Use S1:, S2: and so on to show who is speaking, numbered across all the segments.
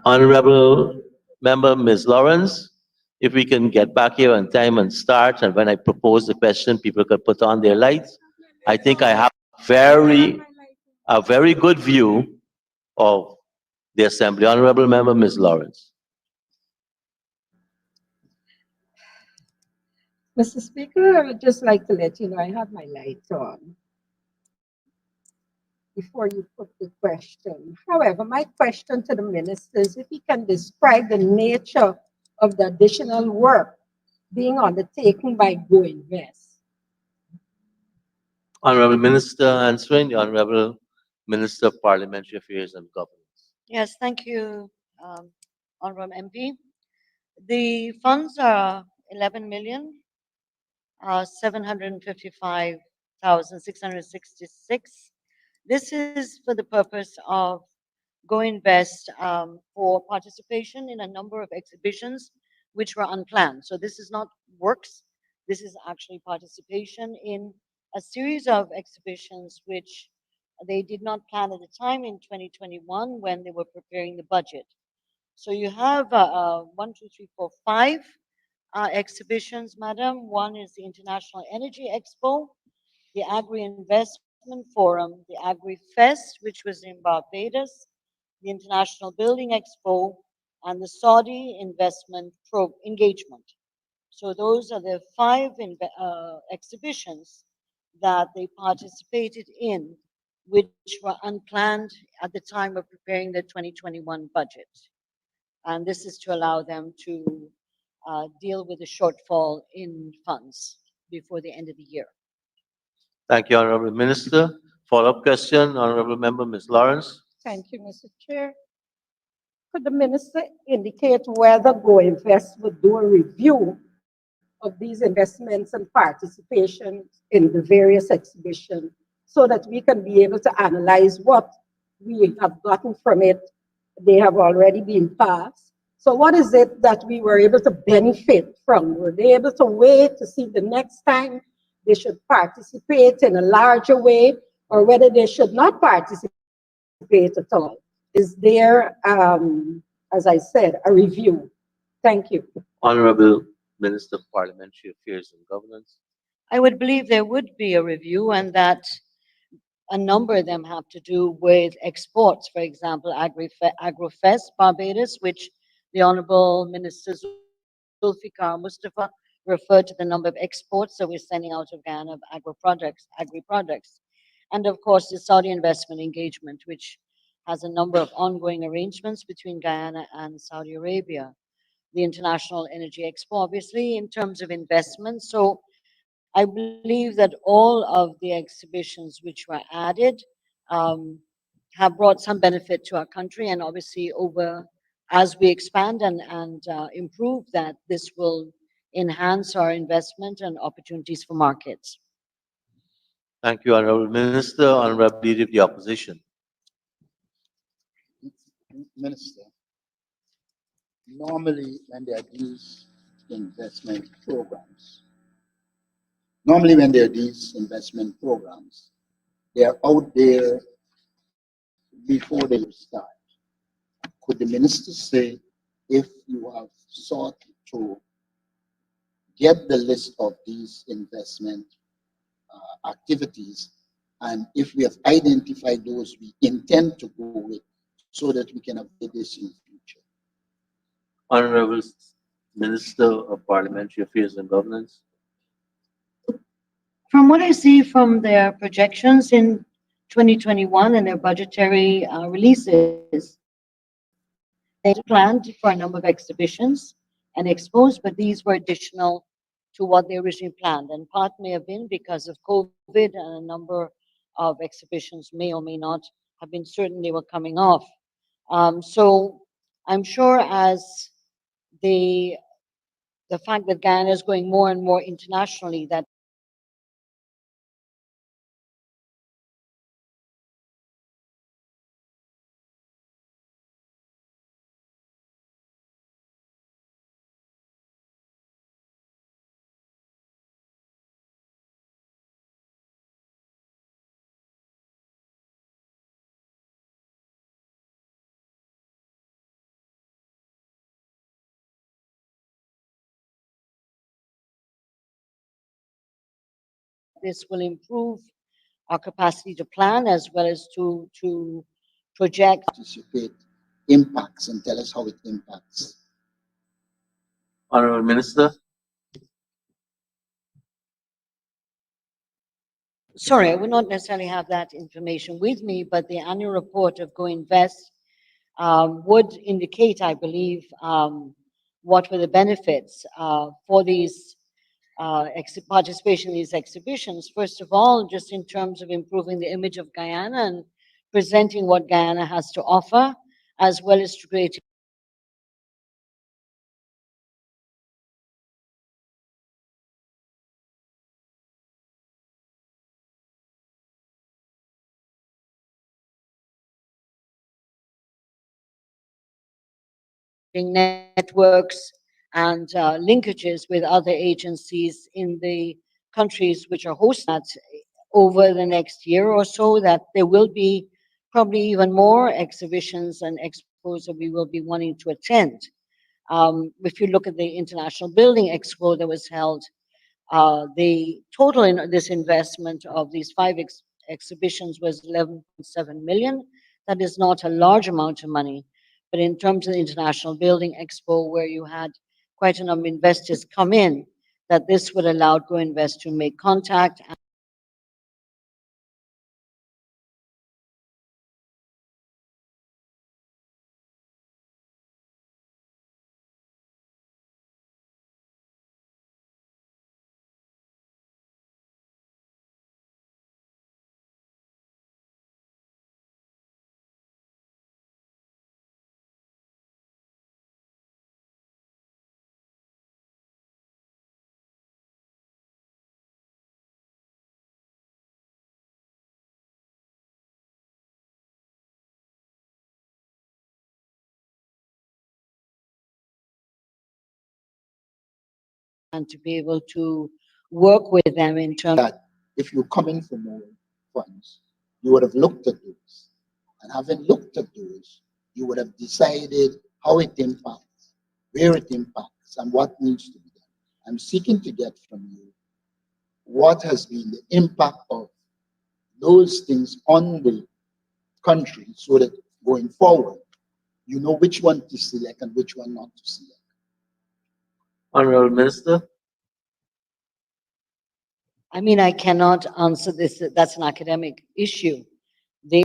S1: Honorable Member Ms. Lawrence, if we can get back here on time and start, and when I propose the question, people could put on their lights. I think I have very, a very good view of the Assembly. Honorable Member Ms. Lawrence.
S2: Mr. Speaker, I would just like to let you know I have my lights on before you put the question. However, my question to the minister is if he can describe the nature of the additional work being undertaken by Go Invest.
S1: Honorable Minister answering, the Honorable Minister of Parliamentary Affairs and Governance.
S3: Yes, thank you, Honorable MP. The funds are 11,755,666. This is for the purpose of Go Invest for participation in a number of exhibitions which were unplanned. So this is not works. This is actually participation in a series of exhibitions which they did not plan at the time in 2021 when they were preparing the budget. So you have one, two, three, four, five exhibitions, madam. One is the International Energy Expo, the Agri-Investment Forum, the Agri-Fest, which was in Barbados, the International Building Expo, and the Saudi Investment Engagement. So those are the five exhibitions that they participated in, which were unplanned at the time of preparing the 2021 budget. And this is to allow them to deal with the shortfall in funds before the end of the year.
S1: Thank you, Honorable Minister. Follow-up question, Honorable Member Ms. Lawrence.
S2: Thank you, Mr. Chair. Could the minister indicate whether Go Invest would do a review of these investments and participation in the various exhibitions so that we can be able to analyze what we have gotten from it? They have already been passed. So what is it that we were able to benefit from? Were they able to wait to see the next time they should participate in a larger way, or whether they should not participate at all? Is there, as I said, a review? Thank you.
S1: Honorable Minister of Parliamentary Affairs and Governance.
S3: I would believe there would be a review and that a number of them have to do with exports. For example, AgroFest Barbados, which the Honorable Minister Zulfikar Mustafa referred to the number of exports that we're sending out of Guyana of agri-products. And of course, the Saudi investment engagement, which has a number of ongoing arrangements between Guyana and Saudi Arabia. The International Energy Expo, obviously, in terms of investment. So I believe that all of the exhibitions which were added um, have brought some benefit to our country, and obviously over as we expand and improve that, this will enhance our investment and opportunities for markets.
S1: Thank you, Honorable Minister. Honorable Leader of the Opposition.
S4: Minister, normally when there are these investment programs, they are out there before they start. Could the minister say if you have sought to get the list of these investment activities, and if we have identified those we intend to go with, so that we can avoid this in the future?
S1: Honorable Minister of Parliamentary Affairs and Governance.
S3: From what I see from their projections in 2021 and their budgetary releases, they planned for a number of exhibitions and expos, but these were additional to what they originally planned. And part may have been because of COVID, and a number of exhibitions may or may not have been certain they were coming off. So I'm sure as the the fact that Guyana is going more and more internationally, that this will improve our capacity to plan as well as to project.
S4: Anticipate impacts and tell us how it impacts.
S1: Honorable Minister.
S3: Sorry, I would not necessarily have that information with me, but the annual report of Go Invest would indicate, I believe, what were the benefits for these participation in these exhibitions. First of all, just in terms of improving the image of Guyana and presenting what Guyana has to offer, as well as to create networks and linkages with other agencies in the countries which are hosting that over the next year or so, that there will be probably even more exhibitions and expos that we will be wanting to attend. If you look at the International Building Expo that was held, the total in this investment of these five exhibitions was 11.7 million. That is not a large amount of money, but in terms of the International Building Expo, where you had quite a number of investors come in, that this would allow Go Invest to make contact and to be able to work with them in terms
S4: That if you come in for more funds, you would have looked at those. And having looked at those, you would have decided how it impacts, where it impacts, and what needs to be done. I'm seeking to get from you what has been the impact of those things on the country so that going forward, you know which one to select and which one not to select.
S1: Honorable Minister.
S3: I mean, I cannot answer this. That's an academic issue. The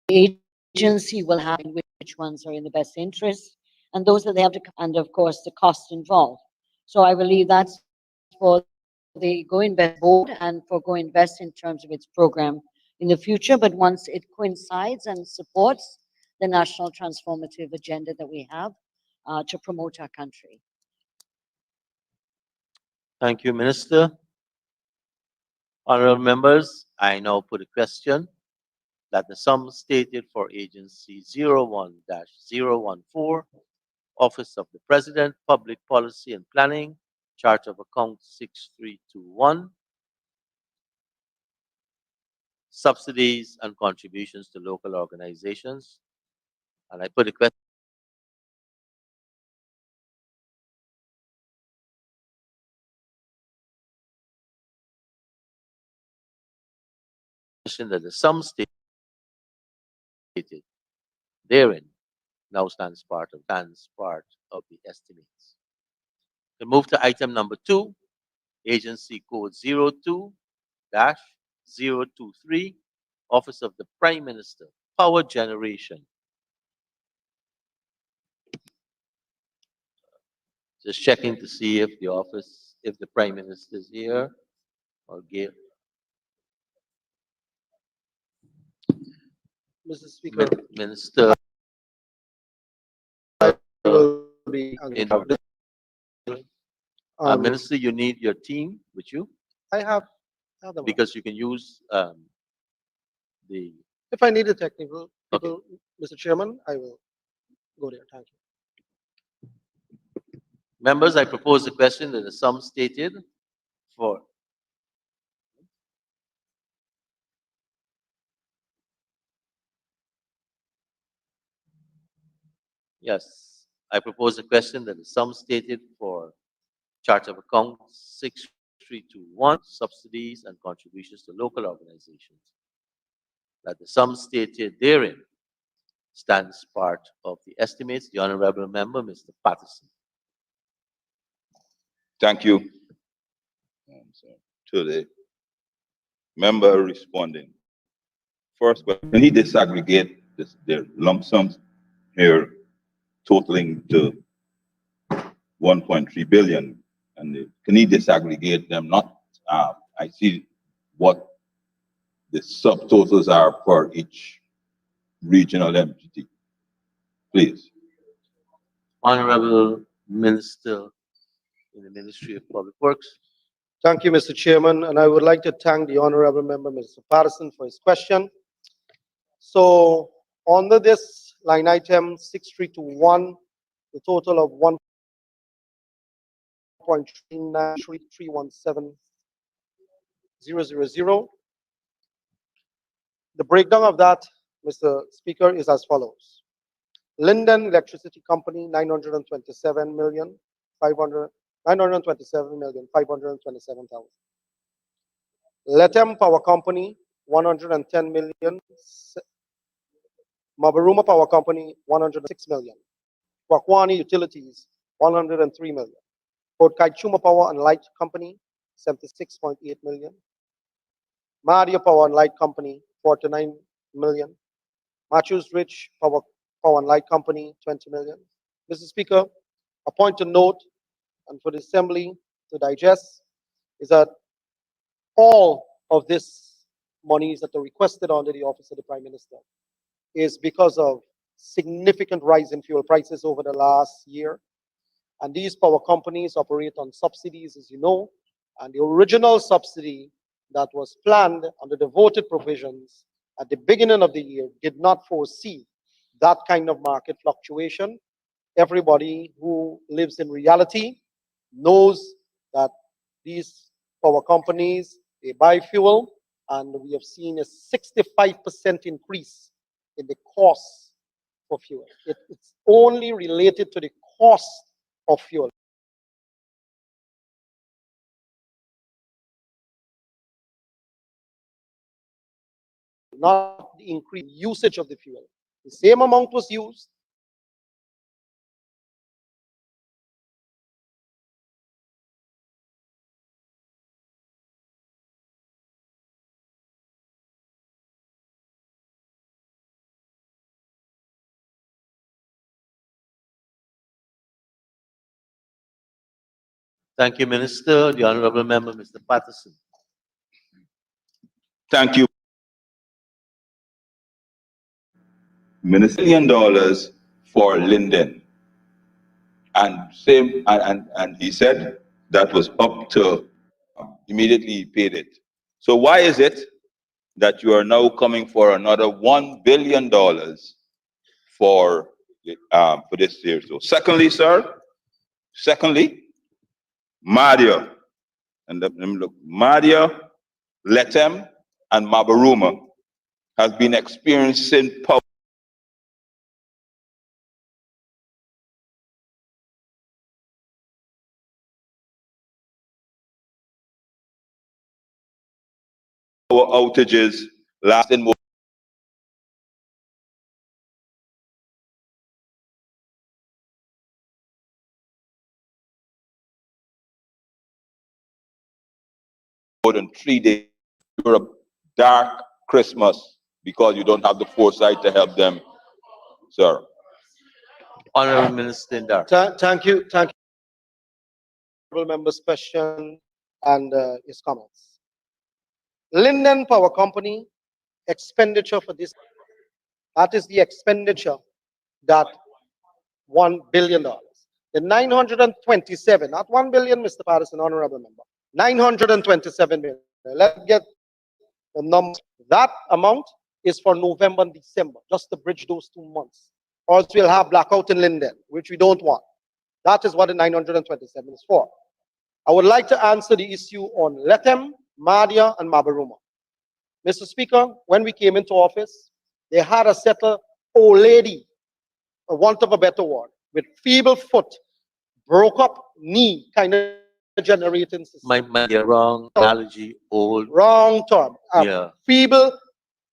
S3: agency will have which ones are in the best interest, and those that they have to, and of course, the cost involved. So I believe that's for the Go Invest board and for Go Invest in terms of its program in the future. But once it coincides and supports the national transformative agenda that we have to promote our country.
S1: Thank you, Minister. Honorable members, I now put a question that the sum stated for Agency 01-014, Office of the President, Public Policy and Planning, Chart of Account 6321, subsidies and contributions to local organizations. And I put a question that the sum stated therein now stands part of the estimates. We move to item number 2, Agency Code 02-023, Office of the Prime Minister, Power Generation. Just checking to see if if the Prime Minister is here or Gail.
S5: Mr. Speaker,
S1: Minister
S5: will be
S1: in
S5: um,
S1: Minister, you need your team with you
S5: I have the one.
S1: because you can use the.
S5: If I need the technical
S1: Okay.
S5: people, Mr. Chairman, I will go there. Thank you.
S1: Members, I propose the question that the sum stated for. Yes. I propose a question that the sum stated for chart of account 6321, subsidies and contributions to local organizations, that the sum stated therein stands part of the estimates. The honorable member, Mr. Patterson.
S6: Thank you. So, to the member responding. First, can he disaggregate the lump sums here totaling to 1.3 billion? And can he disaggregate them? Not, I see what the subtotals are for each regional entity. Please.
S1: Honorable Minister in the Ministry of Public Works.
S5: Thank you, Mr. Chairman, and I would like to thank the honorable member, Mr. Patterson, for his question. So under this line item 6321, the total of 1.393317000. The breakdown of that, Mr. Speaker, is as follows. Linden Electricity Company, 927,527,000. Letem Power Company, 110 million. Mabaruma Power Company, 106 million. Kwakwani Utilities, 103 million. Port Kaichuma Power and Light Company, 76.8 million. Madia Power and Light Company, 49 million. Matthews Ridge Power and Light Company, 20 million. Mr. Speaker, a point to note and for the Assembly to digest is that all of this monies that are requested under the Office of the Prime Minister is because of significant rise in fuel prices over the last year. And these power companies operate on subsidies, as you know, and the original subsidy that was planned under the voted provisions at the beginning of the year did not foresee that kind of market fluctuation. Everybody who lives in reality knows that these power companies, they buy fuel, and we have seen a 65% increase in the cost for fuel. It's only related to the cost of fuel. Not the increased usage of the fuel. The same amount was used.
S1: Thank you, Minister. The honorable member, Mr. Patterson.
S6: Thank you. $1 million for Linden. And he said that was up to immediately he paid it. So why is it that you are now coming for another $1 billion for this year? So secondly, sir, Madia, and let me look, Madia, Letem, and Mabaruma has been experiencing power outages lasting more than 3 days. You're a dark Christmas because you don't have the foresight to help them, sir.
S1: Honorable Minister Indar.
S5: Thank you, honorable member's question and his comments. Linden Power Company expenditure for this, that is the expenditure that $1 billion. The 927, not 1 billion, Mr. Patterson, honorable member. 927 million. Let's get the number. That amount is for November and December, just to bridge those 2 months. Or else we'll have blackout in Linden, which we don't want. That is what the 927 is for. I would like to answer the issue on Letem, Madia, and Mabaruma. Mr. Speaker, when we came into office, they had a settled old lady, for want of a better word, with feeble foot, broke up knee kind of generating system.
S1: My dear, wrong analogy, old.
S5: Wrong term. A
S1: Yeah.
S5: feeble,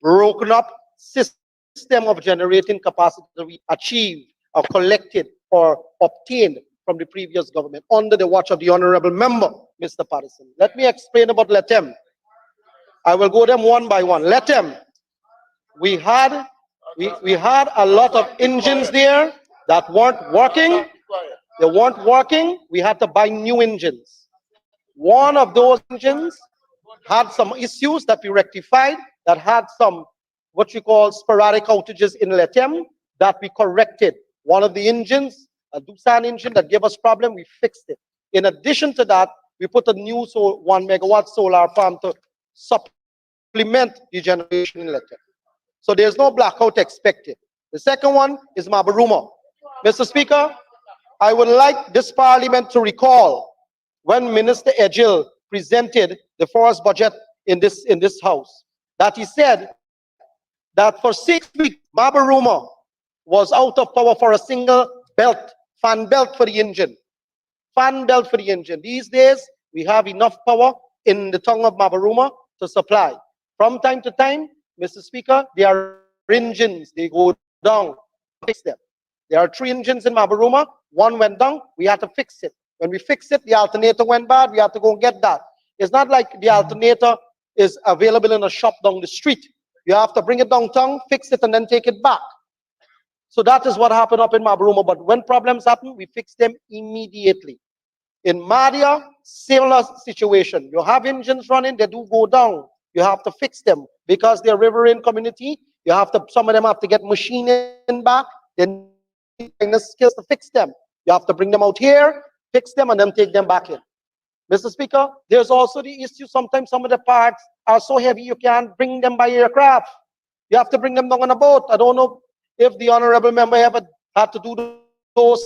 S5: broken up system of generating capacity that we achieved or collected or obtained from the previous government under the watch of the honorable member, Mr. Patterson. Let me explain about LETEM. I will go them one by one. LETEM. We had a lot of engines there that weren't working. They weren't working. We had to buy new engines. One of those engines had some issues that we rectified, that had some what you call sporadic outages in LETEM that we corrected. One of the engines, a Doosan engine that gave us problem, we fixed it. In addition to that, we put a new 1 megawatt solar farm to supplement the generation in LETEM. So there's no blackout expected. The second one is Mabaruma. Mr. Speaker, I would like this parliament to recall when Minister Ejil presented the forest budget in this house, that he said that for 6 weeks, Mabaruma was out of power for a single belt, fan belt for the engine. Fan belt for the engine. These days, we have enough power in the tongue of Mabaruma to supply. From time to time, Mr. Speaker, there are engines, they go down, fix them. There are 3 engines in Mabaruma, one went down, we had to fix it. When we fix it, the alternator went bad, we had to go and get that. It's not like the alternator is available in a shop down the street. You have to bring it downtown, fix it, and then take it back. So that is what happened up in Mabaruma. But when problems happen, we fix them immediately. In Madia, similar situation. You have engines running, they do go down. You have to fix them because they're riverine community. You have to, some of them have to get machining back. They need the skills to fix them. You have to bring them out here, fix them, and then take them back in. Mr. Speaker, there's also the issue sometimes some of the parts are so heavy you can't bring them by aircraft. You have to bring them down on a boat. I don't know if the honorable member ever had to do those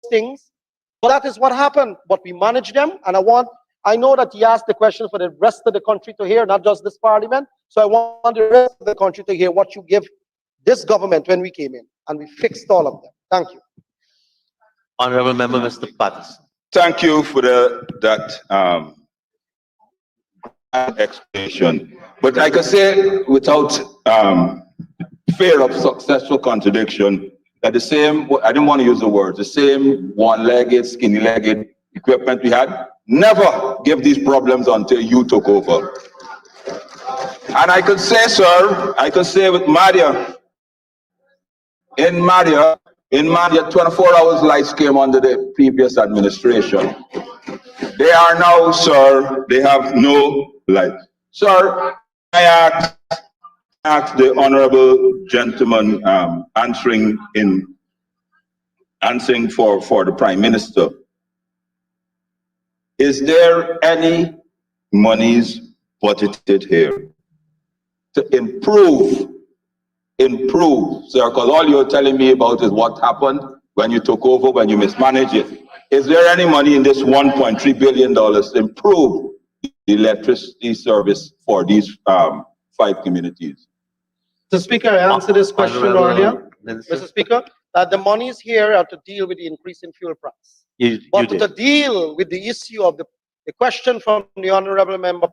S5: things. But that is what happened. But we manage them, and I know that he asked the question for the rest of the country to hear, not just this parliament. So I want the rest of the country to hear what you give this government when we came in, and we fixed all of them. Thank you.
S1: Honorable Member, Mr. Patterson.
S6: Thank you for that explanation. But I can say without fear of successful contradiction that the same, I didn't want to use the word, the same one-legged, skinny-legged equipment we had never gave these problems until you took over. And I could say, sir, I could say with Madia, in Madia, 24 hours lights came under the previous administration. They are now, sir, they have no light. Sir, I ask the honorable gentleman answering for the Prime Minister. Is there any monies budgeted here to improve, sir, because all you're telling me about is what happened when you took over, when you mismanaged it. Is there any money in this $1.3 billion to improve the electricity service for these 5 communities?
S5: Mr. Speaker, I answered this question earlier.
S1: Minister.
S5: Mr. Speaker, that the monies here are to deal with the increase in fuel price.
S1: You
S5: But
S1: did.
S5: to deal with the issue of the question from the honorable member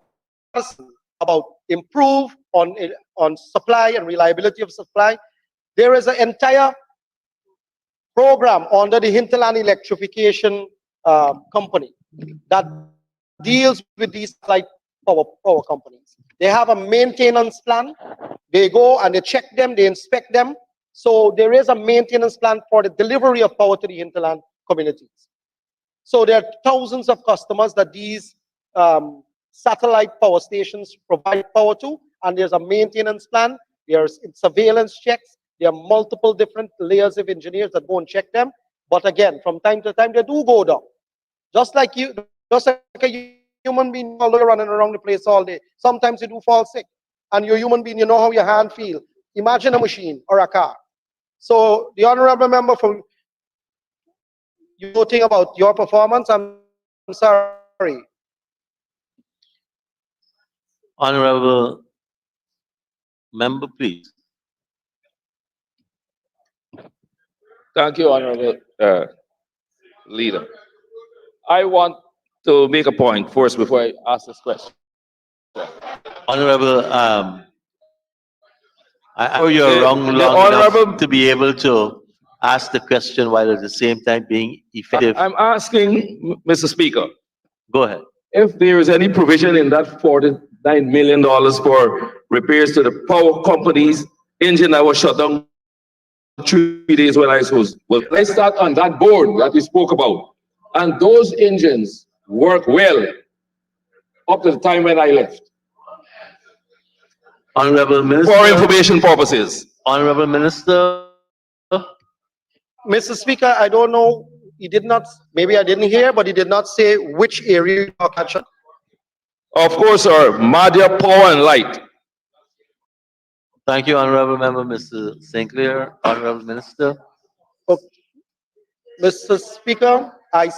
S5: about improve on supply and reliability of supply, there is an entire program under the Hinterland Electrification Company that deals with these like power companies. They have a maintenance plan. They go and they check them, they inspect them. So there is a maintenance plan for the delivery of power to the hinterland communities. So there are thousands of customers that these satellite power stations provide power to, and there's a maintenance plan. There's surveillance checks. There are multiple different layers of engineers that go and check them. But again, from time to time, they do go down. Just like a human being running around the place all day. Sometimes you do fall sick. And you're a human being, you know how your hand feel. Imagine a machine or a car. So the honorable member, for you voting about your performance, I'm sorry.
S1: Honorable Member, please.
S7: Thank you, Honorable Leader. I want to make a point first before I ask this question.
S1: Honorable, I'm sure you're
S7: The
S1: long enough
S7: Honorable,
S1: to be able to ask the question while at the same time being effective.
S7: I'm asking, Mr. Speaker,
S1: Go ahead.
S7: if there is any provision in that $49 million for repairs to the power company's engine that was shut down 3 days when I was I sat on that board that we spoke about, and those engines work well up to the time when I left.
S1: Honorable
S7: For
S1: Minister.
S7: information purposes.
S1: Honorable Minister.
S5: Mr. Speaker, I don't know, he did not, maybe I didn't hear, but he did not say which area you are catching.
S7: Of course, sir, Madhya Power and Light.
S1: Thank you, Honorable Member, Mr. Sinclair. Honorable Minister.
S5: Okay. Mr. Speaker, I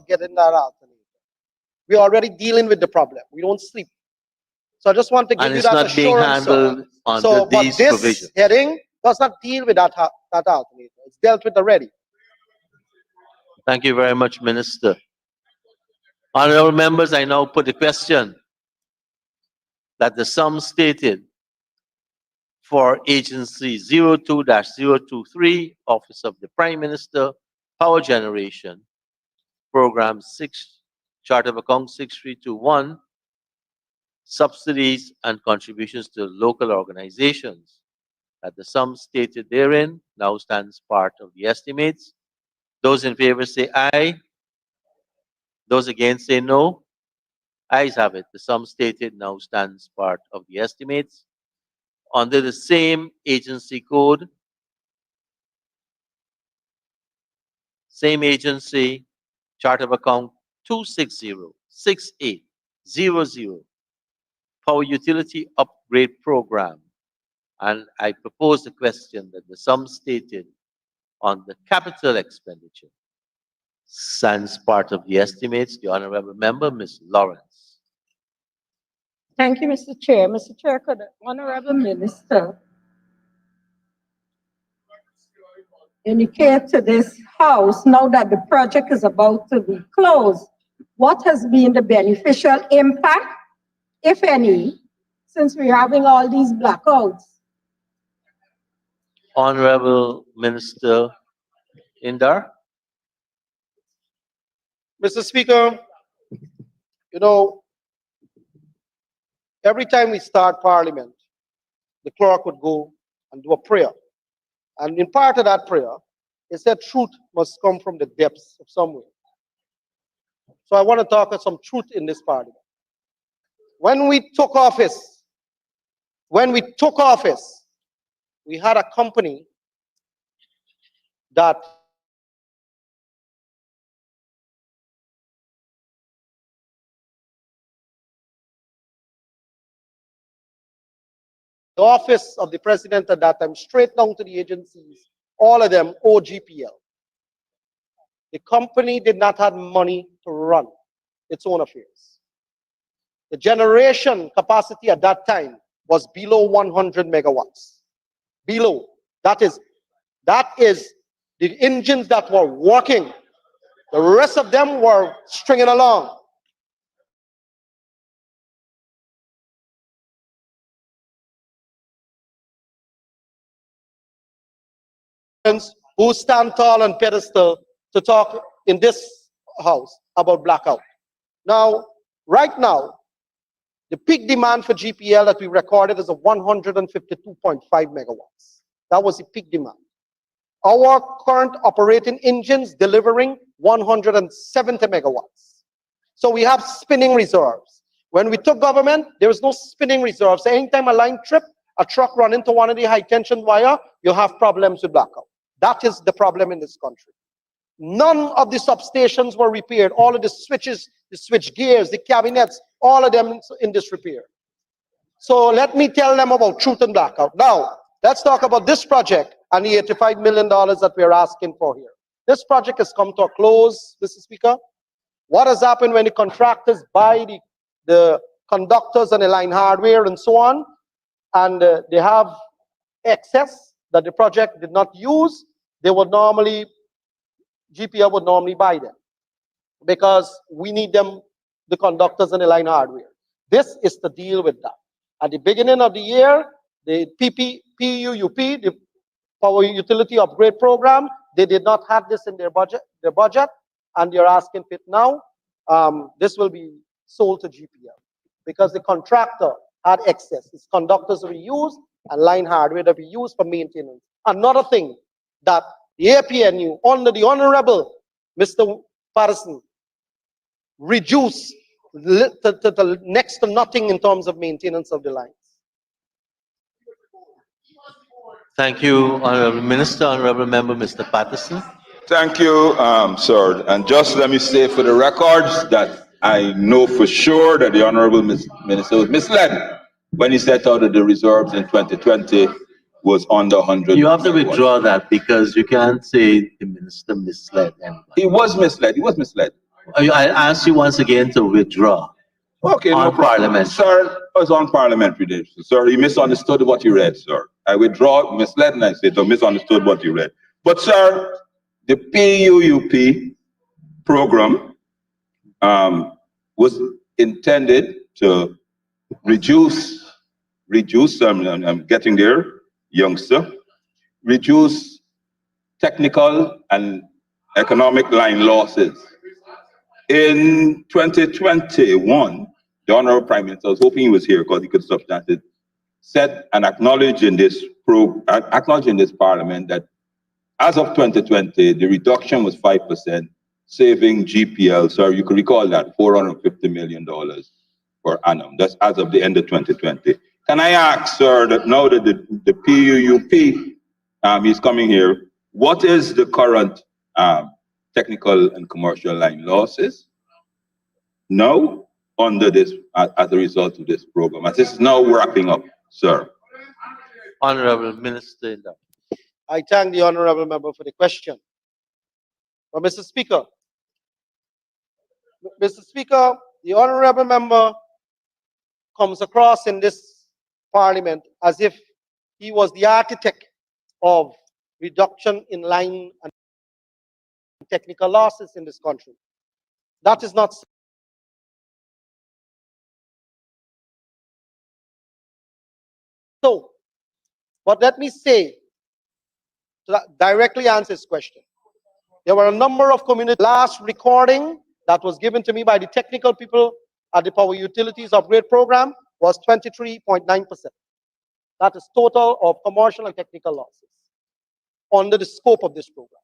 S5: getting that alternator. We're already dealing with the problem. We don't sleep. So I just want to give
S1: And
S5: you
S1: it's
S5: that
S1: not being
S5: assurance, sir.
S1: handled under
S5: So, but
S1: these
S5: this
S1: provisions.
S5: heading does not deal with that alternator. It's dealt with already.
S1: Thank you very much, Minister. Honorable members, I now put the question that the sum stated for Agency 02-023, Office of the Prime Minister, Power Generation, Program 6, Chart of Account 6321, subsidies and contributions to local organizations, that the sum stated therein now stands part of the estimates. Those in favor say aye. Those against say no. Ayes have it. The sum stated now stands part of the estimates. Under the same agency code, same agency, chart of account 2606800, Power Utility Upgrade Program. And I propose the question that the sum stated on the capital expenditure stands part of the estimates. The honorable member, Ms. Lawrence.
S2: Thank you, Mr. Chair. Mr. Chair, could the Honorable Minister indicate to this House, now that the project is about to be closed, what has been the beneficial impact, if any, since we're having all these blackouts?
S1: Honorable Minister Indar.
S5: Mr. Speaker, you know, every time we start Parliament, the clerk would go and do a prayer. And in part of that prayer, it said truth must come from the depths of somewhere. So I want to talk of some truth in this Parliament. When we took office, we had a company that the office of the president at that time, straight down to the agencies, all of them OGPL. The company did not have money to run its own affairs. The generation capacity at that time was below 100 megawatts. Below. That is the engines that were working. The rest of them were stringing along. Who stand tall on pedestal to talk in this house about blackout. Now, right now, the peak demand for GPL that we recorded is of 152.5 megawatts. That was the peak demand. Our current operating engines delivering 170 megawatts. So we have spinning reserves. When we took government, there was no spinning reserves. So anytime a line trip, a truck run into one of the high tension wire, you have problems with blackout. That is the problem in this country. None of the substations were repaired. All of the switches, the switch gears, the cabinets, all of them in disrepair. So let me tell them about truth and blackout. Now, let's talk about this project and the $85 million that we're asking for here. This project has come to a close, Mr. Speaker. What has happened when the contractors buy the conductors and the line hardware and so on, and they have excess that the project did not use, they would normally, GPL would normally buy them because we need them, the conductors and the line hardware. This is to deal with that. At the beginning of the year, the PUUP, the Power Utility Upgrade Program, they did not have this in their budget, and they're asking for it now. This will be sold to GPL because the contractor had excess. Its conductors will be used and line hardware will be used for maintenance. Another thing that the APNU, under the Honorable Mr. Patterson, reduced to next to nothing in terms of maintenance of the lines.
S1: Thank you, Honorable Minister. Honorable Member, Mr. Patterson.
S6: Thank you, sir. And just let me say for the records that I know for sure that the Honorable Minister was misled when he set out that the reserves in 2020 was under 100.
S1: You have to withdraw that because you can't say the minister misled anyone.
S6: He was misled. He was misled.
S1: I ask you once again to withdraw.
S6: Okay, no
S1: On
S6: problem.
S1: Parliament.
S6: Sir, it was on parliamentary day. Sir, you misunderstood what you read, sir. I withdraw, misled, and I said, so misunderstood what you read. But, sir, the PUUP program was intended to reduce, I'm getting there, youngster, reduce technical and economic line losses. In 2021, the Honorable Prime Minister, I was hoping he was here because he could substantiate it, said and acknowledged in this Parliament that as of 2020, the reduction was 5%, saving GPL, sir, you could recall that, $450 million per annum. That's as of the end of 2020. Can I ask, sir, that now that the PUUP is coming here, what is the current technical and commercial line losses now under this, as a result of this program? As this is now wrapping up, sir.
S1: Honorable Minister.
S5: I thank the honorable member for the question. But Mr. Speaker, the honorable member comes across in this parliament as if he was the architect of reduction in line and technical losses in this country. That is not so. But let me say, to directly answer this question, there were a number of community. Last recording that was given to me by the technical people at the Power Utilities Upgrade Program was 23.9%. That is total of commercial and technical losses under the scope of this program.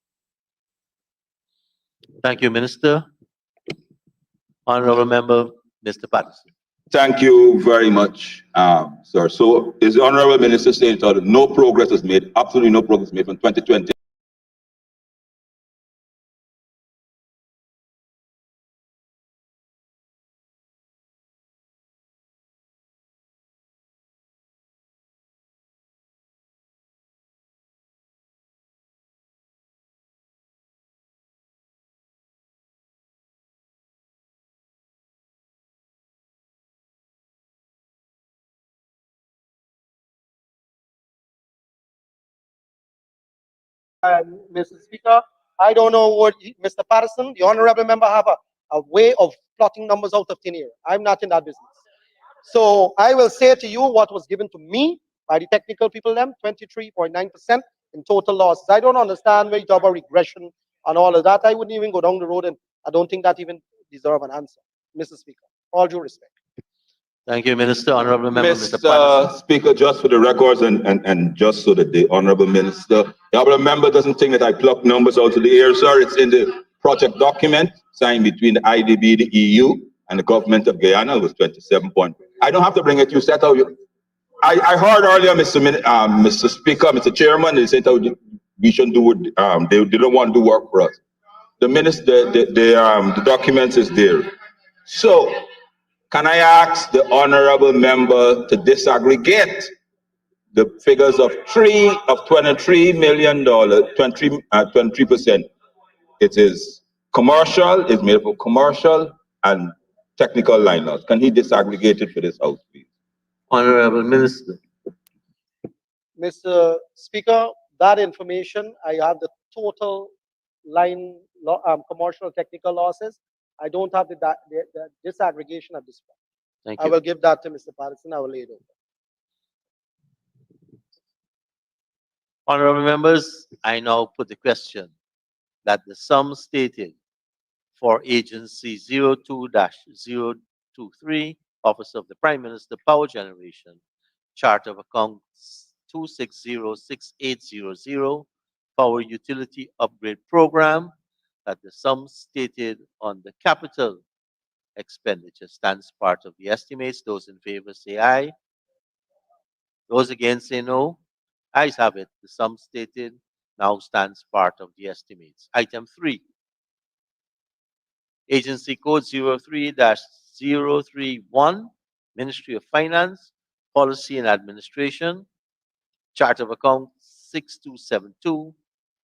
S1: Thank you, Minister. Honorable Member, Mr. Patterson.
S6: Thank you very much, sir. So is the Honorable Minister saying that no progress was made, absolutely no progress made from 2020
S5: Mr. Speaker. I don't know what Mr. Patterson, the honorable member, have a way of plotting numbers out of thin air. I'm not in that business. So I will say to you what was given to me by the technical people, them 23.9% in total losses. I don't understand where you talk about regression and all of that. I wouldn't even go down the road, and I don't think that even deserve an answer, Mr. Speaker. All due respect.
S1: Thank you, Minister. Honorable Member, Mr. Patterson.
S6: Mr. Speaker, just for the records and just so that the Honorable Minister, the Honorable Member doesn't think that I pluck numbers out of the air, sir. It's in the project document signed between the IDB, the EU, and the government of Guyana. It was 27 point. I don't have to bring it. You set out. I heard earlier, Mr. Speaker, Mr. Chairman, they said we shouldn't do it. They don't want to do work for us. The minister, the documents is there. So, can I ask the honorable member to disaggregate the figures of $23 million, 23%? It is commercial, it's made up of commercial and technical lineups. Can he disaggregate it for this house, please?
S1: Honorable Minister.
S5: Mr. Speaker, that information, I have the total commercial technical losses. I don't have the disaggregation at this point.
S1: Thank
S5: I
S1: you.
S5: will give that to Mr. Patterson. I will lay it over.
S1: Honorable members, I now put the question that the sum stated for Agency 02-023, Office of the Prime Minister, Power Generation, Chart of Accounts 2606800, Power Utility Upgrade Program, that the sum stated on the capital expenditure stands part of the estimates. Those in favor say aye. Those against say no. Ayes have it. The sum stated now stands part of the estimates. Item 3. Agency Code 03-031, Ministry of Finance, Policy and Administration, Chart of Account 6272,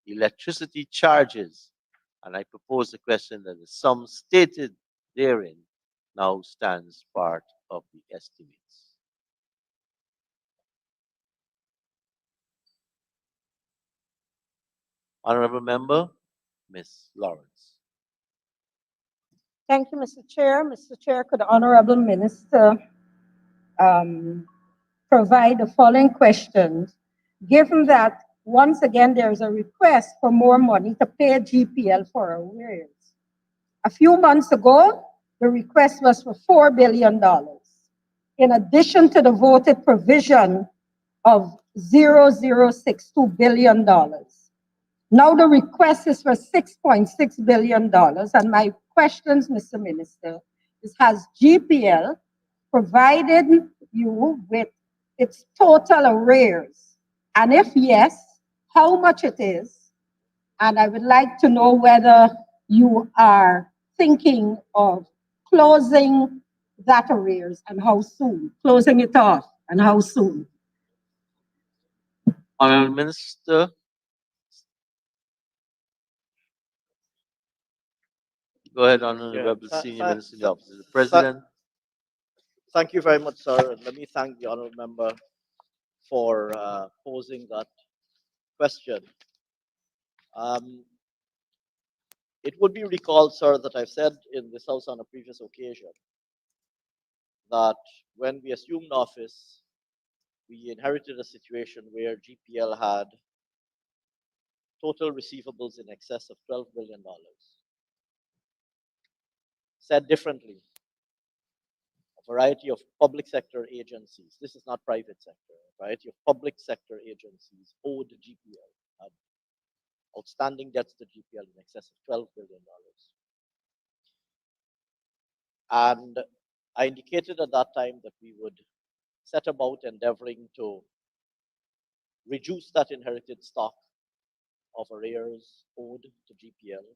S1: Electricity Charges. And I propose the question that the sum stated therein now stands part of the estimates. Honorable Member, Ms. Lawrence.
S2: Thank you, Mr. Chair. Mr. Chair, could the Honorable Minister provide the following questions? Given that, once again, there is a request for more money to pay GPL for arrears. A few months ago, the request was for $4 billion, in addition to the voted provision of $0.062 billion. Now the request is for $6.6 billion. And my questions, Mr. Minister, is has GPL provided you with its total arrears? And if yes, how much it is? And I would like to know whether you are thinking of closing that arrears and how soon, closing it off and how soon.
S1: Honorable Minister. Go ahead, Honorable Senior Minister in the Office of the President.
S8: Thank you very much, sir. And let me thank the honourable member for posing that question. It would be recalled, sir, that I've said in this House on a previous occasion that when we assumed office, we inherited a situation where GPL had total receivables in excess of $12 billion. Said differently, a variety of public sector agencies, this is not private sector, a variety of public sector agencies owed GPL, had outstanding debts to GPL in excess of $12 billion. And I indicated at that time that we would set about endeavoring to reduce that inherited stock of arrears owed to GPL,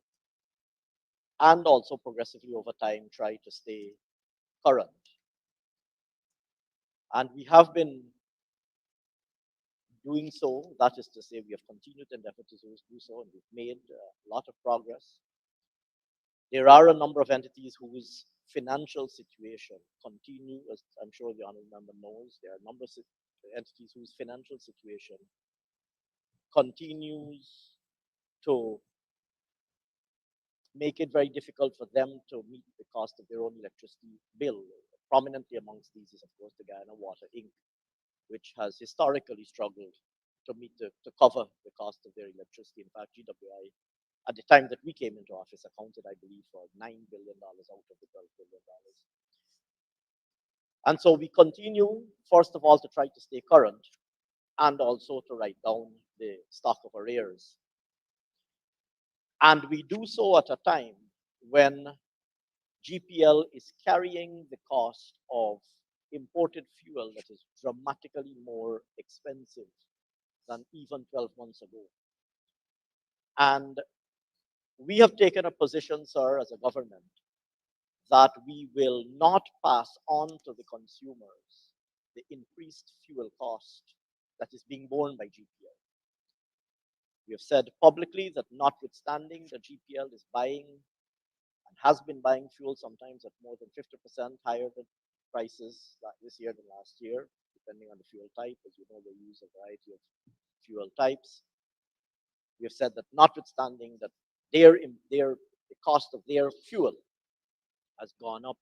S8: and also progressively over time try to stay current. And we have been doing so. That is to say, we have continued to endeavor to do so, and we've made a lot of progress. There are a number of entities whose financial situation continue, as I'm sure the honourable member knows, there are a number of entities whose financial situation continues to make it very difficult for them to meet the cost of their own electricity bill. Prominently amongst these is, of course, the Guyana Water Inc., which has historically struggled to cover the cost of their electricity. In fact, GWI, at the time that we came into office, accounted, I believe, for $9 billion out of the $12 billion. And so we continue, first of all, to try to stay current and also to write down the stock of arrears. And we do so at a time when GPL is carrying the cost of imported fuel that is dramatically more expensive than even 12 months ago. And we have taken a position, sir, as a government, that we will not pass on to the consumers the increased fuel cost that is being borne by GPL. We have said publicly that notwithstanding that GPL is buying and has been buying fuel sometimes at more than 50% higher than prices this year than last year, depending on the fuel type. As you know, they use a variety of fuel types. We have said that notwithstanding that the cost of their fuel has gone up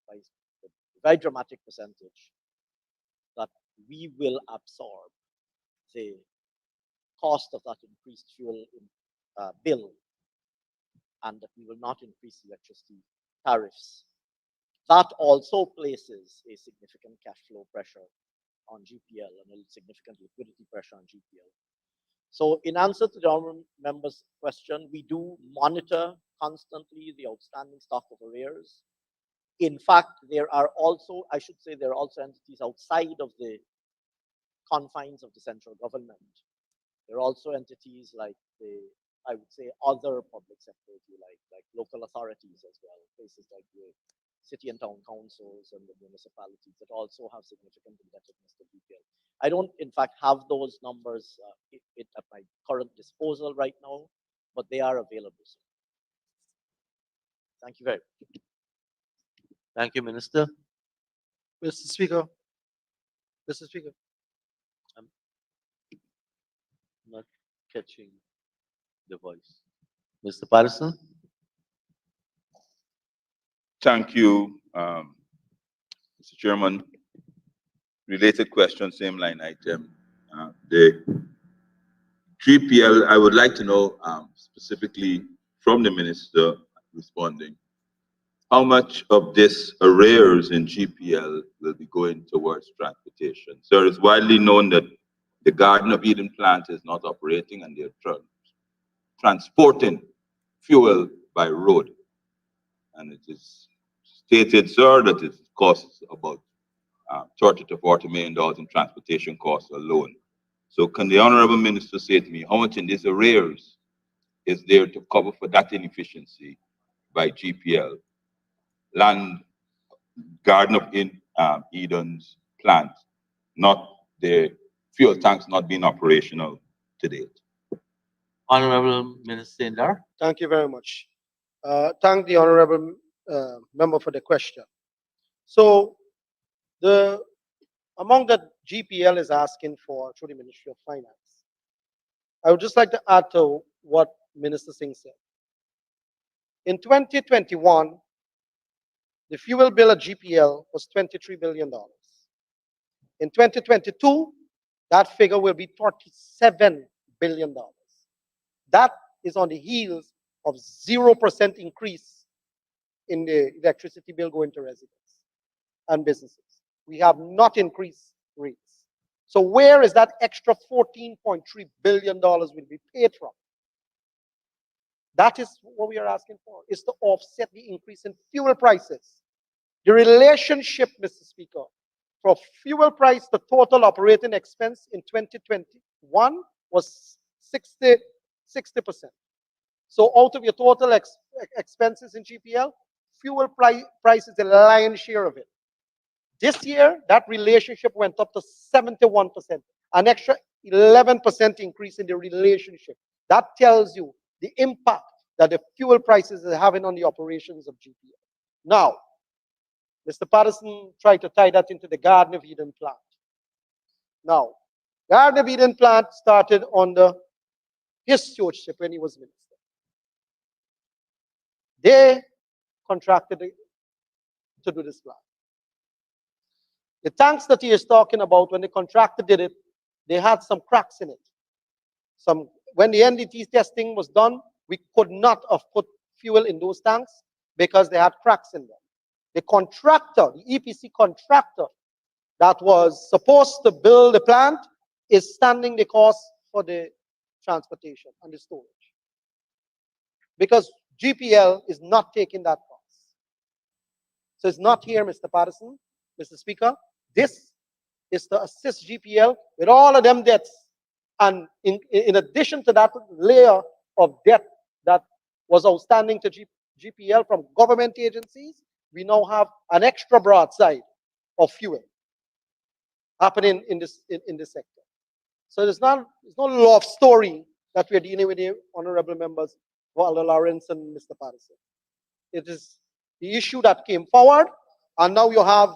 S8: by a very dramatic percentage, that we will absorb the cost of that increased fuel bill, and that we will not increase electricity tariffs. That also places a significant cash flow pressure on GPL and a significant liquidity pressure on GPL. So in answer to the honourable member's question, we do monitor constantly the outstanding stock of arrears. In fact, there are also, I should say, there are also entities outside of the confines of the central government. There are also entities like I would say, other public sector, if you like local authorities as well, places like the city and town councils and the municipalities that also have significant indebtedness to GPL. I don't, in fact, have those numbers at my current disposal right now, but they are available. Thank you very much.
S1: Thank you, Minister.
S5: Mr. Speaker. Mr. Speaker.
S1: Not catching the voice. Mr. Patterson?
S6: Thank you, Mr. Chairman. Related question, same line item. The GPL, I would like to know specifically from the minister responding, how much of this arrears in GPL will be going towards transportation? So it's widely known that the Garden of Eden plant is not operating and they're transporting fuel by road. And it is stated, sir, that it costs about $30 to $40 million in transportation costs alone. So can the Honorable Minister say to me, how much in this arrears is there to cover for that inefficiency by GPL? Land Garden of Eden's plant, not the fuel tanks not being operational to date.
S1: Honorable Minister Indar.
S5: Thank you very much. Thank the honorable member for the question. So the amount that GPL is asking for through the Ministry of Finance, I would just like to add to what Minister Singh said. In 2021, the fuel bill at GPL was $23 billion. In 2022, that figure will be $47 billion. That is on the heels of 0% increase in the electricity bill going to residents and businesses. We have not increased rates. So where is that extra $14.3 billion will be paid from? That is what we are asking for, is to offset the increase in fuel prices. The relationship, Mr. Speaker, for fuel price to total operating expense in 2021 was 60%. So out of your total expenses in GPL, fuel price is the lion's share of it. This year, that relationship went up to 71%, an extra 11% increase in the relationship. That tells you the impact that the fuel prices are having on the operations of GPL. Now, Mr. Patterson tried to tie that into the Garden of Eden plant. Now, Garden of Eden plant started under his stewardship when he was minister. They contracted to do this plan. The tanks that he is talking about, when the contractor did it, they had some cracks in it. When the NDT testing was done, we could not have put fuel in those tanks because they had cracks in them. The contractor, the EPC contractor that was supposed to build the plant is standing the cost for the transportation and the storage. Because GPL is not taking that cost. So it's not here, Mr. Patterson, Mr. Speaker. This is to assist GPL with all of them debts. And in addition to that layer of debt that was outstanding to GPL from government agencies, we now have an extra broadside of fuel happening in this sector. So there's no love story that we're dealing with here, honorable members, Walter Lawrence and Mr. Patterson. It is the issue that came forward, and now you have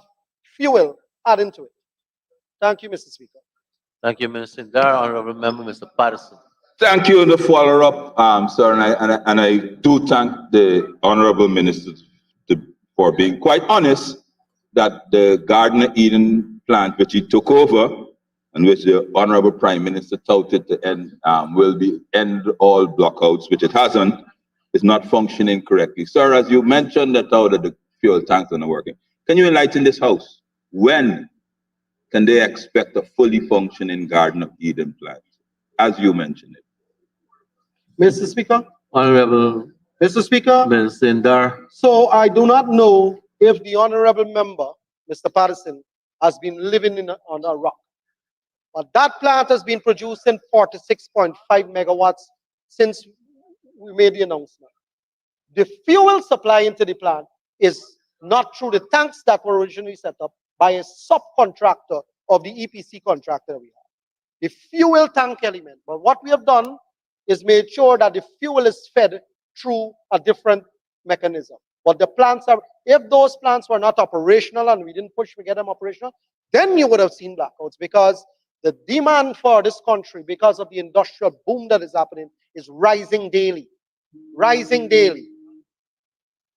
S5: fuel adding to it. Thank you, Mr. Speaker.
S1: Thank you, Minister Indar. Honorable Member, Mr. Patterson.
S6: Thank you, the follow-up, sir, and I do thank the honorable minister for being quite honest that the Garden Eden plant, which he took over, and which the honorable Prime Minister touted to end, will be end all blockouts, which it hasn't, is not functioning correctly. Sir, as you mentioned that how the fuel tanks are not working, can you enlighten this House? When can they expect a fully functioning Garden of Eden plant, as you mentioned it?
S5: Mr. Speaker.
S1: Honorable
S5: Mr. Speaker.
S1: Minister Indar.
S5: So I do not know if the honorable member, Mr. Patterson, has been living on a rock. But that plant has been producing 46.5 megawatts since we made the announcement. The fuel supply into the plant is not through the tanks that were originally set up by a subcontractor of the EPC contractor we have. The fuel tank element. But what we have done is made sure that the fuel is fed through a different mechanism. But the plants are, if those plants were not operational and we didn't push to get them operational, then you would have seen blackouts, because the demand for this country, because of the industrial boom that is happening, is rising daily. Rising daily.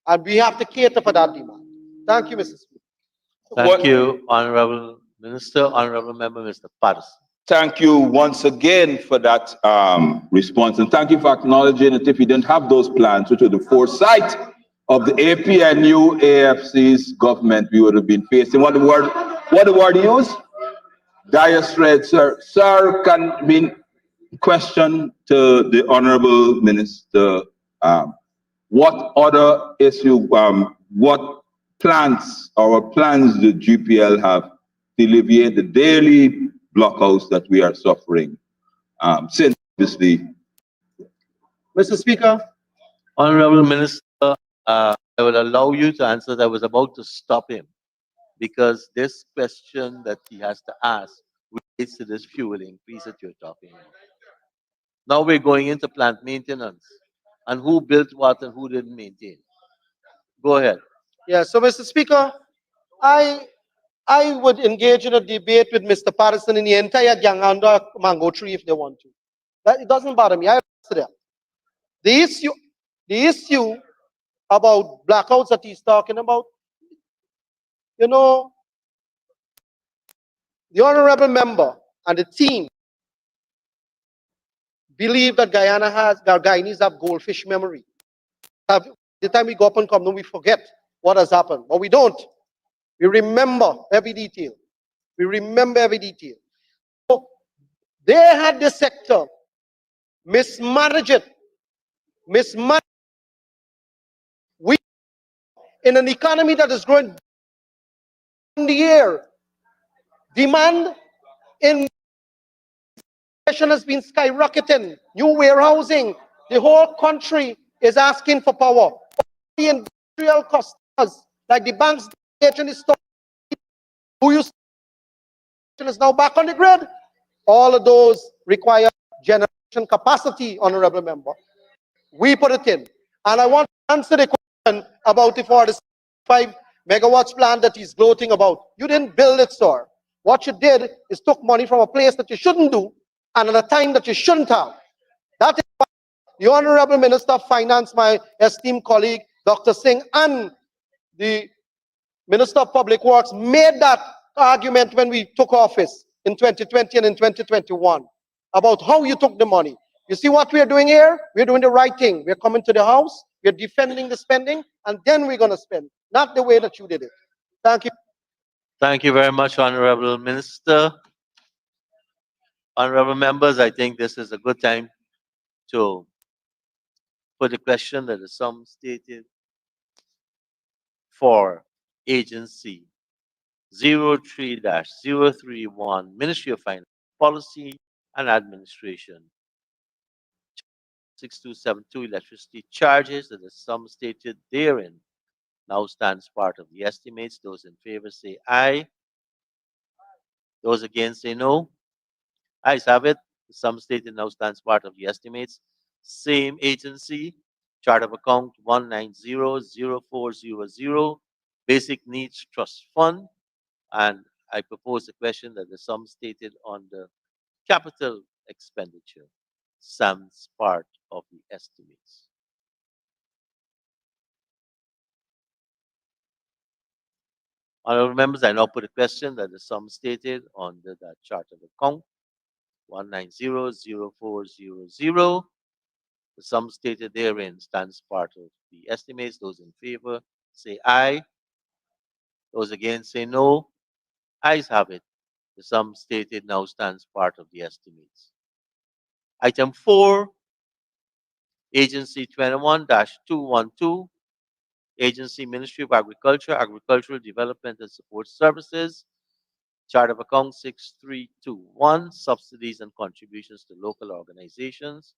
S5: And we have to cater for that demand. Thank you, Mr. Speaker.
S1: Thank you, Honorable Minister. Honorable Member, Mr. Patterson.
S6: Thank you once again for that response, and thank you for acknowledging that if you didn't have those plans, which was the foresight of the APNU AFC's government, we would have been facing what the word you use? Dire straits, sir. Sir, can be question to the honorable minister. What other issue? What plans the GPL have to alleviate the daily blockouts that we are suffering since obviously.
S5: Mr. Speaker.
S1: Honorable Minister, I will allow you to answer. I was about to stop him because this question that he has to ask relates to this fuel increase that you're talking about. Now we're going into plant maintenance and who built what and who didn't maintain. Go ahead.
S5: Yeah, so Mr. Speaker, I would engage in a debate with Mr. Patterson in the entire gang under mango tree if they want to. It doesn't bother me. I answer them. The issue about blackouts that he's talking about, you know, the honorable member and the team believe that Guyanese have goldfish memory. The time we go up and come, then we forget what has happened. But we don't. We remember every detail. We remember every detail. So they had the sector mismanage it. Mismanage. We, in an economy that is growing in the year, demand in has been skyrocketing. New warehousing. The whole country is asking for power. The industrial customers, like the banks, the store, who used to is now back on the grid. All of those require generation capacity, honorable member. We put it in. And I want to answer the question about the 45 megawatts plant that he's gloating about. You didn't build it, sir. What you did is took money from a place that you shouldn't do and at a time that you shouldn't have. That is why the Honorable Minister of Finance, my esteemed colleague, Dr. Singh, and the Minister of Public Works made that argument when we took office in 2020 and in 2021 about how you took the money. You see what we are doing here? We're doing the right thing. We're coming to the House, we're defending the spending, and then we're going to spend, not the way that you did it. Thank you.
S1: Thank you very much, Honorable Minister. Honorable members, I think this is a good time to put a question that is some stated for agency 03-031, Ministry of Finance, Policy and Administration. 6272 electricity charges that is some stated therein now stands part of the estimates. Those in favor say aye. Those against say no. Ayes have it. The sum stated now stands part of the estimates. Same agency, chart of account 1900400, Basic Needs Trust Fund. And I propose the question that the sum stated on the capital expenditure stands part of the estimates. Honorable members, I now put a question that the sum stated on the chart of account 1900400, the sum stated therein stands part of the estimates. Those in favor say aye. Those against say no. Ayes have it. The sum stated now stands part of the estimates. Item 4, Agency 21-212, Agency Ministry of Agriculture, Agricultural Development and Support Services, Chart of Account 6321, Subsidies and Contributions to Local Organizations.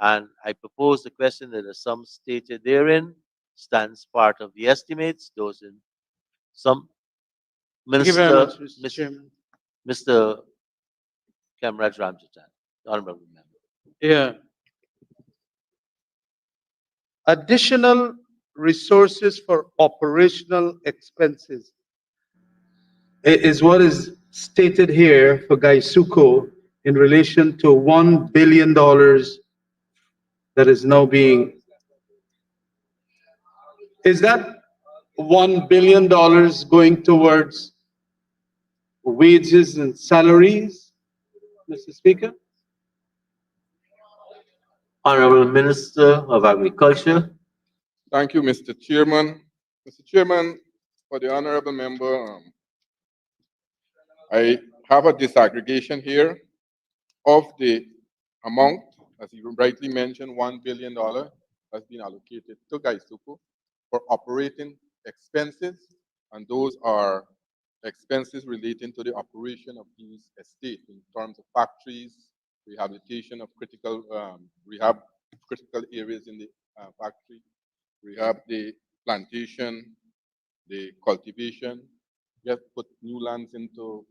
S1: And I propose the question that the sum stated therein stands part of the estimates. Those in some
S9: Thank you very
S1: Minister,
S9: much, Mr. Chairman.
S1: Mr. Kamraj Ramjatan, Honorable Member.
S9: Yeah. Additional resources for operational expenses is what is stated here for Gaisuko in relation to $1 billion that is now being. Is that $1 billion going towards wages and salaries, Mr. Speaker?
S1: Honorable Minister of Agriculture.
S6: Thank you, Mr. Chairman. Mr. Chairman, for the honorable member, I have a disaggregation here of the amount, as you rightly mentioned, $1 billion has been allocated to Gaisuku for operating expenses, and those are expenses relating to the operation of these estates in terms of factories, rehabilitation of critical critical areas in the factory, rehab the plantation, the cultivation. Just put new lands into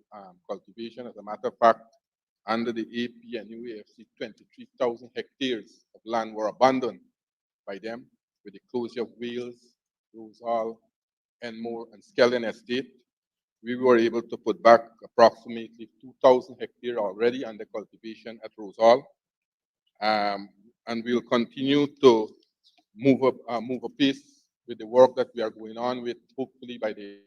S6: cultivation. As a matter of fact, under the AP and UAFC, 23,000 hectares of land were abandoned by them with the closure of Wales, Rosal, Enmore, and Skellin Estate. We were able to put back approximately 2,000 hectares already under cultivation at Rosal. And we'll continue to move a pace with the work that we are going on with, hopefully by the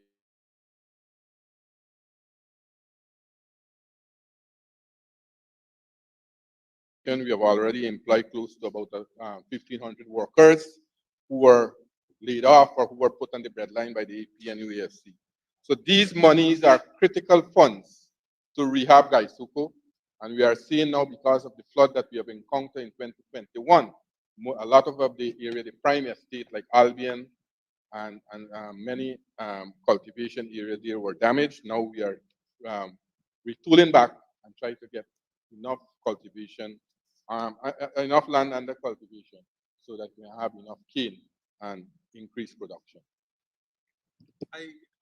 S6: we have already employed close to about 1,500 workers who were laid off or who were put on the breadline by the AP and UAFC. So these monies are critical funds to rehab Gaisuko, and we are seeing now, because of the flood that we have encountered in 2021, a lot of the area, the prime estate like Albion and many cultivation areas there were damaged. Now we are retooling back and try to get enough cultivation, enough land under cultivation so that we have enough cane and increase production.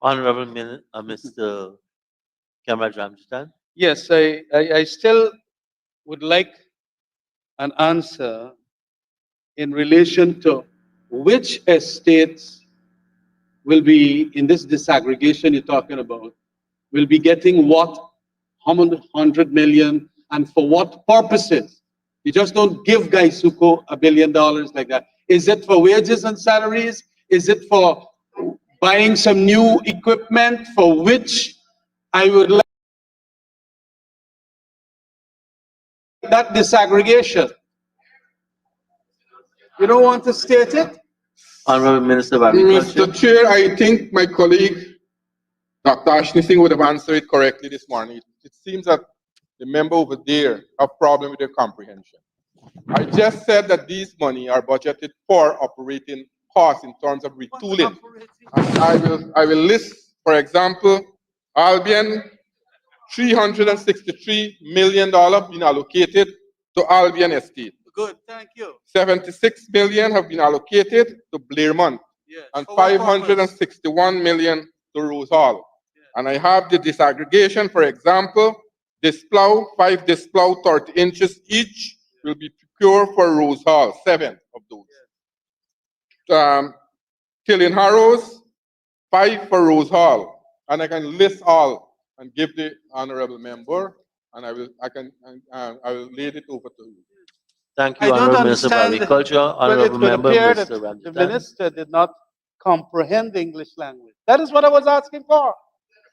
S1: Honorable Mr. Kamraj Ramjatan.
S9: Yes, I still would like an answer in relation to which estates will be, in this disaggregation you're talking about, will be getting what, how many 100 million, and for what purposes? You just don't give Gaisuko $1 billion like that. Is it for wages and salaries? Is it for buying some new equipment for which I would like that disaggregation? You don't want to state it?
S1: Honorable Minister of Agriculture.
S10: Mr. Chair, I think my colleague, Dr. Ashley Singh, would have answered it correctly this morning. It seems that the member over there have problem with their comprehension. I just said that these money are budgeted for operating costs in terms of retooling. I will list, for example, Albion, $363 million been allocated to Albion Estate.
S9: Good, thank you.
S10: 76 million have been allocated to Blairmont,
S9: Yes.
S10: and
S9: For what purpose?
S10: 561 million to Rose Hall. And I have the disaggregation, for example, disc plow, 5 disc plow, 30 inches each will be procured for Rose Hall, 7 of those. Tilling harrows, 5 for Rose Hall. And I can list all and give the honorable member, and I will lay it over to you.
S1: Thank
S9: I
S1: you,
S9: don't
S1: Honorable Minister of
S9: understand.
S1: Agriculture.
S9: Well, it
S1: Honorable
S9: could
S1: Member,
S9: appear that
S1: Mr.
S9: the
S1: Ramjitan.
S9: minister did not comprehend the English language. That is what I was asking for.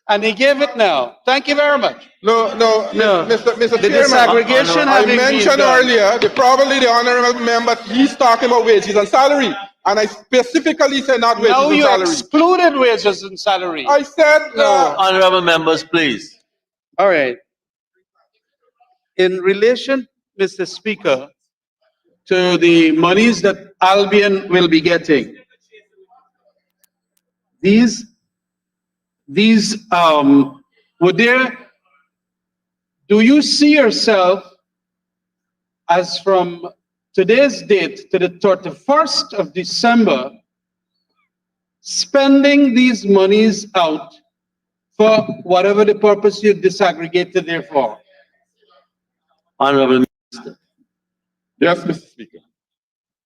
S9: And he gave it now. Thank you very much.
S10: No, Mr.
S9: The
S10: Chairman.
S9: disaggregation
S10: I
S9: having been
S10: mentioned
S9: done.
S10: earlier, probably the honorable member, he's talking about wages and salary. And I specifically said not wages
S9: Now
S10: and
S9: you
S10: salary.
S9: excluded wages and salary.
S10: I said,
S9: No.
S1: Honorable members, please.
S9: All right. In relation, Mr. Speaker, to the monies that Albion will be getting, these would there, do you see yourself as from today's date to the 31st of December spending these monies out for whatever the purpose you disaggregated there for?
S1: Honorable Minister.
S10: yes, Mr. Speaker.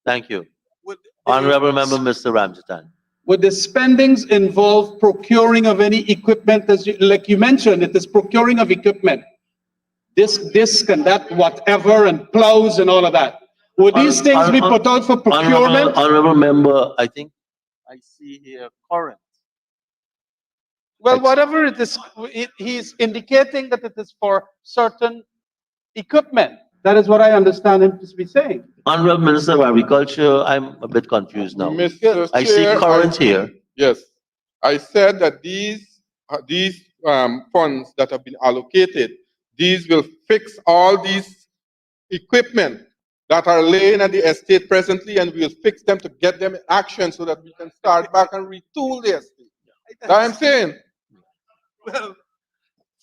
S1: Thank you.
S9: Would
S1: Honorable Member, Mr. Ramjitan.
S9: Would the spendings involve procuring of any equipment, as like you mentioned, it is procuring of equipment, disc and that, whatever, and plows and all of that? Would these things be put out for procurement?
S1: Honorable Member, I think I see here current.
S9: Well, whatever it is, he's indicating that it is for certain equipment. That is what I understand him to be saying.
S1: Honorable Minister of Agriculture, I'm a bit confused now.
S10: Mr.
S1: I see
S10: Chair,
S1: current here.
S10: Yes, I said that these funds that have been allocated, these will fix all these equipment that are laying at the estate presently, and we'll fix them to get them in action so that we can start back and retool the estate. That's what I'm saying.
S9: Well,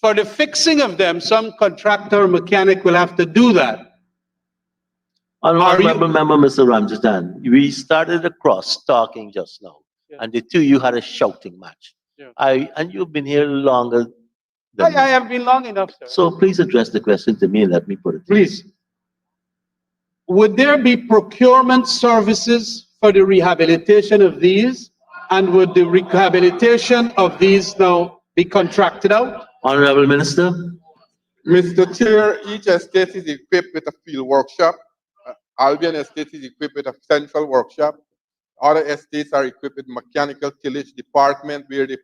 S9: for the fixing of them, some contractor or mechanic will have to do that.
S1: Honorable Member, Mr. Ramjitan, we started a cross-talking just now,
S9: Yeah.
S1: and the two of you had a shouting match.
S9: Yeah.
S1: And you've been here longer than
S9: I
S1: me.
S9: have been long enough, sir.
S1: So please address the question to me and let me put it.
S9: Please. Would there be procurement services for the rehabilitation of these? And would the rehabilitation of these now be contracted out?
S1: Honorable Minister.
S10: Mr. Chair, each estate is equipped with a field workshop. Albion Estate is equipped with a central workshop. Other estates are equipped with mechanical tillage department where they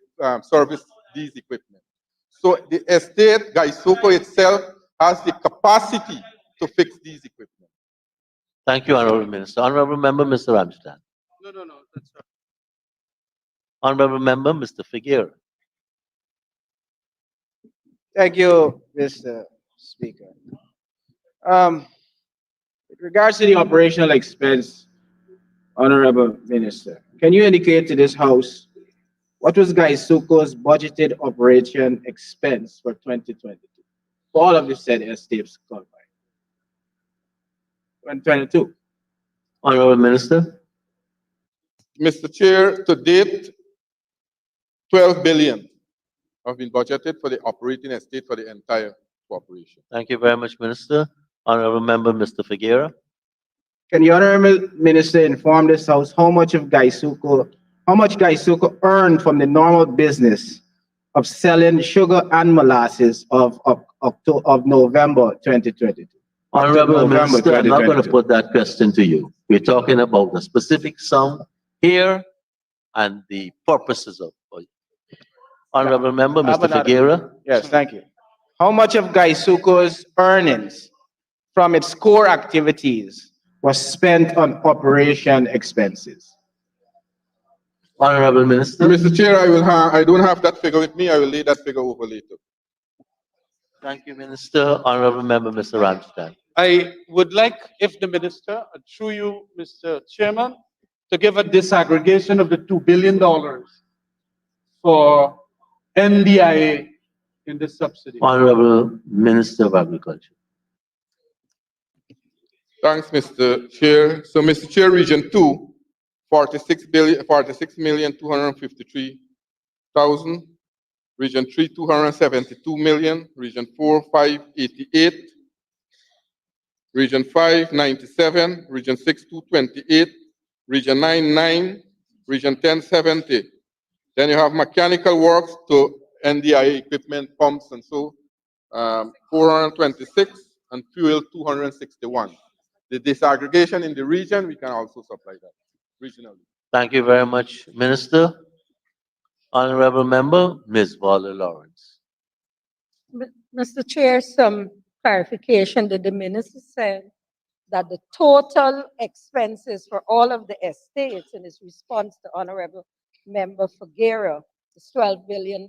S10: service these equipment. So the estate, Gaisuko itself, has the capacity to fix these equipment.
S1: Thank you, Honorable Minister. Honorable Member, Mr. Ramjitan.
S9: No, that's right.
S1: Honorable Member, Mr. Figueroa.
S11: Thank you, Mr. Speaker. With regards to the operational expense, Honorable Minister, can you indicate to this House what was Gaisuko's budgeted operation expense for 2022 for all of the said estates covered? 2022.
S1: Honorable Minister.
S10: Mr. Chair, to date, 12 billion have been budgeted for the operating estate for the entire corporation.
S1: Thank you very much, Minister. Honorable Member, Mr. Figueroa.
S11: Can the Honorable Minister inform this House how much Gaisuko earned from the normal business of selling sugar and molasses of November 2022?
S1: Honorable
S11: November
S1: Minister, I'm not going to
S11: 2022.
S1: put that question to you. We're talking about the specific sum here and the purposes of it. Honorable Member,
S11: I have
S1: Mr.
S11: another-
S1: Figuera.
S11: Yes, thank you. How much of Gaisuko's earnings from its core activities was spent on operation expenses?
S1: Honorable Minister.
S10: Mr. Chair, I don't have that figure with me. I will lay that figure over later.
S1: Thank you, Minister. Honorable Member, Mr. Ramstein.
S9: I would like, if the minister, through you, Mr. Chairman, to give a disaggregation of the $2 billion for NDIA in this subsidy.
S1: Honorable Minister of Agriculture.
S10: Thanks, Mr. Chair. So, Mr. Chair, Region 2, 46,253,000. Region 3, 272 million. Region 4, 588. Region 5, 97. Region 6, 228. Region 9, 9. Region 10, 70. Then you have mechanical works to NDIA equipment, pumps, and so 426, and fuel 261. The disaggregation in the region, we can also supply that regionally.
S1: Thank you very much, Minister. Honorable Member, Ms. Waller Lawrence.
S2: Mr. Chair, some clarification that the minister said that the total expenses for all of the estates in his response to Honorable Member Figuera is $12 billion.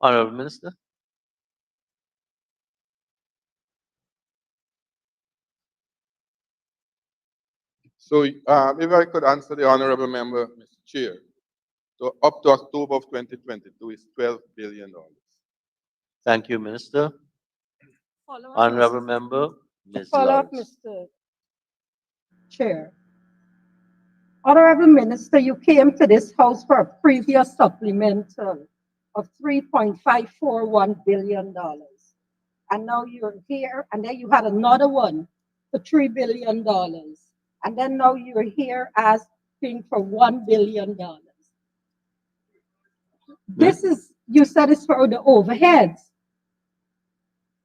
S1: Honorable Minister.
S10: So if I could answer the honorable member, Mr. Chair. So up to October of 2022 is $12 billion.
S1: Thank you, Minister.
S2: Follow-up,
S1: Honorable
S2: Mr.
S1: Member, Ms.
S2: Follow-up,
S1: Lawrence.
S2: Mr. Chair. Honorable Minister, you came to this House for a previous supplemental of $3.541 billion. And now you're here, and then you had another one for $3 billion. And then now you're here asking for $1 billion. This is, you said it's for the overheads.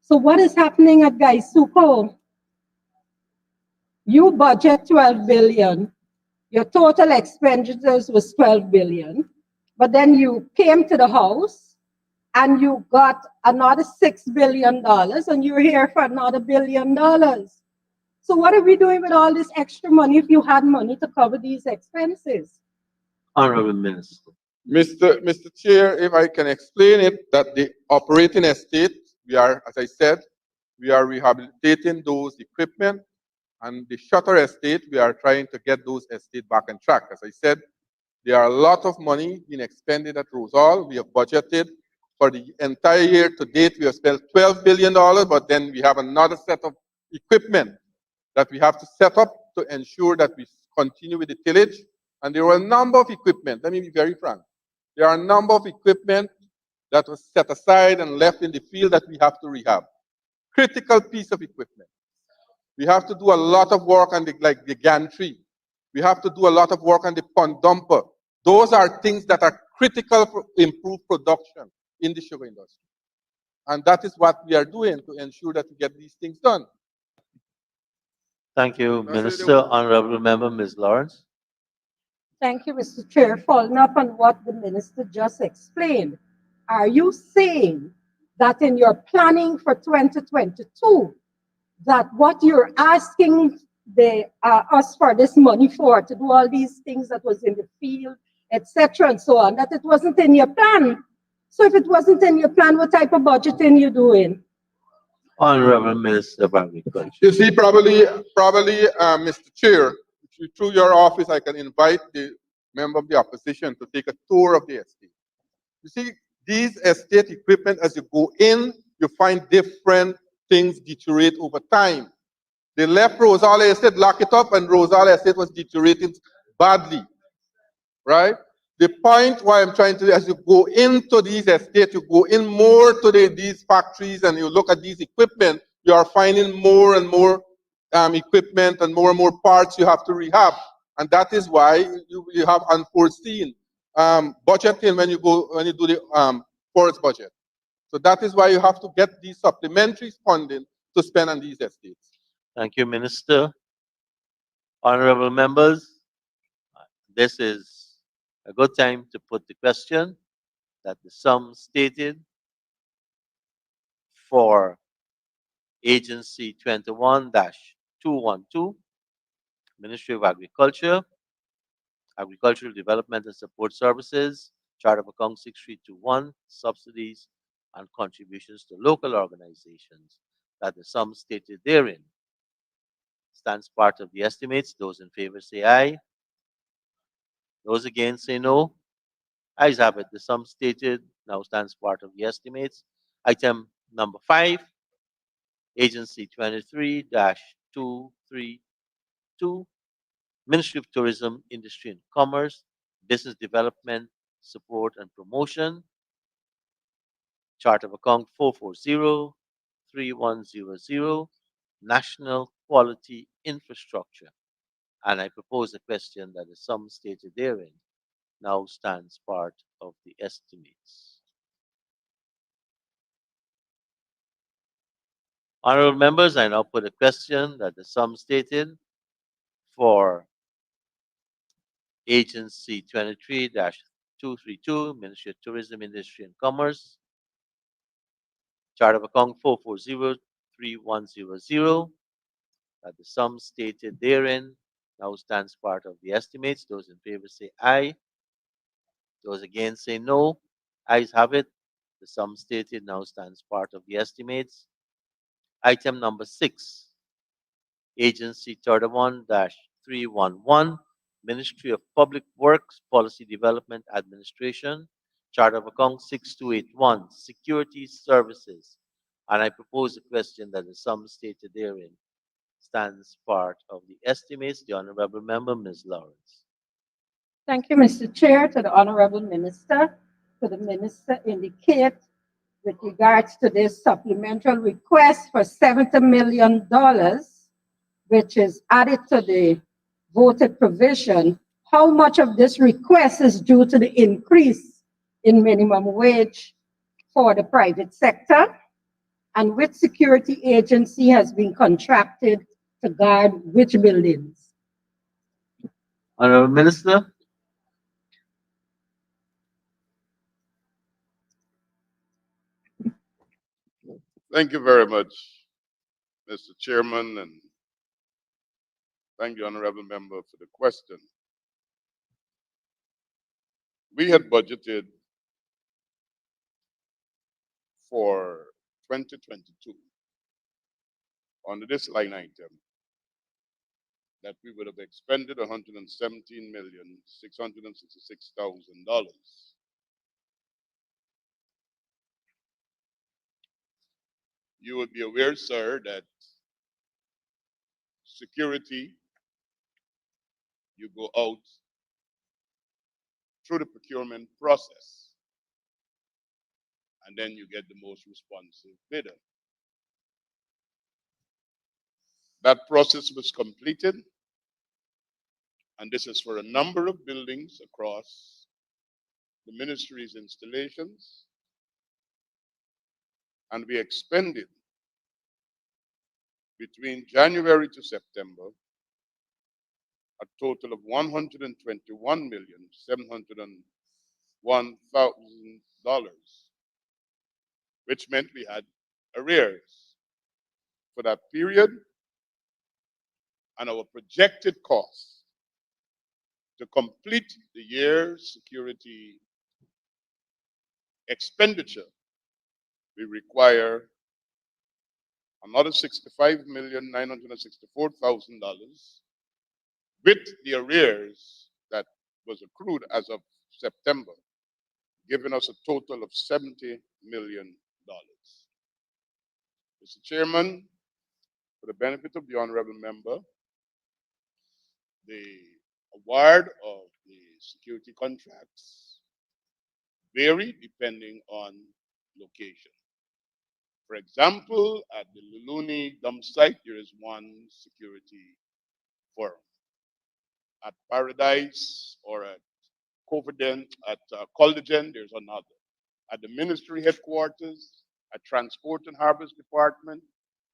S2: So what is happening at Gaisuko? You budget 12 billion. Your total expenditures was 12 billion. But then you came to the House and you got another $6 billion and you're here for another $1 billion. So what are we doing with all this extra money if you had money to cover these expenses?
S1: Honorable Minister.
S10: Mr. Chair, if I can explain it, that the operating estate, we are, as I said, we are rehabilitating those equipment, and the shutter estate, we are trying to get those estate back on track. As I said, there are a lot of money being expended at Rosal. We have budgeted for the entire year to date. We have spent $12 billion, but then we have another set of equipment that we have to set up to ensure that we continue with the tillage. And there were a number of equipment, let me be very frank. There are a number of equipment that was set aside and left in the field that we have to rehab. Critical piece of equipment. We have to do a lot of work on like the gantry. We have to do a lot of work on the pond dumper. Those are things that are critical for improved production in the sugar industry. And that is what we are doing to ensure that we get these things done.
S1: Thank you, Minister. Honorable Member, Ms. Lawrence.
S2: Thank you, Mr. Chair. Following up on what the minister just explained, are you saying that in your planning for 2022, that what you're asking us for this money for, to do all these things that was in the field, etc., and so on, that it wasn't in your plan? So if it wasn't in your plan, what type of budgeting you doing?
S1: Honorable Minister of Agriculture.
S10: You see, probably, Mr. Chair, through your office, I can invite the member of the opposition to take a tour of the estate. You see, these estate equipment, as you go in, you find different things deteriorate over time. They left Rosal Estate, lock it up, and Rosal Estate was deteriorating badly, right? The point why I'm trying to, as you go into these estates, you go in more to these factories and you look at these equipment, you are finding more and more equipment and more parts you have to rehab. And that is why you have unforeseen budgeting when you do the forest budget. So that is why you have to get these supplementary funding to spend on these estates.
S1: Thank you, Minister. Honorable members, this is a good time to put the question that the sum stated for Agency 21-212, Ministry of Agriculture, Agricultural Development and Support Services, Chart of Account 6321, subsidies and contributions to local organizations, that the sum stated therein stands part of the estimates. Those in favor say aye. Those against say no. Ayes have it. The sum stated now stands part of the estimates. Item number 5, Agency 23-232, Ministry of Tourism, Industry and Commerce, Business Development, Support and Promotion, Chart of Account 440-3100, National Quality Infrastructure. And I propose a question that the sum stated therein now stands part of the estimates. Honorable members, I now put a question that the sum stated for Agency 23-232, Ministry of Tourism, Industry and Commerce, Chart of Account 440-3100, that the sum stated therein now stands part of the estimates. Those in favor say aye. Those against say no. Ayes have it. The sum stated now stands part of the estimates. Item number 6, Agency 31-311, Ministry of Public Works, Policy Development Administration, Chart of Account 6281, Security Services. And I propose a question that the sum stated therein stands part of the estimates. The Honorable Member, Ms. Lawrence.
S2: Thank you, Mr. Chair, to the Honorable Minister. To the Minister indicate with regards to this supplemental request for $70 million, which is added to the voted provision, how much of this request is due to the increase in minimum wage for the private sector? And which security agency has been contracted to guard which buildings?
S1: Honorable Minister.
S12: Thank you very much, Mr. Chairman, and thank you, Honorable Member, for the question. We had budgeted for 2022 under this line item that we would have expended $117,666,000. You would be aware, sir, that security, you go out through the procurement process, and then you get the most responsive bidder. That process was completed, and this is for a number of buildings across the ministry's installations, and we expended between January to September a total of $121,701,000, which meant we had arrears for that period, and our projected cost to complete the year's security expenditure, we require another $65,964,000 with the arrears that was accrued as of September, giving us a total of $70 million. Mr. Chairman, for the benefit of the honorable member, the award of the security contracts vary depending on location. For example, at the Luluni dump site, there is one security firm. At Paradise or at Coldigen, there's another. At the ministry headquarters, at Transport and Harbors Department,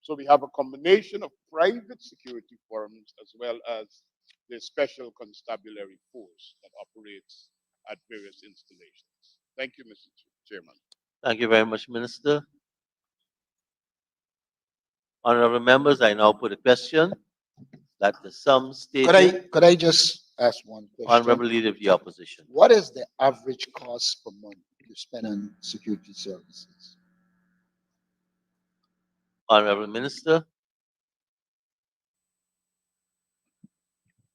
S12: So we have a combination of private security firms as well as the special constabulary force that operates at various installations. Thank you, Mr. Chairman.
S1: Thank you very much, Minister. Honorable members, I now put a question that the sum stated,
S4: Could I just ask one
S1: Honorable
S4: question?
S1: Leader of the Opposition.
S4: What is the average cost per month you spend on security services?
S1: Honorable Minister.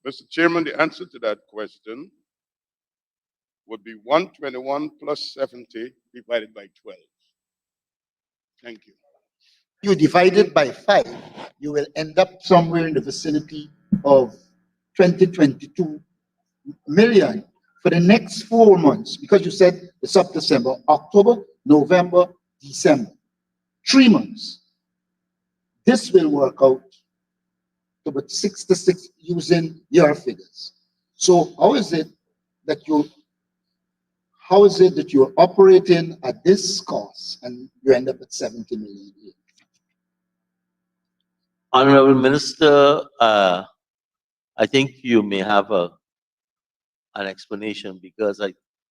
S12: Mr. Chairman, the answer to that question would be 121 plus 70 divided by 12. Thank you.
S4: You divide it by 5, you will end up somewhere in the vicinity of 2022 million for the next 4 months, because you said it's up December, October, November, December, 3 months. This will work out to about 66 using your figures. So that you how is it that you're operating at this cost and you end up at 70 million?
S1: Honorable Minister, I think you may have an explanation because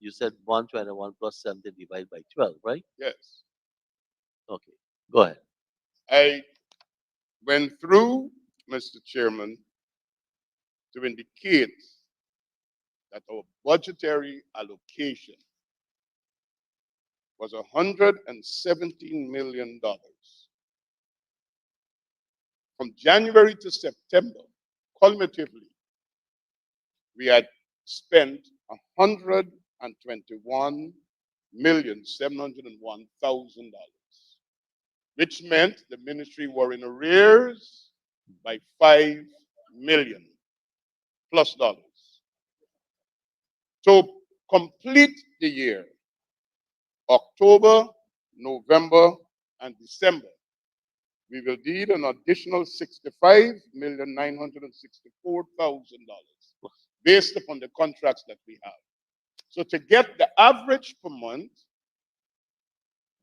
S1: you said 121 plus 70 divided by 12, right?
S12: Yes.
S1: Okay, go ahead.
S12: I went through, Mr. Chairman, to indicate that our budgetary allocation was $117 million. From January to September, cumulatively, we had spent $121,701,000, which meant the ministry were in arrears by $5 million plus dollars. To complete the year, October, November, and December, we will need an additional $65,964,000 based upon the contracts that we have. So to get the average per month,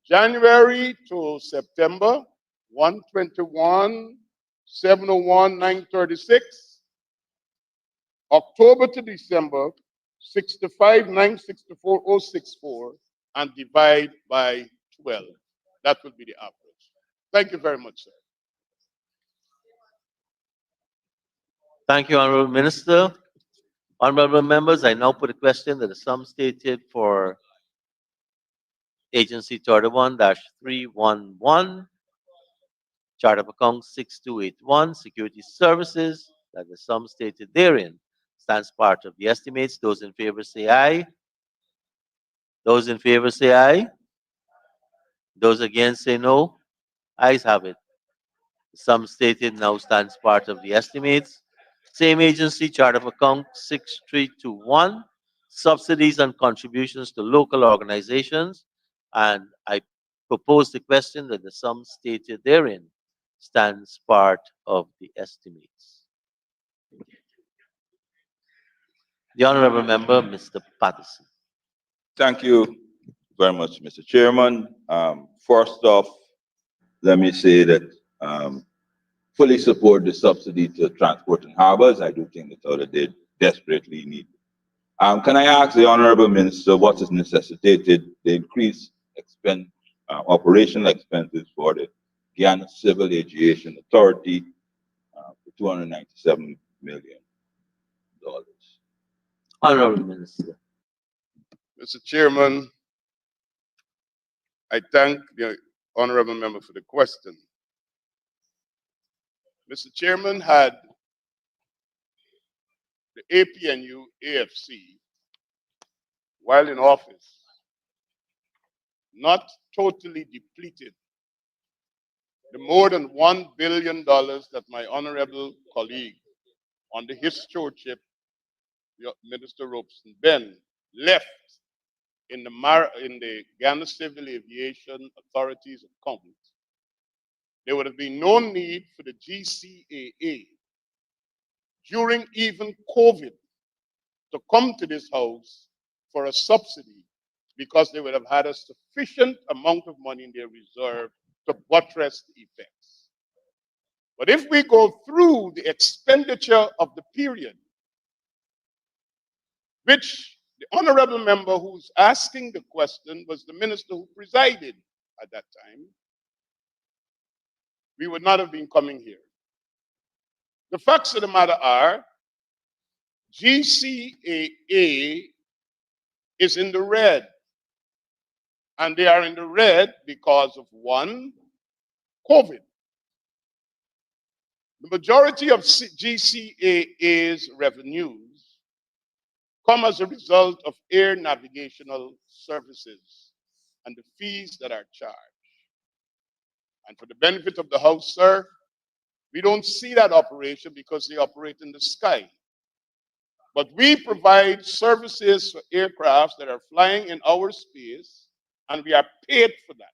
S12: January to September, 121, 701, 936. October to December, 65, 964, 064, and divide by 12. That will be the average. Thank you very much, sir.
S1: Thank you, Honorable Minister. Honorable members, I now put a question that the sum stated for Agency 31-311, Chart of Accounts 6281, Security Services, that the sum stated therein stands part of the estimates. Those in favor say aye. Those in favor say aye. Those against say no. Ayes have it. The sum stated now stands part of the estimates. Same agency, chart of account 6321, subsidies and contributions to local organizations. And I propose the question that the sum stated therein stands part of the estimates. The Honorable Member, Mr. Patterson.
S6: Thank you very much, Mr. Chairman. First off, let me say that fully support the subsidy to transport and harbors. I do think that's all that they desperately need. Can I ask the Honorable Minister what is necessitated the increased operational expenses for the Guyana Civil Aviation Authority for $297 million?
S1: Honorable Minister.
S12: Mr. Chairman, I thank the honorable member for the question. Mr. Chairman, had the APNU AFC, while in office, not totally depleted the more than $1 billion that my honorable colleague under his stewardship, Minister Robeson Ben, left in the Guyana Civil Aviation Authority's account, there would have been no need for the GCAA during even COVID to come to this house for a subsidy, because they would have had a sufficient amount of money in their reserve to buttress the effects. But if we go through the expenditure of the period, which the honorable member who's asking the question was the minister who presided at that time, we would not have been coming here. The facts of the matter are GCAA is in the red. And they are in the red because of one, COVID. The majority of GCAA's revenues come as a result of air navigational services and the fees that are charged. And for the benefit of the House, sir, we don't see that operation because they operate in the sky. But we provide services for aircrafts that are flying in our space, and we are paid for that.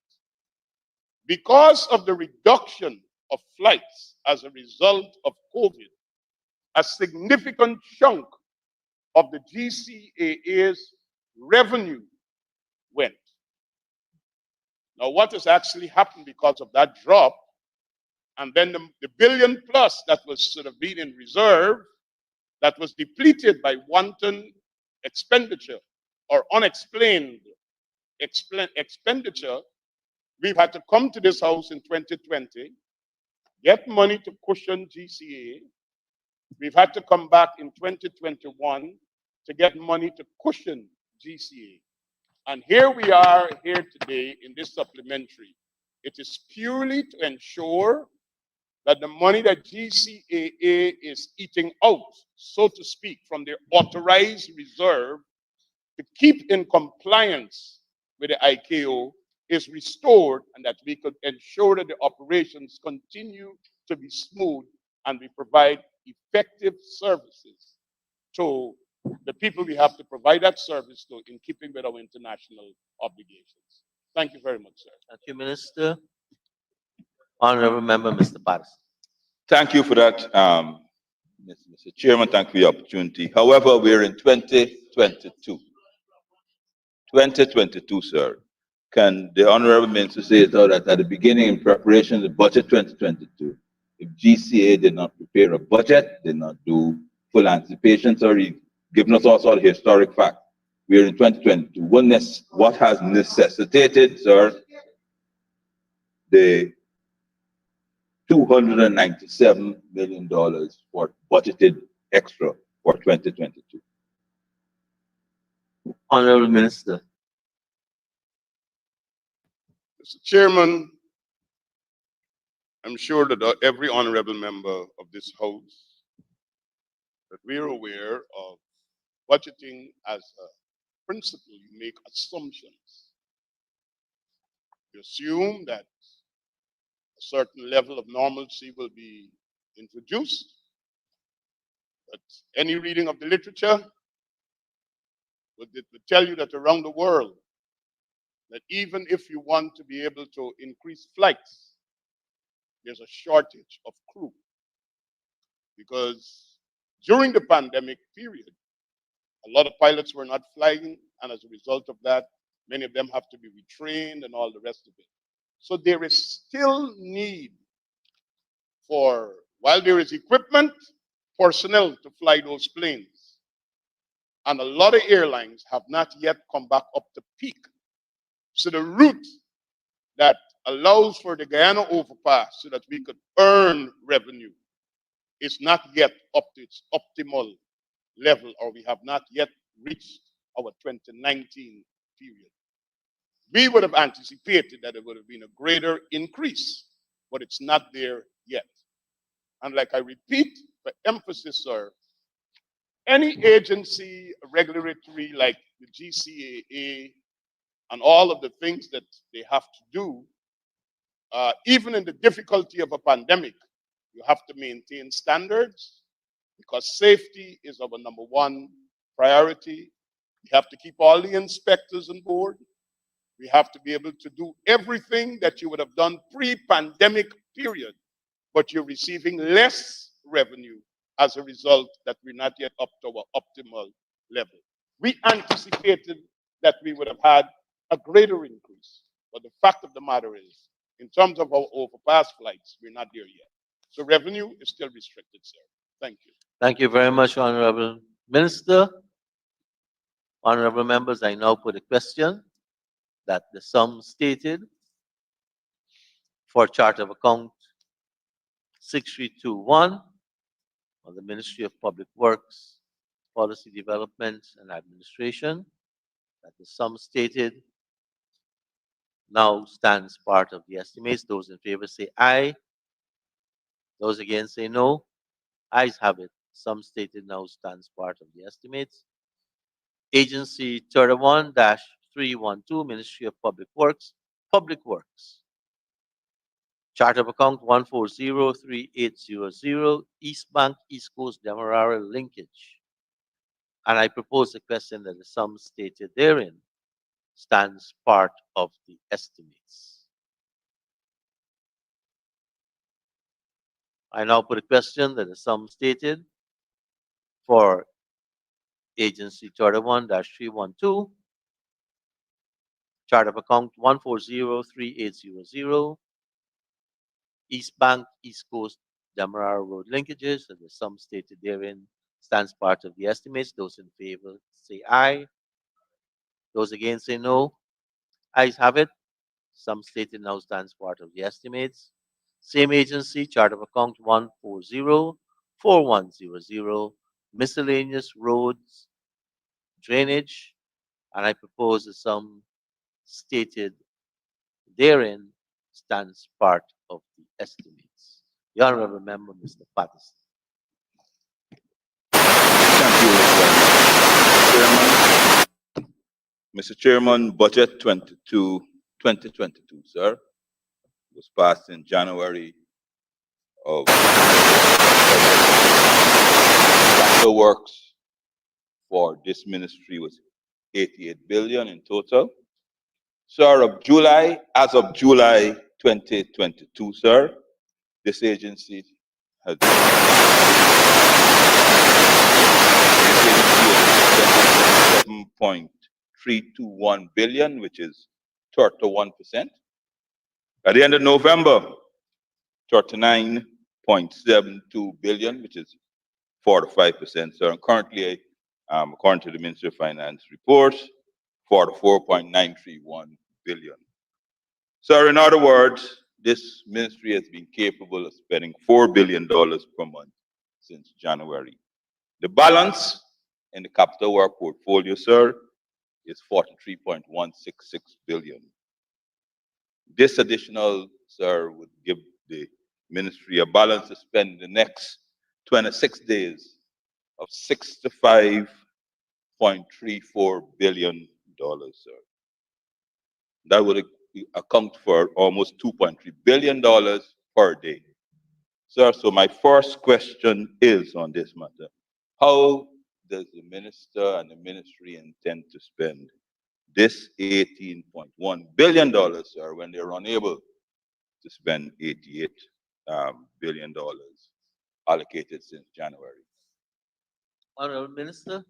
S12: Because of the reduction of flights as a result of COVID, a significant chunk of the GCAA's revenue went. Now, what has actually happened because of that drop, and then the billion plus that was sort of being in reserve, that was depleted by wanton expenditure or unexplained expenditure, we've had to come to this house in 2020, get money to cushion GCA. We've had to come back in 2021 to get money to cushion GCA. And here we are here today in this supplementary. It is purely to ensure that the money that GCAA is eating out, so to speak, from their authorized reserve to keep in compliance with the ICAO is restored, and that we could ensure that the operations continue to be smooth and we provide effective services to the people we have to provide that service to in keeping with our international obligations. Thank you very much, sir.
S1: Thank you, Minister. Honorable Member, Mr. Patterson.
S6: Thank you for that, Mr. Chairman. Thank you for the opportunity. However, we're in 2022. 2022, sir. Can the Honorable Minister say that at the beginning, in preparation of the budget 2022, if GCA did not prepare a budget, did not do full anticipation, sorry, giving us all sort of historic fact. We're in 2022. What has necessitated, sir, the $297 million for budgeted extra for 2022?
S1: Honorable Minister.
S12: Mr. Chairman, I'm sure that every honorable member of this House, that we're aware of budgeting as a principle. You make assumptions. You assume that a certain level of normalcy will be introduced, but any reading of the literature would tell you that around the world, that even if you want to be able to increase flights, there's a shortage of crew. Because during the pandemic period, a lot of pilots were not flying, and as a result of that, many of them have to be retrained and all the rest of it. So there is still need for, while there is equipment, personnel to fly those planes. And a lot of airlines have not yet come back up to peak. So the route that allows for the Guyana overpass so that we could earn revenue is not yet up to its optimal level, or we have not yet reached our 2019 period. We would have anticipated that it would have been a greater increase, but it's not there yet. And like I repeat, for emphasis, sir, any agency regulatory like the GCAA and all of the things that they have to do, even in the difficulty of a pandemic, you have to maintain standards because safety is our number one priority. We have to keep all the inspectors on board. We have to be able to do everything that you would have done pre-pandemic period, but you're receiving less revenue as a result that we're not yet up to our optimal level. We anticipated that we would have had a greater increase, but the fact of the matter is, in terms of our overpass flights, we're not there yet. So revenue is still restricted, sir. Thank you.
S1: Thank you very much, Honorable Minister. Honorable members, I now put a question that the sum stated for Chart of Account 6321 of the Ministry of Public Works, Policy Development and Administration, that the sum stated now stands part of the estimates. Those in favor say aye. Those against say no. Ayes have it. Sum stated now stands part of the estimates. Agency 31-312, Ministry of Public Works, Public Works. Chart of Account 1403800, East Bank, East Coast Demerara linkage. And I propose a question that the sum stated therein stands part of the estimates. I now put a question that the sum stated for Agency 31-312, Chart of Account 1403800, East Bank, East Coast, Demerara Road linkages, and the sum stated therein stands part of the estimates. Those in favor say aye. Those against say no. Ayes have it. Sum stated now stands part of the estimates. Same agency, Chart of Account 1404100, miscellaneous roads, drainage, and I propose the sum stated therein stands part of the estimates. The Honorable Member, Mr. Patterson.
S6: Thank you, Mr. Chairman, Budget 2022, sir, was passed in January of capital works for this ministry was 88 billion in total. Sir, as of July 2022, sir, this agency has 7.321 billion, which is 31%. At the end of November, 39.72 billion, which is 45%. So currently, according to the Ministry of Finance reports, 44.931 billion. So in other words, this ministry has been capable of spending $4 billion per month since January. The balance in the capital work portfolio, sir, is 43.166 billion. This additional, sir, would give the ministry a balance to spend the next 26 days of $65.34 billion, sir. That would account for almost $2.3 billion per day. Sir, so my first question is on this matter. How does the minister and the ministry intend to spend this $18.1 billion, sir, when they're unable to spend $88 billion allocated since January?
S1: Honorable Minister.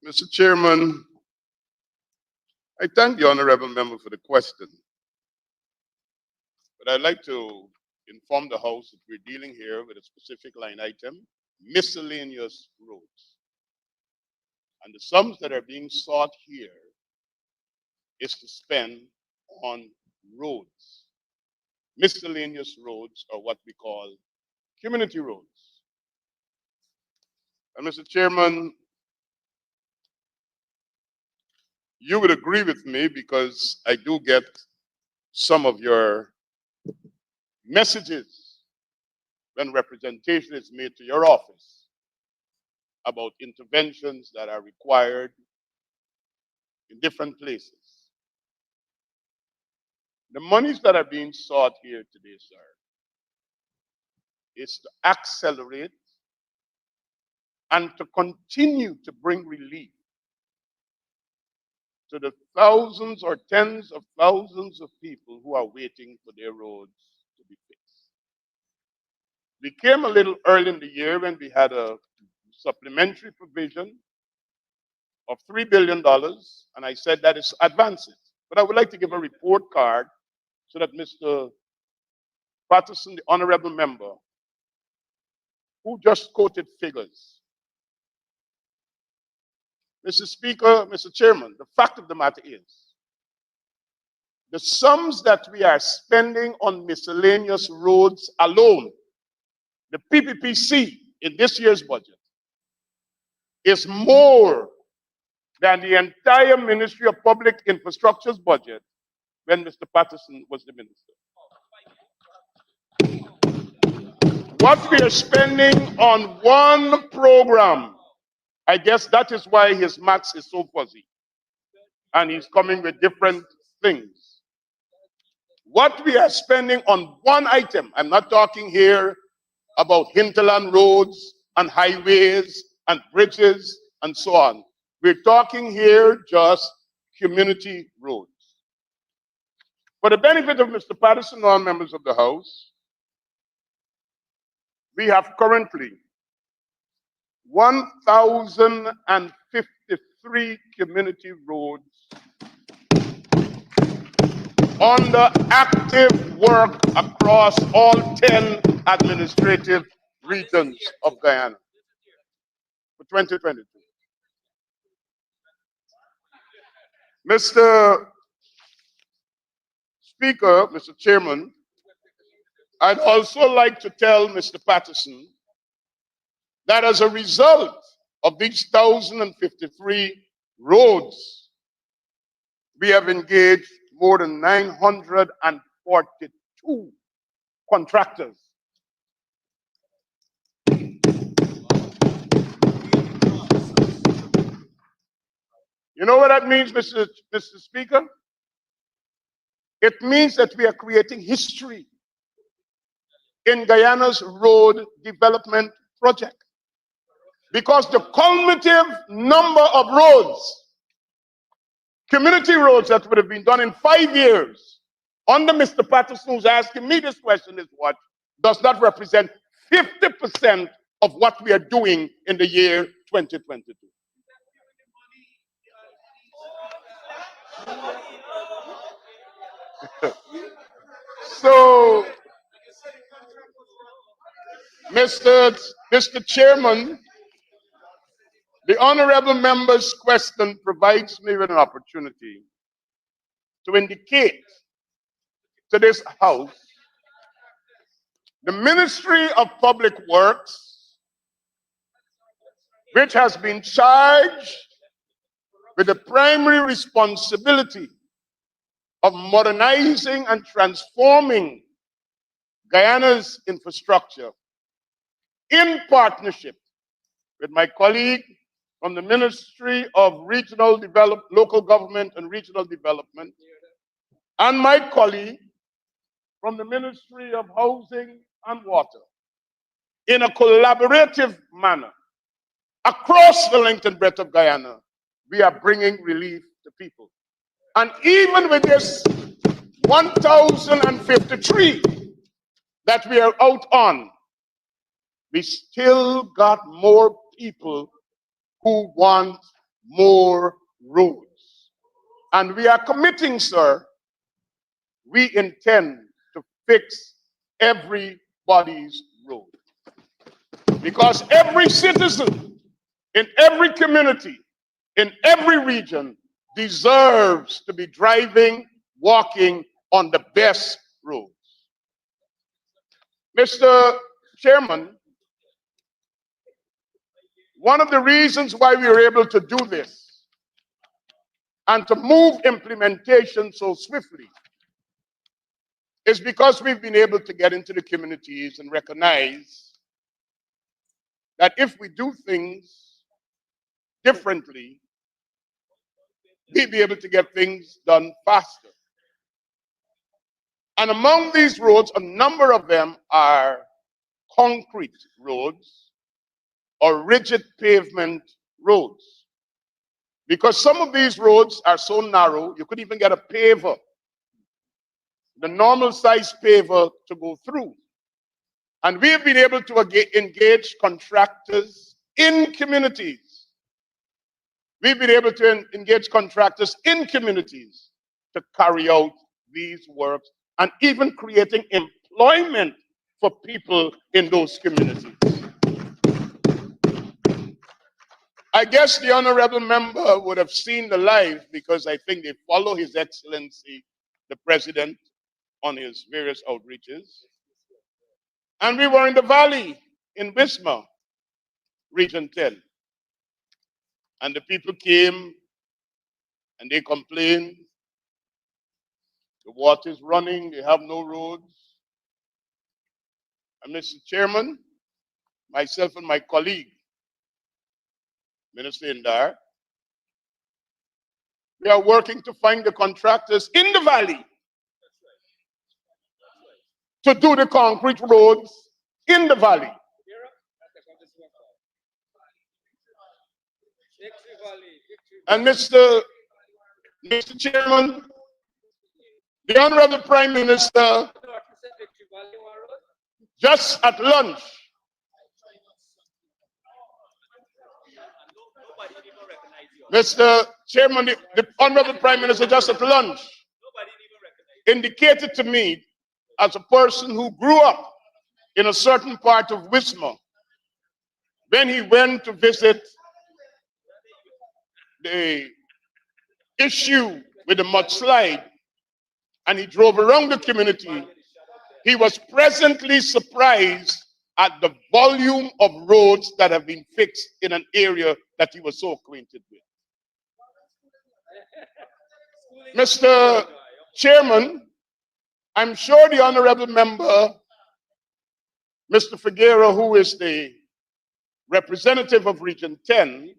S12: Mr. Chairman, I thank the honorable member for the question. But I'd like to inform the House that we're dealing here with a specific line item, miscellaneous roads. And the sums that are being sought here is to spend on roads. Miscellaneous roads are what we call community roads. And Mr. Chairman, you would agree with me because I do get some of your messages when representation is made to your office about interventions that are required in different places. The monies that are being sought here today, sir, is to accelerate and to continue to bring relief to the thousands or tens of thousands of people who are waiting for their roads to be fixed. We came a little early in the year when we had a supplementary provision of $3 billion, and I said that is advances. But I would like to give a report card so that Mr. Patterson, the honorable member, who just quoted figures. Mr. Speaker, Mr. Chairman, the fact of the matter is, the sums that we are spending on miscellaneous roads alone, the PPPC in this year's budget, is more than the entire Ministry of Public Infrastructure's budget when Mr. Patterson was the minister. What we are spending on one program, I guess that is why his maths is so fuzzy. And he's coming with different things. What we are spending on one item, I'm not talking here about hinterland roads and highways and bridges and so on. We're talking here just community roads. For the benefit of Mr. Patterson and all members of the House, we have currently 1,053 community roads under active work across all 10 administrative regions of Guyana for 2022. Mr. Speaker, Mr. Chairman, I'd also like to tell Mr. Patterson that as a result of these 1,053 roads, we have engaged more than 942 contractors. You know what that means, Mr. Speaker? It means that we are creating history in Guyana's road development project. Because the cumulative number of roads, community roads that would have been done in 5 years, under Mr. Patterson, who's asking me this question, is what? Does not represent 50% of what we are doing in the year 2022. So, Mr. Chairman, the honorable member's question provides me with an opportunity to indicate to this House the Ministry of Public Works, which has been charged with the primary responsibility of modernizing and transforming Guyana's infrastructure, in partnership with my colleague from the Ministry of Local Government and Regional Development, and my colleague from the Ministry of Housing and Water, in a collaborative manner, across the length and breadth of Guyana, we are bringing relief to people. And even with this 1,053 that we are out on, we still got more people who want more roads. And we are committing, sir, we intend to fix everybody's road. Because every citizen in every community, in every region, deserves to be driving, walking on the best roads. Mr. Chairman, one of the reasons why we were able to do this and to move implementation so swiftly is because we've been able to get into the communities and recognize that if we do things differently, we'll be able to get things done faster. And among these roads, a number of them are concrete roads or rigid pavement roads. Because some of these roads are so narrow, you could even get a paver, the normal size paver, to go through. And we have been able to engage contractors in communities. We've been able to engage contractors in communities to carry out these works. and even creating employment for people in those communities. I guess the honorable member would have seen the live because I think they follow His Excellency, the President, on his various outreaches. And we were in the valley in Wismar, Region 10. And the people came and they complained. The water is running, they have no roads. And Mr. Chairman, myself and my colleague, Minister Indar, we are working to find the contractors in the valley to do the concrete roads in the valley. And Mr. Chairman, the Honorable Prime Minister, just at lunch, Mr. Chairman, the Honorable Prime Minister just at lunch indicated to me, as a person who grew up in a certain part of Wismar, when he went to visit the issue with the mudslide and he drove around the community, he was pleasantly surprised at the volume of roads that have been fixed in an area that he was so acquainted with. Mr. Chairman, I'm sure the honorable member, Mr. Figueroa, who is the representative of Region 10,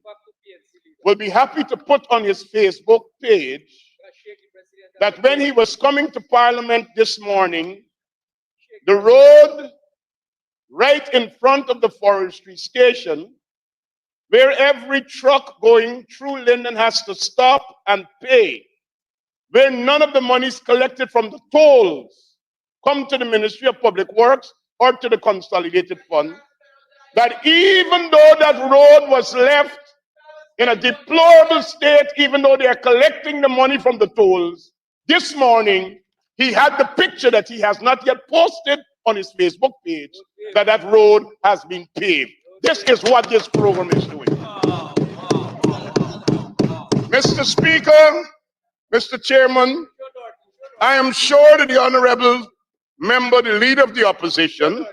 S12: will be happy to put on his Facebook page that when he was coming to Parliament this morning, the road right in front of the forestry station, where every truck going through Linden has to stop and pay, where none of the monies collected from the tolls come to the Ministry of Public Works or to the Consolidated Fund, that even though that road was left in a deplorable state, even though they are collecting the money from the tolls, this morning he had the picture that he has not yet posted on his Facebook page that that road has been paved. This is what this program is doing. Mr. Speaker, Mr. Chairman, I am sure that the honorable member, the leader of the opposition,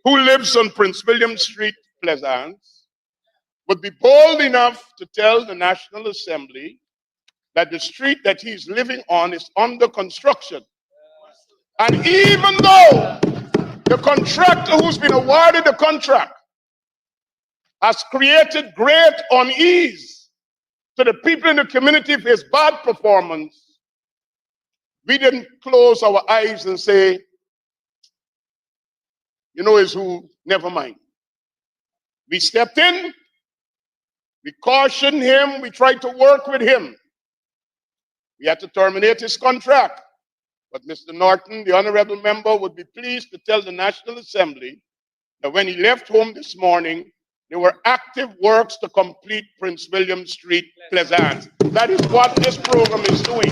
S12: who lives on Prince William Street, Pleasance, would be bold enough to tell the National Assembly that the street that he's living on is under construction. And even though the contractor who's been awarded the contract has created great unease to the people in the community for his bad performance, we didn't close our eyes and say, you know, is who, never mind. We stepped in, we cautioned him, we tried to work with him. We had to terminate his contract. But Mr. Norton, the honorable member, would be pleased to tell the National Assembly that when he left home this morning, there were active works to complete Prince William Street, Pleasance. That is what this program is doing.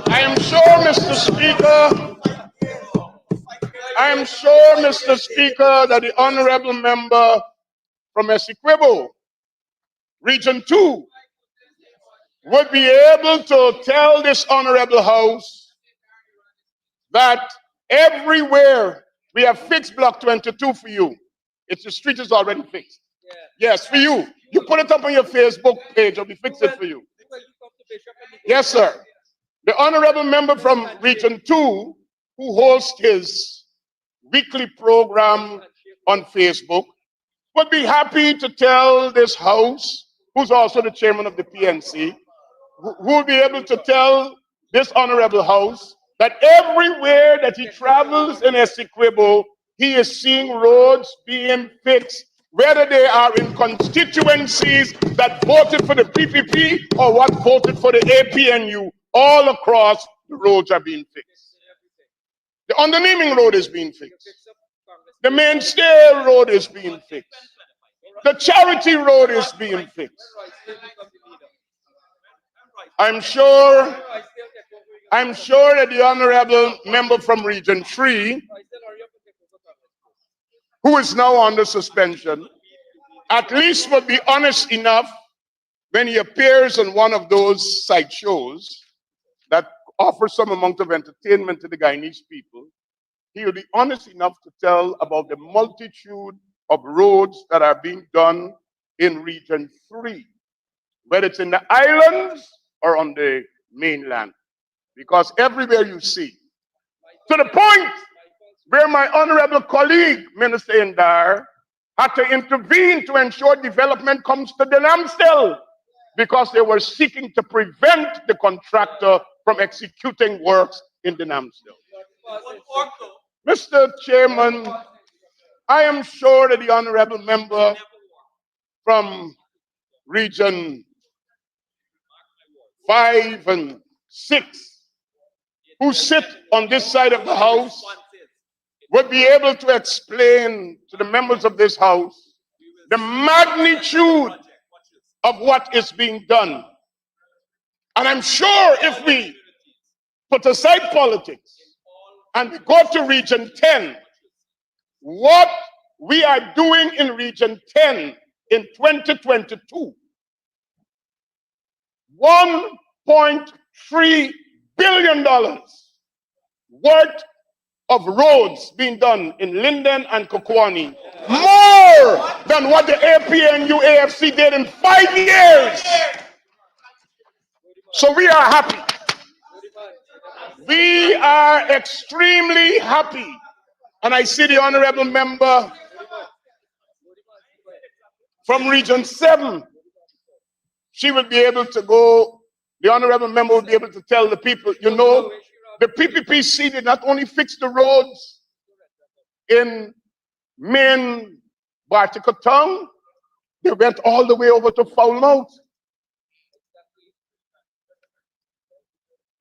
S12: I am sure, Mr. Speaker, that the honorable member from Essequibo, Region 2, would be able to tell this honorable house that everywhere we have fixed Block 22 for you. The street is already fixed. Yes, for you. You put it up on your Facebook page, I'll be fix it for you. Yes, sir. The honorable member from Region 2, who hosts his weekly program on Facebook, would be happy to tell this house, who's also the chairman of the PNC, who will be able to tell this honorable house that everywhere that he travels in Essequibo, he is seeing roads being fixed, whether they are in constituencies that voted for the PPP or what voted for the APNU. All across, the roads are being fixed. The Underneming Road is being fixed. The Mainstay Road is being fixed. The Charity Road is being fixed. I'm sure I'm sure that the honorable member from Region 3, who is now under suspension, at least will be honest enough when he appears on one of those side shows that offer some amount of entertainment to the Guyanese people. He will be honest enough to tell about the multitude of roads that are being done in Region 3, whether it's in the islands or on the mainland. Because everywhere you see, to the point where my honorable colleague, Minister Indar, had to intervene to ensure development comes to the Namstel because they were seeking to prevent the contractor from executing works in the Namstel. Mr. Chairman, I am sure that the honorable member from Region 5 and 6 who sit on this side of the House would be able to explain to the members of this House the magnitude of what is being done. And I'm sure if we put aside politics and we go to Region 10, what we are doing in Region 10 in 2022, $1.3 billion worth of roads being done in Linden and Kokwani, more than what the APNU AFC did in 5 years. So we are happy. We are extremely happy. And I see the honorable member from Region 7. She will be able to go, the honorable member will be able to tell the people, you know, the PPPC did not only fix the roads in main Bartikotong, they went all the way over to Foulmouth.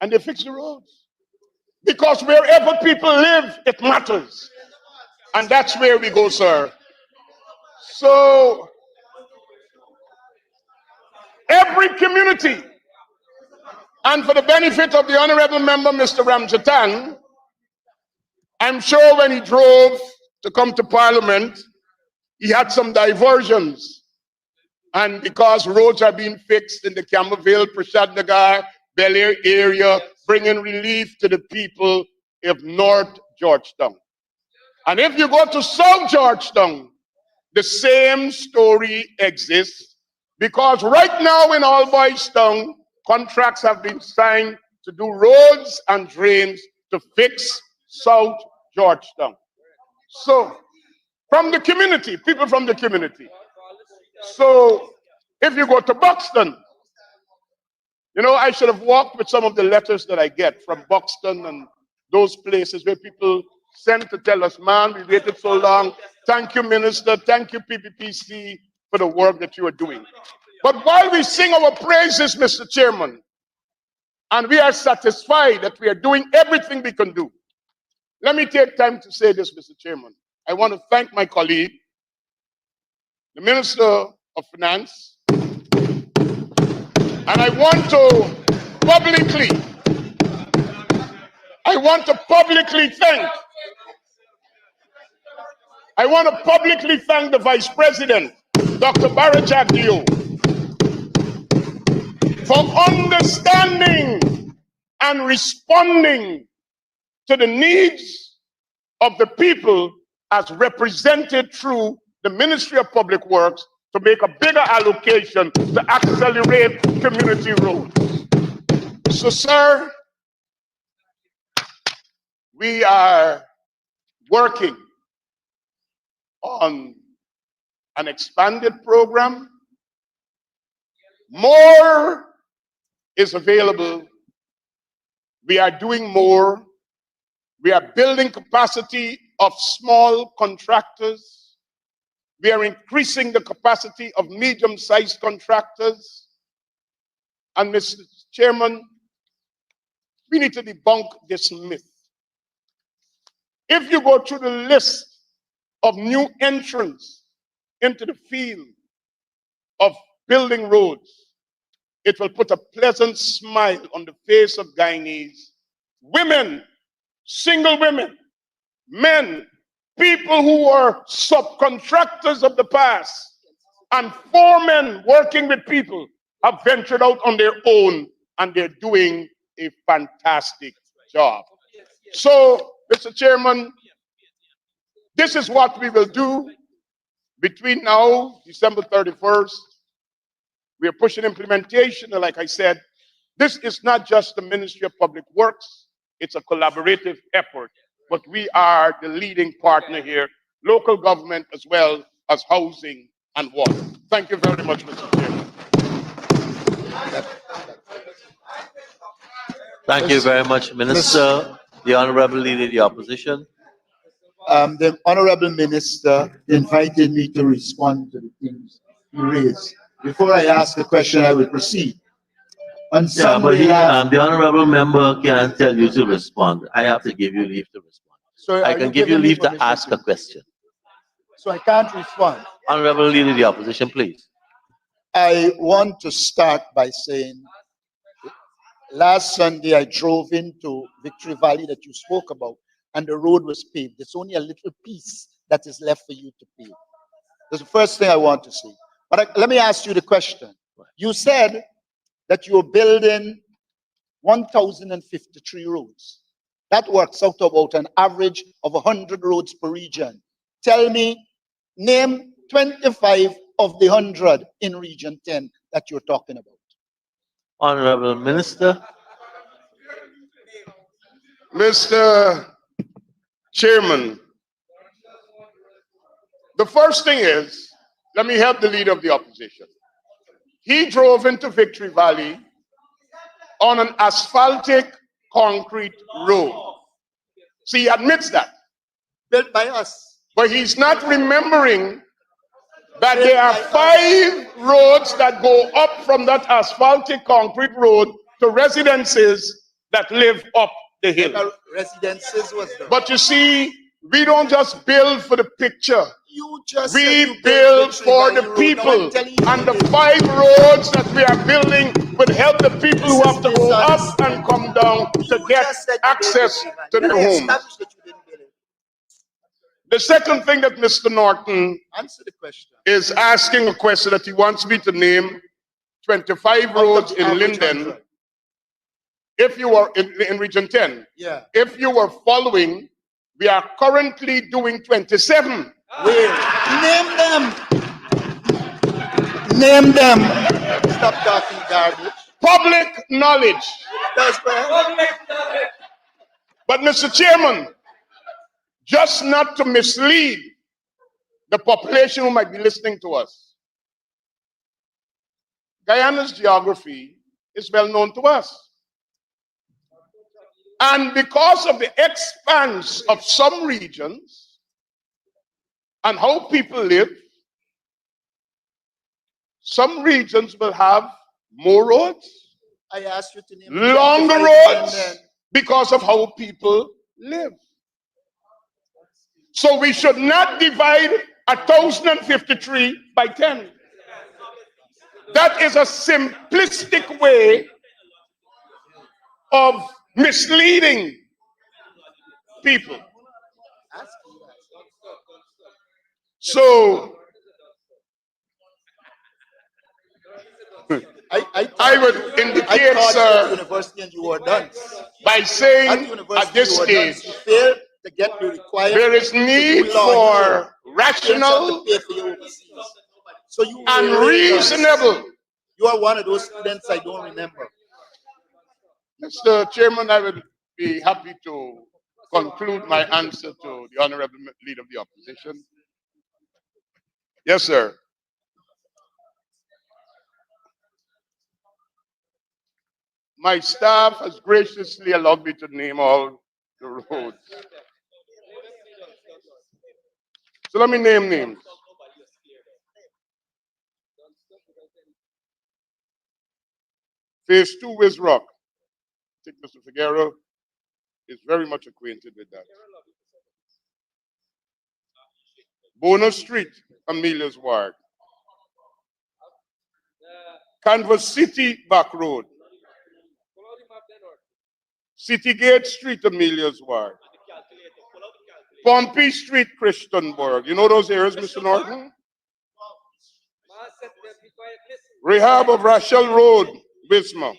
S12: And they fixed the roads. Because wherever people live, it matters. And that's where we go, sir. So, every community, and for the benefit of the honorable member, Mr. Ramjatan, I'm sure when he drove to come to Parliament, he had some diversions. And because roads are being fixed in the Campbellville, Prashad Nagar, Bel Air area, bringing relief to the people of North Georgetown. And if you go to South Georgetown, the same story exists, because right now in All Boys Town, contracts have been signed to do roads and drains to fix South Georgetown. So, from the community, people from the community. So, if you go to Buxton, you know, I should have walked with some of the letters that I get from Buxton and those places where people send to tell us, man, we waited so long. Thank you, Minister. Thank you, PPPC, for the work that you are doing. But while we sing our praises, Mr. Chairman, and we are satisfied that we are doing everything we can do, let me take time to say this, Mr. Chairman. I want to thank my colleague, the Minister of Finance, and I want to publicly thank the Vice President, Dr. Barajagdio, for understanding and responding to the needs of the people as represented through the Ministry of Public Works to make a bigger allocation to accelerate community roads. So, sir, we are working on an expanded program. More is available. We are doing more. We are building capacity of small contractors. We are increasing the capacity of medium-sized contractors. And Mr. Chairman, we need to debunk this myth. If you go through the list of new entrants into the field of building roads, it will put a pleasant smile on the face of Guyanese women, single women, men, people who were subcontractors of the past, and foremen working with people have ventured out on their own, and they're doing a fantastic job. So, Mr. Chairman, this is what we will do between now, December 31st. We are pushing implementation, and like I said, this is not just the Ministry of Public Works, it's a collaborative effort, but we are the leading partner here, local government as well as housing and water. Thank you very much, Mr. Chairman.
S1: Thank you very much, Minister. The Honorable Leader of the Opposition.
S4: The Honorable Minister invited me to respond to the things he raised. Before I ask the question, I will proceed. On
S1: Yeah, but the Honorable Member can't tell you to respond. I have to give you leave to respond.
S4: So
S1: I
S4: are
S1: can give you
S4: giving me
S1: leave to
S4: permission
S1: ask a question.
S4: So I can't respond.
S1: Honorable Leader of the Opposition, please.
S4: I want to start by saying last Sunday I drove into Victory Valley that you spoke about, and the road was paved. There's only a little piece that is left for you to pave. That's the first thing I want to say. But let me ask you the question. You said that you're building 1,053 roads. That works out to about an average of 100 roads per region. Tell me, name 25 of the 100 in Region 10 that you're talking about.
S1: Honorable Minister.
S12: Mr. Chairman, the first thing is, let me help the Leader of the Opposition. He drove into Victory Valley on an asphaltic concrete road. See, he admits that.
S4: Built by us.
S12: But he's not remembering that there are 5 roads that go up from that asphaltic concrete road to residences that live up the hill.
S4: Residences was there.
S12: But you see, we don't just build for the picture.
S4: You just
S12: We build for the people. And the 5 roads that we are building will help the people who have to go up and come down to get access to their homes. The second thing that Mr. Norton
S4: Answer the question.
S12: is asking a question that he wants me to name 25 roads in Linden. If you are in Region 10,
S4: Yeah.
S12: if you were following, we are currently doing 27.
S4: Wait. Name them. Name them. Stop talking garbage.
S12: Public knowledge.
S4: That's right.
S12: But Mr. Chairman, just not to mislead the population who might be listening to us, Guyana's geography is well known to us. And because of the expanse of some regions and how people live, some regions will have more roads,
S4: I asked you to name
S12: longer
S4: 25
S12: roads, because of how people live. So we should not divide 1,053 by 10. That is a simplistic way of misleading people. So I would indicate, sir,
S4: university and you were done.
S12: by saying at this stage,
S4: you failed to get the required.
S12: there is need for rational
S4: So you
S12: and
S4: really
S12: reasonable.
S4: You are one of those students I don't remember.
S12: Mr. Chairman, I would be happy to conclude my answer to the Honorable Leader of the Opposition. Yes, sir. My staff has graciously allowed me to name all the roads. So let me name names. Phase 2 Wiz Rock. I think Mr. Figueroa is very much acquainted with that. Bonner Street, Amelia's Ward. Canvas City Back Road. Citygate Street, Amelia's Ward. Pompey Street, Christianburg. You know those areas, Mr. Norton? Rehab of Rachel Road, Wisma.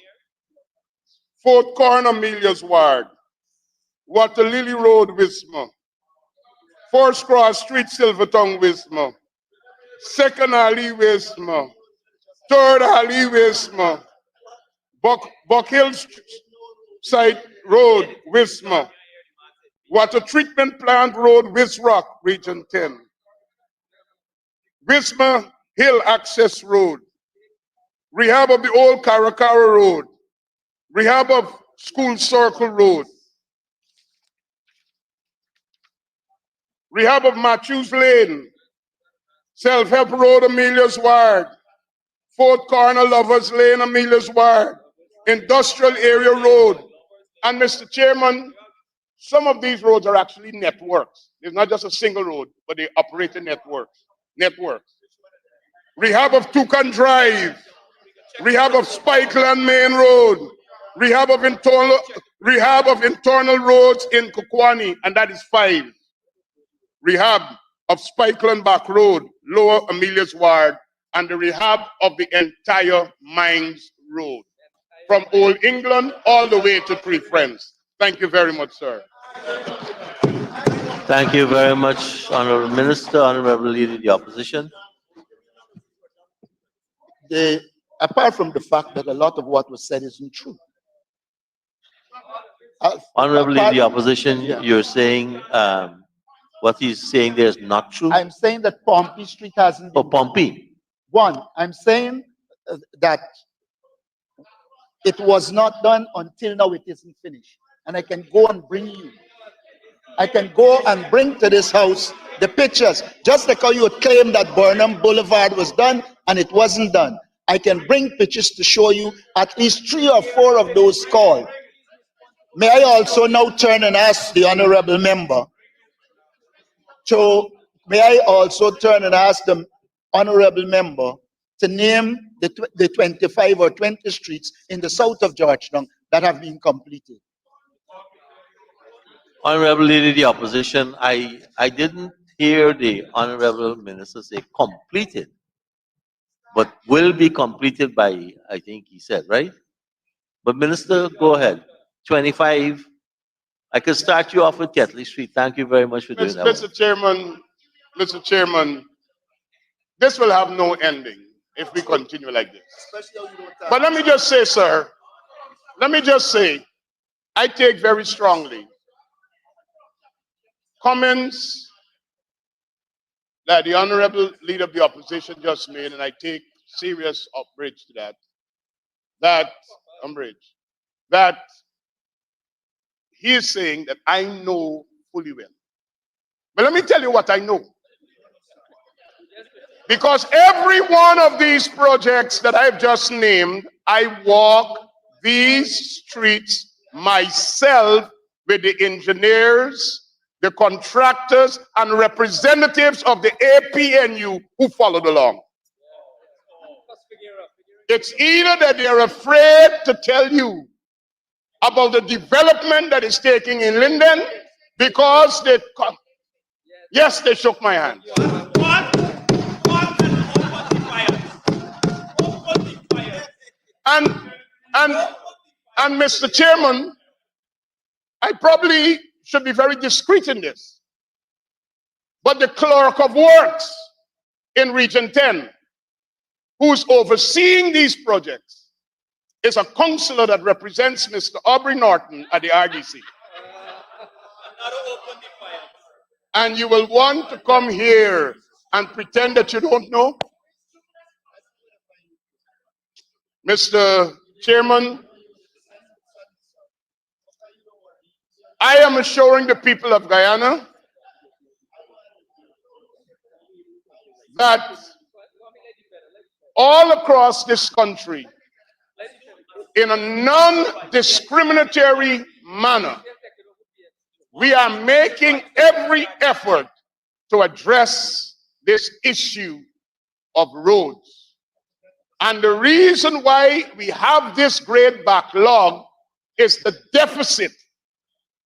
S12: Fourth Corner, Amelia's Ward. Water Lily Road, Wisma. Forest Cross Street, Silvertongue, Wisma. Second Alley, Wisma. Third Alley, Wisma. Buck Hill Side Road, Wisma. Water Treatment Plant Road, Wisrock, Region 10. Wisma Hill Access Road. Rehab of the old Caracara Road. Rehab of School Circle Road. Rehab of Matthews Lane. Self-Help Road, Amelia's Ward. Fourth Corner, Lovers Lane, Amelia's Ward. Industrial Area Road. And Mr. Chairman, some of these roads are actually networks. It's not just a single road, but they operate in networks. Rehab of Toucan Drive. Rehab of Spikeland Main Road. Rehab of internal roads in Kukwani, and that is 5. Rehab of Spikeland Back Road, Lower Amelia's Ward, and the rehab of the entire Mines Road, from Old England all the way to Three Friends. Thank you very much, sir.
S1: Thank you very much, Honorable Minister, Honorable Leader of the Opposition.
S4: Apart from the fact that a lot of what was said isn't true.
S1: Honorable Leader of the
S4: apart-
S1: Opposition,
S4: Yeah.
S1: you're saying what he's saying there is not true?
S4: I'm saying that Pompey Street hasn't
S1: For
S4: been
S1: Pompey.
S4: One, I'm saying that it was not done until now, it isn't finished. And I can go and bring you. I can go and bring to this house the pictures. Just like how you would claim that Burnham Boulevard was done and it wasn't done. I can bring pictures to show you at least 3 or 4 of those called. May I also now turn and ask the honorable member to name the 25 or 20 streets in the south of Georgetown that have been completed.
S1: Honorable Leader of the Opposition, I didn't hear the Honorable Minister say completed, but will be completed by, I think he said, right? But Minister, go ahead. 25. I could start you off with Ketley Street. Thank you very much for doing that.
S12: Mr. Chairman, this will have no ending if we continue like this. But let me just say, sir, I take very strongly comments that the Honorable Leader of the Opposition just made, and I take serious umbrage to that he is saying that I know fully well. But let me tell you what I know. Because every one of these projects that I've just named, I walk these streets myself with the engineers, the contractors, and representatives of the APNU who followed along. It's either that they're afraid to tell you about the development that is taking in Linden because they shook my hand. And Mr. Chairman, I probably should be very discreet in this, but the clerk of works in Region 10, who's overseeing these projects, is a councillor that represents Mr. Aubrey Norton at the RDC. And you will want to come here and pretend that you don't know? Mr. Chairman, I am assuring the people of Guyana that all across this country, in a non-discriminatory manner, we are making every effort to address this issue of roads. And the reason why we have this great backlog is the deficit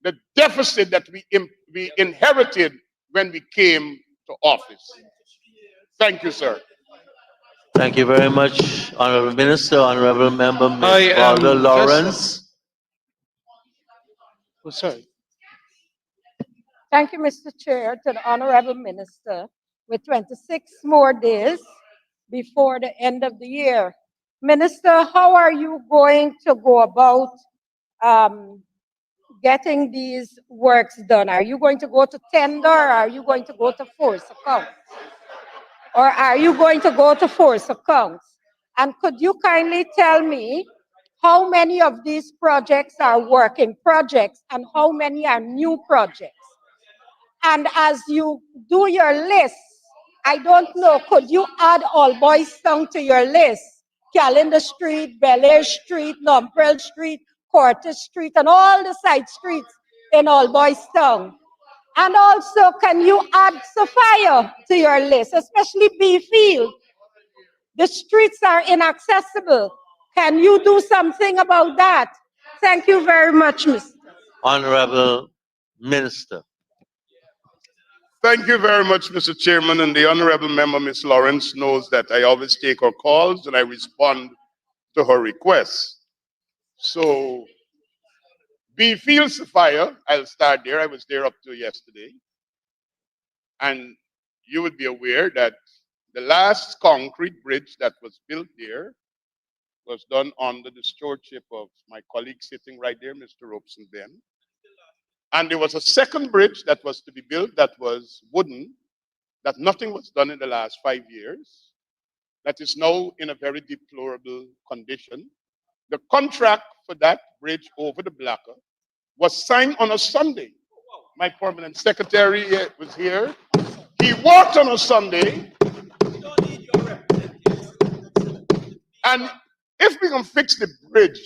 S12: that we inherited when we came to office. Thank you, sir.
S1: Thank you very much, Honorable Minister, Honorable Member
S9: I
S1: Ms.
S9: am
S1: Valda
S9: just-
S1: Lawrence.
S9: Oh, sorry.
S2: Thank you, Mr. Chair, to the Honorable Minister. With 26 more days before the end of the year, Minister, how are you going to go about getting these works done? Are you going to go to tender, or are you going to go to force account? Or are you going to go to force accounts? And could you kindly tell me how many of these projects are working projects and how many are new projects? And as you do your list, I don't know, could you add All Boys Town to your list? Calendar Street, Bel Air Street, Nomprel Street, Cortes Street, and all the side streets in All Boys Town. And also, can you add Sophia to your list, especially B Field? The streets are inaccessible. Can you do something about that? Thank you very much, Mr.
S1: Honorable Minister.
S12: Thank you very much, Mr. Chairman, and the honorable member, Ms. Lawrence, knows that I always take her calls and I respond to her requests. So, B Fields Fire, I'll start there. I was there up to yesterday. And you would be aware that the last concrete bridge that was built there was done under the stewardship of my colleague sitting right there, Mr. Robeson then. And there was a second bridge that was to be built that was wooden, that nothing was done in the last 5 years, that is now in a very deplorable condition. The contract for that bridge over the Blacker was signed on a Sunday. My permanent secretary was here. He worked on a Sunday. And if we can fix the bridge,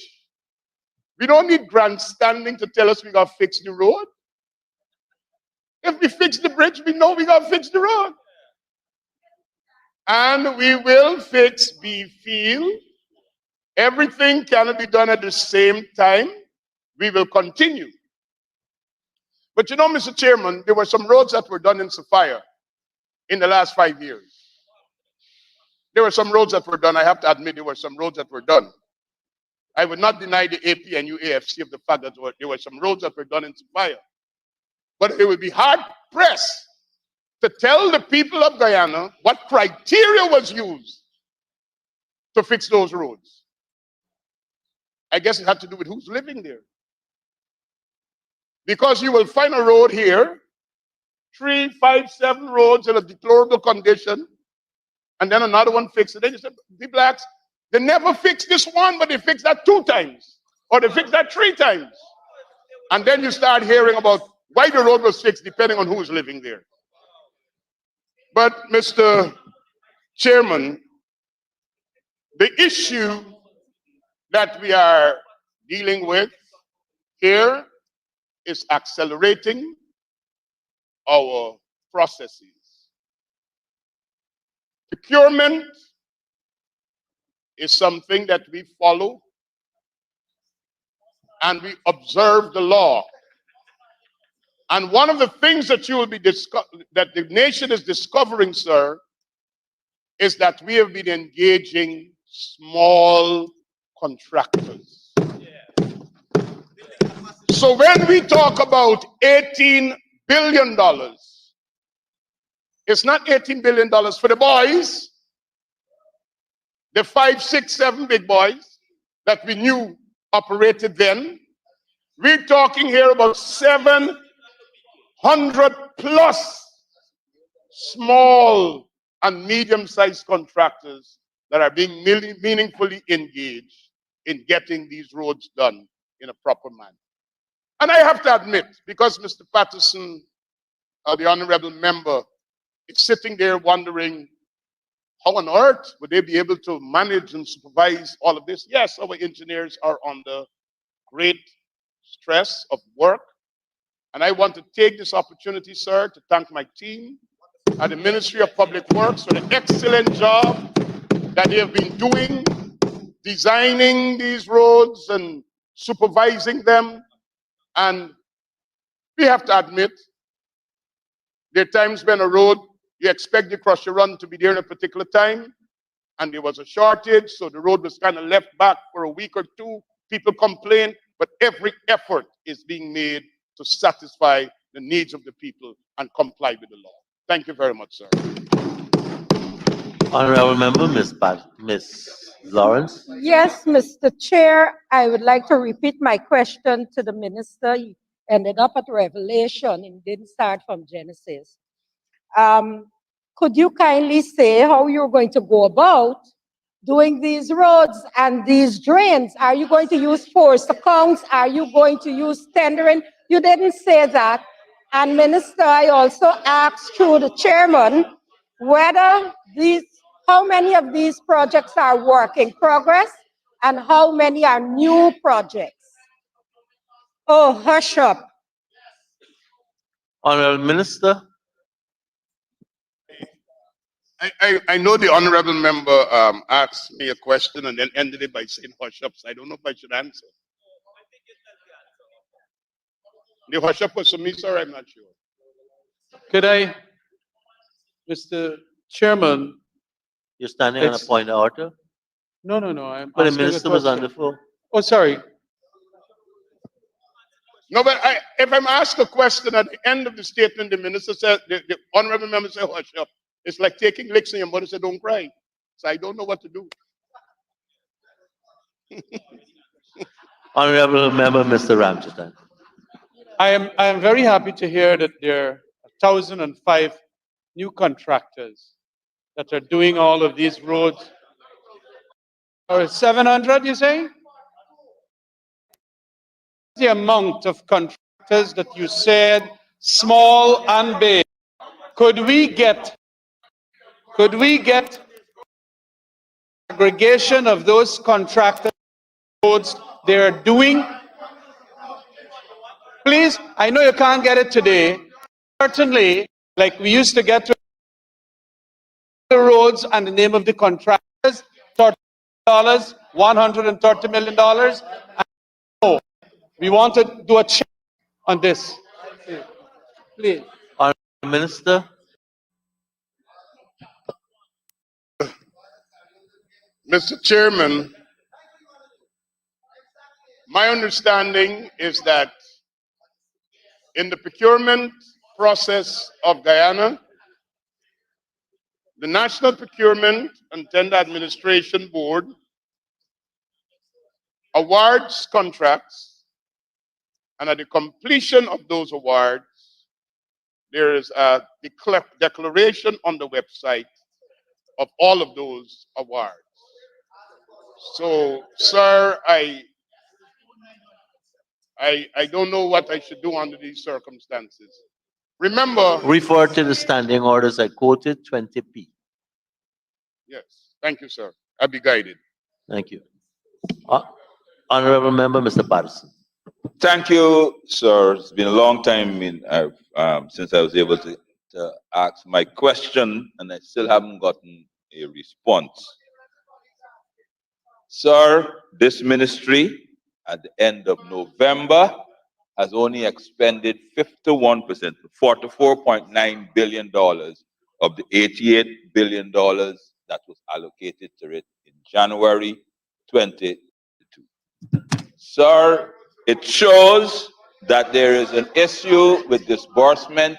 S12: we don't need grandstanding to tell us we got to fix the road. If we fix the bridge, we know we got to fix the road. And we will fix B Field. Everything cannot be done at the same time. We will continue. But you know, Mr. Chairman, there were some roads that were done in Sophia in the last 5 years. There were some roads that were done. I have to admit, there were some roads that were done. I would not deny the APNU AFC of the fact that there were some roads that were done in Sophia. But it would be hard pressed to tell the people of Guyana what criteria was used to fix those roads. I guess it had to do with who's living there. Because you will find a road here, 3, 5, 7 roads in a deplorable condition, and then another one fixed it. Then you say, the blacks, they never fixed this one, but they fixed that 2 times, or they fixed that 3 times. And then you start hearing about why the road was fixed, depending on who's living there. But, Mr. Chairman, the issue that we are dealing with here is accelerating our processes. Procurement is something that we follow and we observe the law. And one of the things that you will be that the nation is discovering, sir, is that we have been engaging small contractors. So when we talk about $18 billion, it's not $18 billion for the boys, the 5, 6, 7 big boys that we knew operated then. We're talking here about 700 plus small and medium-sized contractors that are being meaningfully engaged in getting these roads done in a proper manner. And I have to admit, because Mr. Patterson, the honorable member, is sitting there wondering, how on earth would they be able to manage and supervise all of this? Yes, our engineers are under great stress of work. And I want to take this opportunity, sir, to thank my team at the Ministry of Public Works for the excellent job that they have been doing, designing these roads and supervising them, and we have to admit, there are times when a road, you expect the crusher run to be there at a particular time, and there was a shortage, so the road was kind of left back for a week or two. People complain, but every effort is being made to satisfy the needs of the people and comply with the law. Thank you very much, sir.
S1: Honorable Member, Ms. Lawrence.
S2: Yes, Mr. Chair, I would like to repeat my question to the minister. He ended up at Revelation and didn't start from Genesis. Could you kindly say how you're going to go about doing these roads and these drains? Are you going to use force accounts? Are you going to use tendering? You didn't say that. And Minister, I also asked through the chairman whether how many of these projects are work in progress and how many are new projects. Oh, hush up.
S1: Honorable Minister.
S12: I know the honorable member asked me a question and then ended it by saying hush up, so I don't know if I should answer. The hush up was for me, sir, I'm not sure.
S9: Could I, Mr. Chairman?
S1: You're standing on a point of order?
S9: No, I'm
S1: But the
S9: asking a
S1: minister was on
S9: question.
S1: the floor.
S9: Oh, sorry.
S12: No, but if I'm asked a question at the end of the statement, the minister said, the honorable member said, hush up. It's like taking licks and your mother said, don't cry. So I don't know what to do.
S1: Honorable Member, Mr. Ramchatan.
S9: I am very happy to hear that there are 1,005 new contractors that are doing all of these roads. Or 700, you say? The amount of contractors that you said, small and big. Could we get aggregation of those contractors roads they're doing? Please, I know you can't get it today. Certainly, like we used to get to the roads and the name of the contractors, $30, $130 million. No, we want to do a check on this. Please.
S1: Honorable Minister.
S12: Mr. Chairman, my understanding is that in the procurement process of Guyana, the National Procurement and Tender Administration Board awards contracts, and at the completion of those awards, there is a declaration on the website of all of those awards. So, sir, I don't know what I should do under these circumstances. Remember,
S1: Refer to the standing orders I quoted, 20P.
S12: yes, thank you, sir. I'll be guided.
S1: Thank you. Honorable Member, Mr. Patterson.
S6: Thank you, sir. It's been a long time since I was able to ask my question, and I still haven't gotten a response. Sir, this ministry at the end of November has only expended 51%, $44.9 billion of the $88 billion that was allocated to it in January 2022. Sir, it shows that there is an issue with disbursement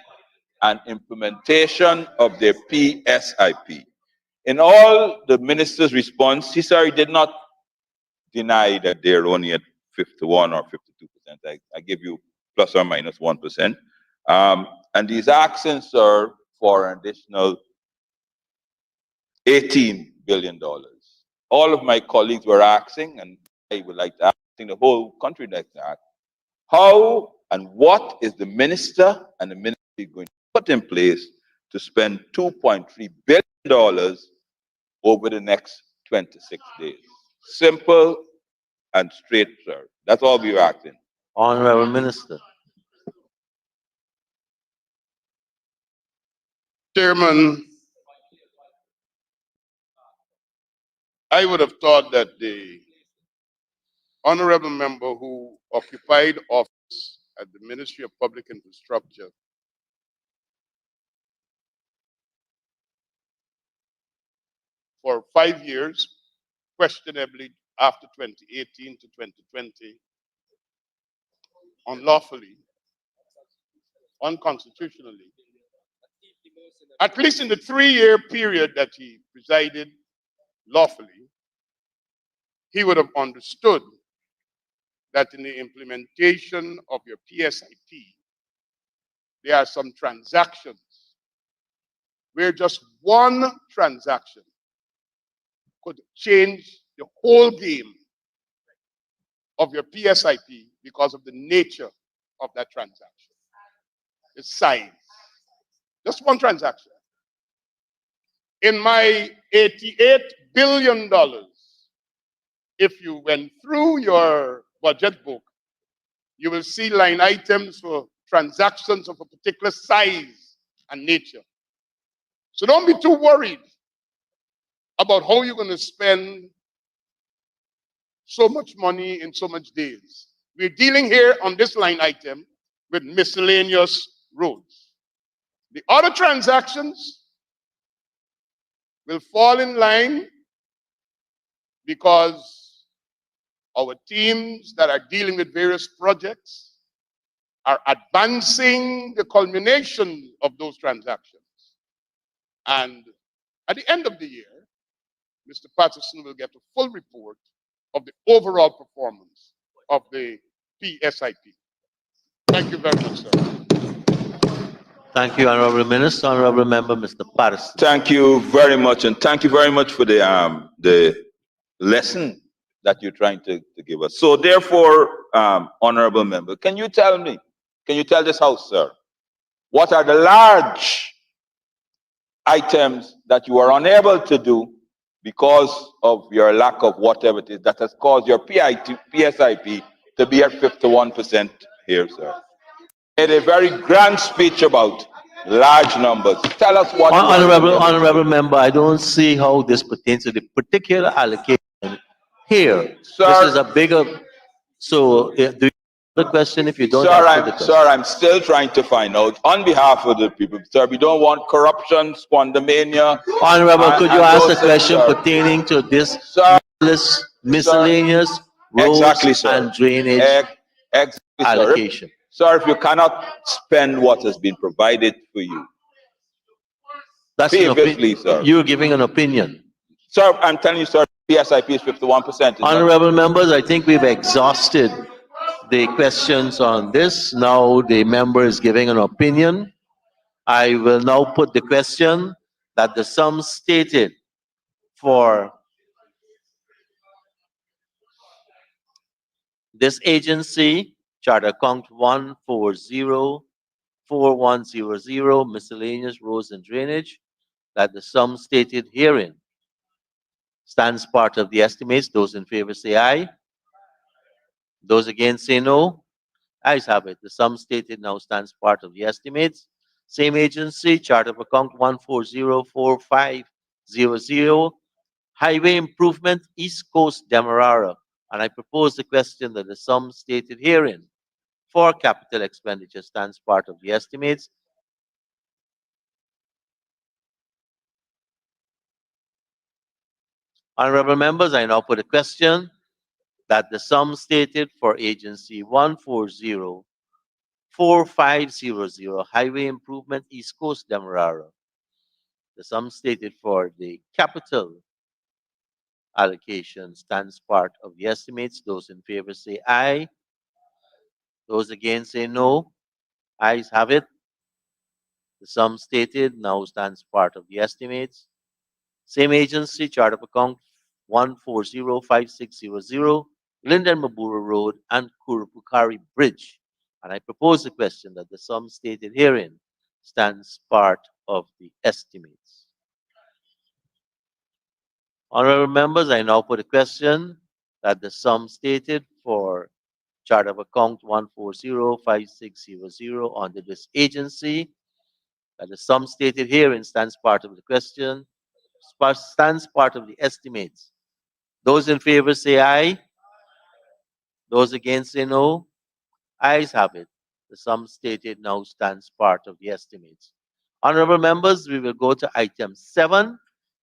S6: and implementation of their PSIP. In all the minister's response, he did not deny that they're only at 51 or 52%. I give you plus or minus 1%. And he's asking, sir, for an additional $18 billion. All of my colleagues were asking, and I would like to ask, I think the whole country would like to ask, how and what is the minister and the ministry going to put in place to spend $2.3 billion over the next 26 days? Simple and straight, sir. That's all we were asking.
S1: Honorable Minister.
S12: Chairman, I would have thought that the honorable member who occupied office at the Ministry of Public Infrastructure for 5 years, questionably after 2018 to 2020, unlawfully, unconstitutionally, at least in the 3-year period that he presided lawfully, he would have understood that in the implementation of your PSIP, there are some transactions where just one transaction could change the whole game of your PSIP because of the nature of that transaction, the size. Just one transaction. In my $88 billion, if you went through your budget book, you will see line items for transactions of a particular size and nature. So don't be too worried about how you're going to spend so much money in so much days. We're dealing here on this line item with miscellaneous roads. The other transactions will fall in line because our teams that are dealing with various projects are advancing the culmination of those transactions. And at the end of the year, Mr. Patterson will get a full report of the overall performance of the PSIP. Thank you very much, sir.
S1: Thank you, Honorable Minister. Honorable Member, Mr. Patterson.
S6: Thank you very much, and thank you very much for the lesson that you're trying to give us. So therefore, honorable member, can you tell this house, sir, what are the large items that you are unable to do because of your lack of whatever it is that has caused your PSIP to be at 51% here, sir? Made a very grand speech about large numbers. Tell us what you are unable to do.
S1: Honorable Member, I don't see how this pertains to the particular allocation here.
S6: Sir,
S1: this is a bigger. So, do you have the question? If you don't
S6: Sir,
S1: answer the question,
S6: sir, I'm still trying to find out on behalf of the people. Sir, we don't want corruption, squandermania.
S1: Honorable, could you ask a
S6: those things,
S1: question
S6: sir.
S1: pertaining to this
S6: Sir,
S1: miscellaneous roads
S6: exactly, sir.
S1: and drainage
S6: Exactly, sir.
S1: allocation?
S6: Sir, if you cannot spend what has been provided for you
S1: That's an
S6: previously,
S1: opinion.
S6: sir.
S1: You're giving an opinion.
S6: Sir, I'm telling you, sir, PSIP is 51%.
S1: Honorable members, I think we've exhausted the questions on this. Now the member is giving an opinion. I will now put the question that the sum stated for this agency, Charter Account 1404100, miscellaneous roads and drainage, that the sum stated herein stands part of the estimates. Those in favor say aye. Those against say no. Ayes have it. The sum stated now stands part of the estimates. Same agency, chart of account 1404500, highway improvement, East Coast Demerara. And I propose the question that the sum stated herein for capital expenditure stands part of the estimates. Honorable members, I now put a question that the sum stated for agency 1404500, highway improvement, East Coast Demerara. The sum stated for the capital allocation stands part of the estimates. Those in favor say aye. Those against say no. Ayes have it. The sum stated now stands part of the estimates. Same agency, chart of account 1405600, Linden Mabura Road and Kurupukari Bridge. And I propose the question that the sum stated herein stands part of the estimates. Honorable members, I now put a question that the sum stated for chart of account 1405600 under this agency, that the sum stated herein stands part of the question, stands part of the estimates. Those in favor say aye. Those against say no. Ayes have it. The sum stated now stands part of the estimates. Honorable members, we will go to item 7,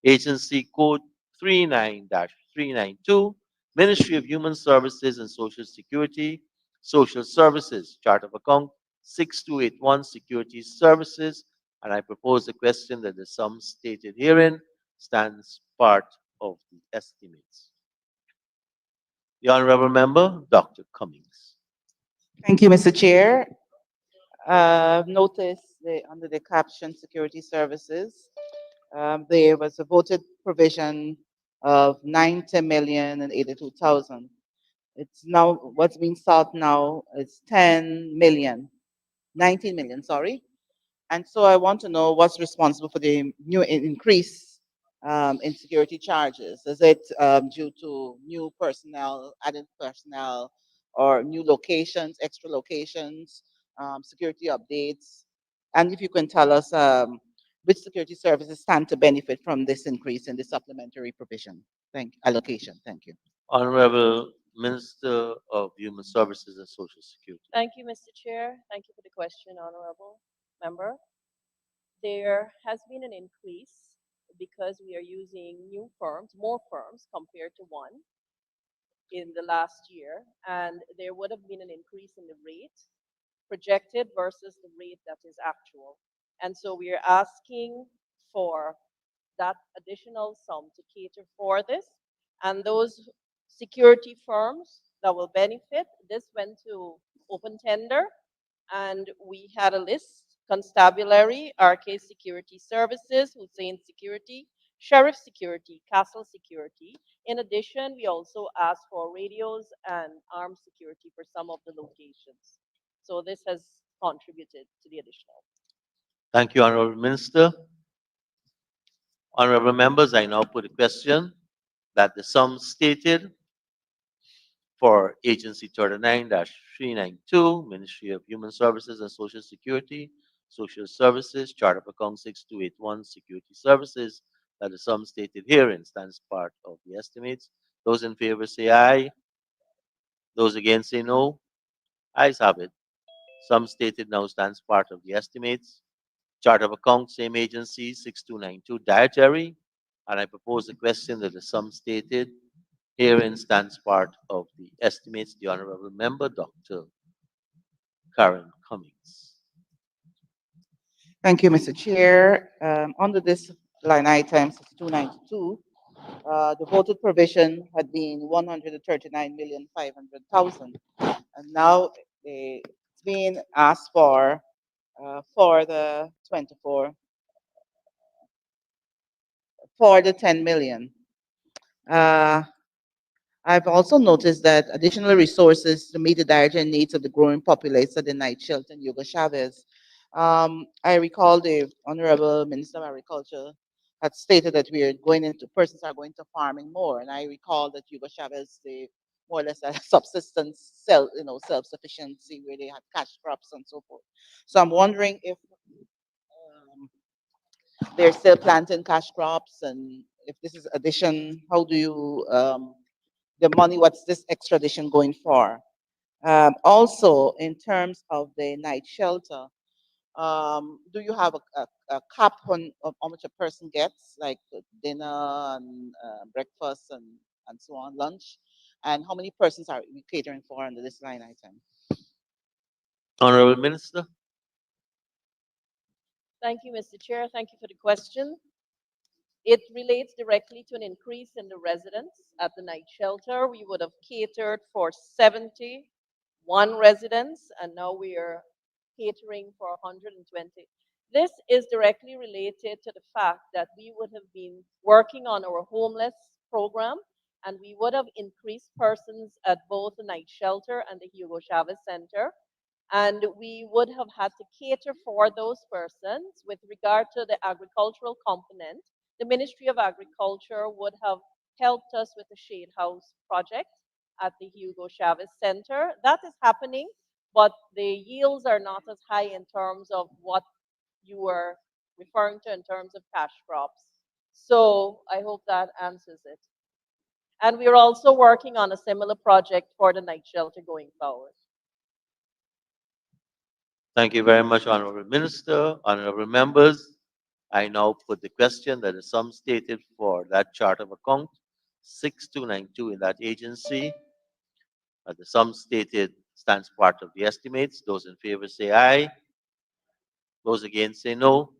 S1: Agency Code 39-392, Ministry of Human Services and Social Security, Social Services, Chart of Account 6281, Security Services, and I propose the question that the sum stated herein stands part of the estimates. The Honorable Member, Dr. Cummings.
S13: Thank you, Mr. Chair. Notice under the caption Security Services, there was a voted provision of 90,082,000. It's now, what's being sought now is 10 million, 19 million, sorry. And so I want to know what's responsible for the new increase in security charges. Is it due to new personnel, added personnel, or new locations, extra locations, security updates? And if you can tell us which security services stand to benefit from this increase in the supplementary provision? Allocation. Thank you.
S1: Honorable Minister of Human Services and Social Security.
S14: Thank you, Mr. Chair. Thank you for the question, Honorable Member. There has been an increase because we are using new firms, more firms compared to one in the last year, and there would have been an increase in the rate projected versus the rate that is actual. And so we are asking for that additional sum to cater for this. And those security firms that will benefit, this went to open tender, and we had a list: Constabulary, RK Security Services, Hussein Security, Sheriff Security, Castle Security. In addition, we also asked for radios and armed security for some of the locations. So this has contributed to the additional.
S1: Thank you, Honorable Minister. Honorable members, I now put a question that the sum stated for Agency 39-392, Ministry of Human Services and Social Security, Social Services, Chart of Account 6281, Security Services, that the sum stated herein stands part of the estimates. Those in favor say aye. Those against say no. Ayes have it. Sum stated now stands part of the estimates. Chart of account, same agency, 6292, dietary. And I propose the question that the sum stated herein stands part of the estimates. The Honorable Member, Dr. Karen Cummings.
S13: Thank you, Mr. Chair. Under this line item 6292, the voted provision had been 139,500,000, and now it's being asked for the 24 for the 10 million. I've also noticed that additional resources to meet the dietary needs of the growing population of the night shelter in Hugo Chavez. I recall the Honorable Minister of Agriculture had stated that persons are going to farming more, and I recall that Hugo Chavez, they more or less a subsistence self-sufficiency where they had cash crops and so forth. So I'm wondering if they're still planting cash crops, and if this is addition, how do you the money, what's this extra addition going for? Also, in terms of the night shelter, do you have a cap on of how much a person gets, like dinner and breakfast and so on, lunch? And how many persons are you catering for under this line item?
S1: Honorable Minister.
S14: Thank you, Mr. Chair. Thank you for the question. It relates directly to an increase in the residents at the night shelter. We would have catered for 71 residents, and now we are catering for 120. This is directly related to the fact that we would have been working on our homeless program, and we would have increased persons at both the night shelter and the Hugo Chavez Center. And we would have had to cater for those persons. With regard to the agricultural component, the Ministry of Agriculture would have helped us with the Shade House project at the Hugo Chavez Center. That is happening, but the yields are not as high in terms of what you were referring to in terms of cash crops. So I hope that answers it. And we are also working on a similar project for the night shelter going forward.
S1: Thank you very much, Honorable Minister, honorable members. I now put the question that the sum stated for that chart of account 6292 in that agency, the sum stated stands part of the estimates. Those in favor say aye. Those against say no.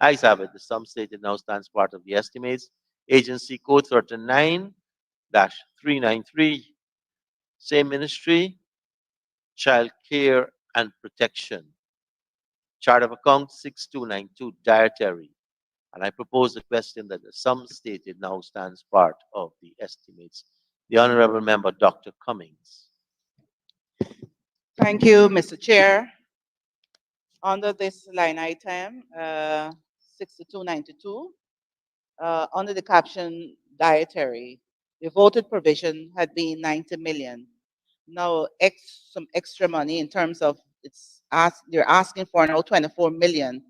S1: Ayes have it. The sum stated now stands part of the estimates. Agency code 39-393, same ministry, child care and protection. Chart of account 6292, dietary. And I propose the question that the sum stated now stands part of the estimates. The Honorable Member, Dr. Cummings.
S13: Thank you, Mr. Chair. Under this line item, 6292, under the caption dietary, the voted provision had been 90 million. Now, some extra money in terms of they're asking for now 24 million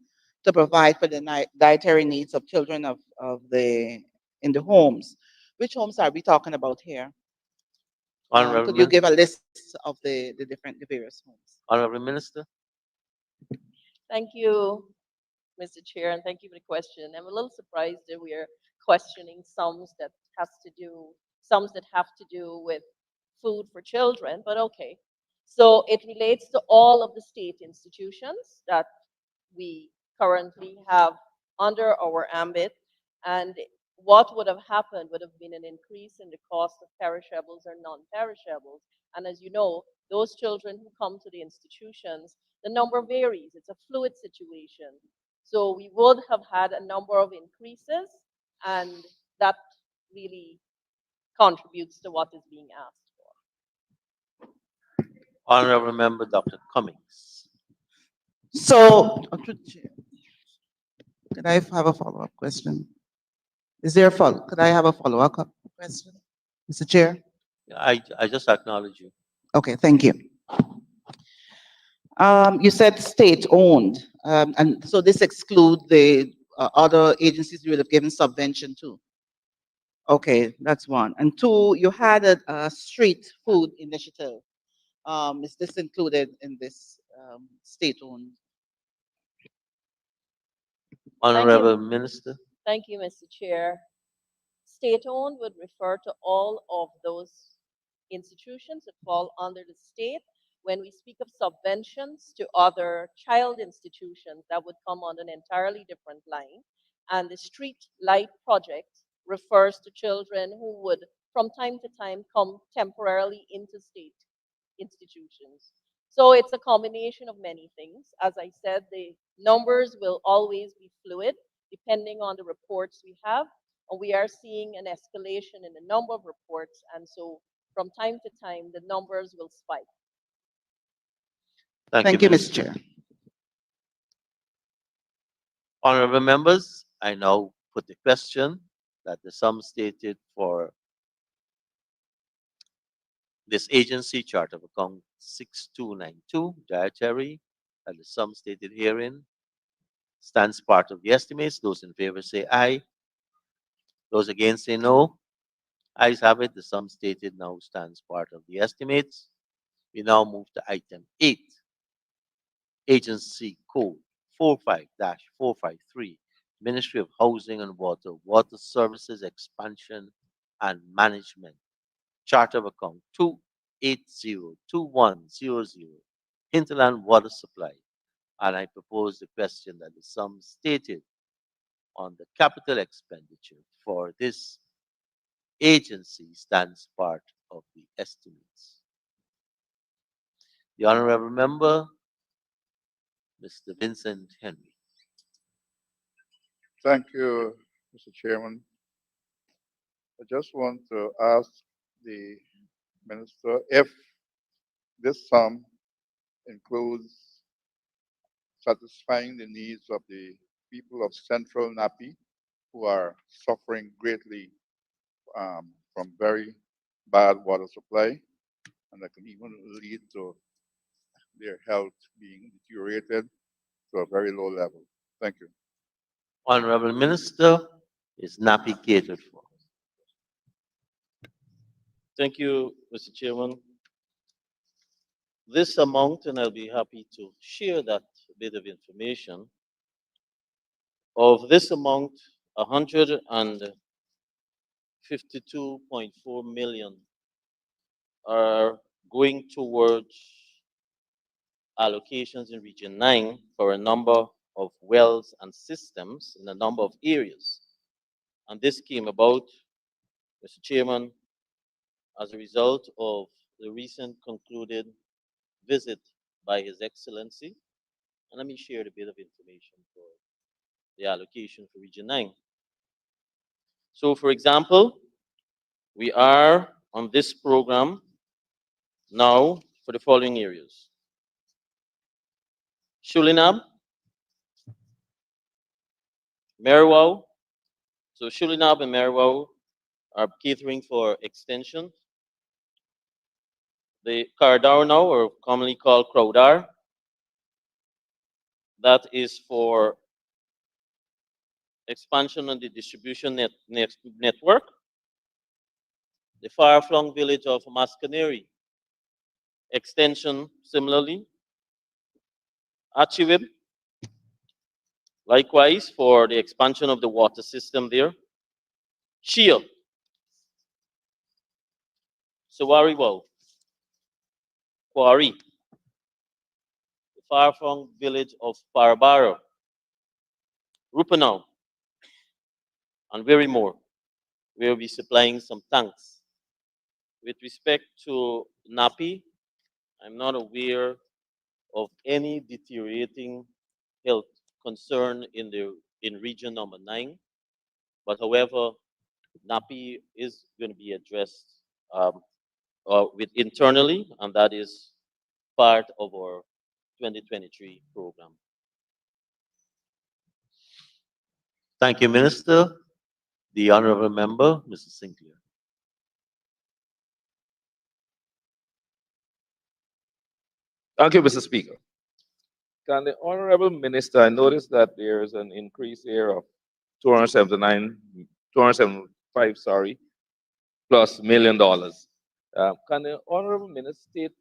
S13: to provide for the dietary needs of children in the homes. Which homes are we talking about here? Could you give a list of the various homes?
S1: Honorable Minister.
S14: Thank you, Mr. Chair, and thank you for the question. I'm a little surprised that we are questioning sums that have to do with food for children, but okay. So it relates to all of the state institutions that we currently have under our ambit, and what would have happened would have been an increase in the cost of perishables or non-perishables. And as you know, those children who come to the institutions, the number varies. It's a fluid situation. So we would have had a number of increases, and that really contributes to what is being asked for.
S1: Honorable Member, Dr. Cummings.
S13: So, could I have a follow-up question? Could I have a follow-up question, Mr. Chair?
S1: I just acknowledge you.
S13: Okay, thank you. You said state-owned, and so this excludes the other agencies you would have given subvention to. Okay, that's one. And two, you had a street food initiative. Is this included in this state-owned?
S1: Honorable Minister.
S14: Thank you, Mr. Chair. State-owned would refer to all of those institutions that fall under the state. When we speak of subventions to other child institutions, that would come on an entirely different line. And the street light project refers to children who would, from time to time, come temporarily into state institutions. So it's a combination of many things. As I said, the numbers will always be fluid depending on the reports we have. And we are seeing an escalation in the number of reports. And so from time to time, the numbers will spike.
S13: Thank you, Mr. Chair.
S1: Honorable members, I now put the question that the sum stated for this agency chart of account 6292 dietary, and the sum stated herein stands part of the estimates. Those in favor say aye. Those against say no. Ayes have it. The sum stated now stands part of the estimates. We now move to item 8. Agency code 45-453, Ministry of Housing and Water, Water Services Expansion and Management, Chart of Account 2802100, Hinterland Water Supply. And I propose the question that the sum stated on the capital expenditure for this agency stands part of the estimates. The Honorable Member, Mr. Vincent Henry.
S15: Thank you, Mr. Chairman. I just want to ask the minister if this sum includes satisfying the needs of the people of Central Napi who are suffering greatly from very bad water supply, and that can even lead to their health being deteriorated to a very low level. Thank you.
S1: Honorable Minister, is Napi catered for? Thank you, Mr. Chairman. This amount, and I'll be happy to share that bit of information. Of this amount, 152.4 million are going towards allocations in Region 9 for a number of wells and systems in a number of areas. And this came about, Mr. Chairman, as a result of the recent concluded visit by His Excellency. And let me share a bit of information for the allocation for Region 9. So, for example, we are on this program now for the following areas. Shulinab, Merwau. So Shulinab and Merwau are catering for extension. The Kardar now, or commonly called Crowdar, that is for expansion on the distribution network. The far-flung village of Maskaneri, extension similarly. Achiwib, likewise for the expansion of the water system there. Shia, Sawariwal, Quarry, the far-flung village of Parabara, Rupanau, and very more. We will be supplying some tanks. With respect to Napi, I'm not aware of any deteriorating health concern in region number 9. But however, Napi is going to be addressed with internally, and that is part of our 2023 program. Thank you, Minister. The Honorable Member, Mr. Sinclair.
S7: Thank you, Mr. Speaker. Can the Honorable Minister, I noticed that there's an increase here of 275, plus $1 million. Can the Honorable Minister state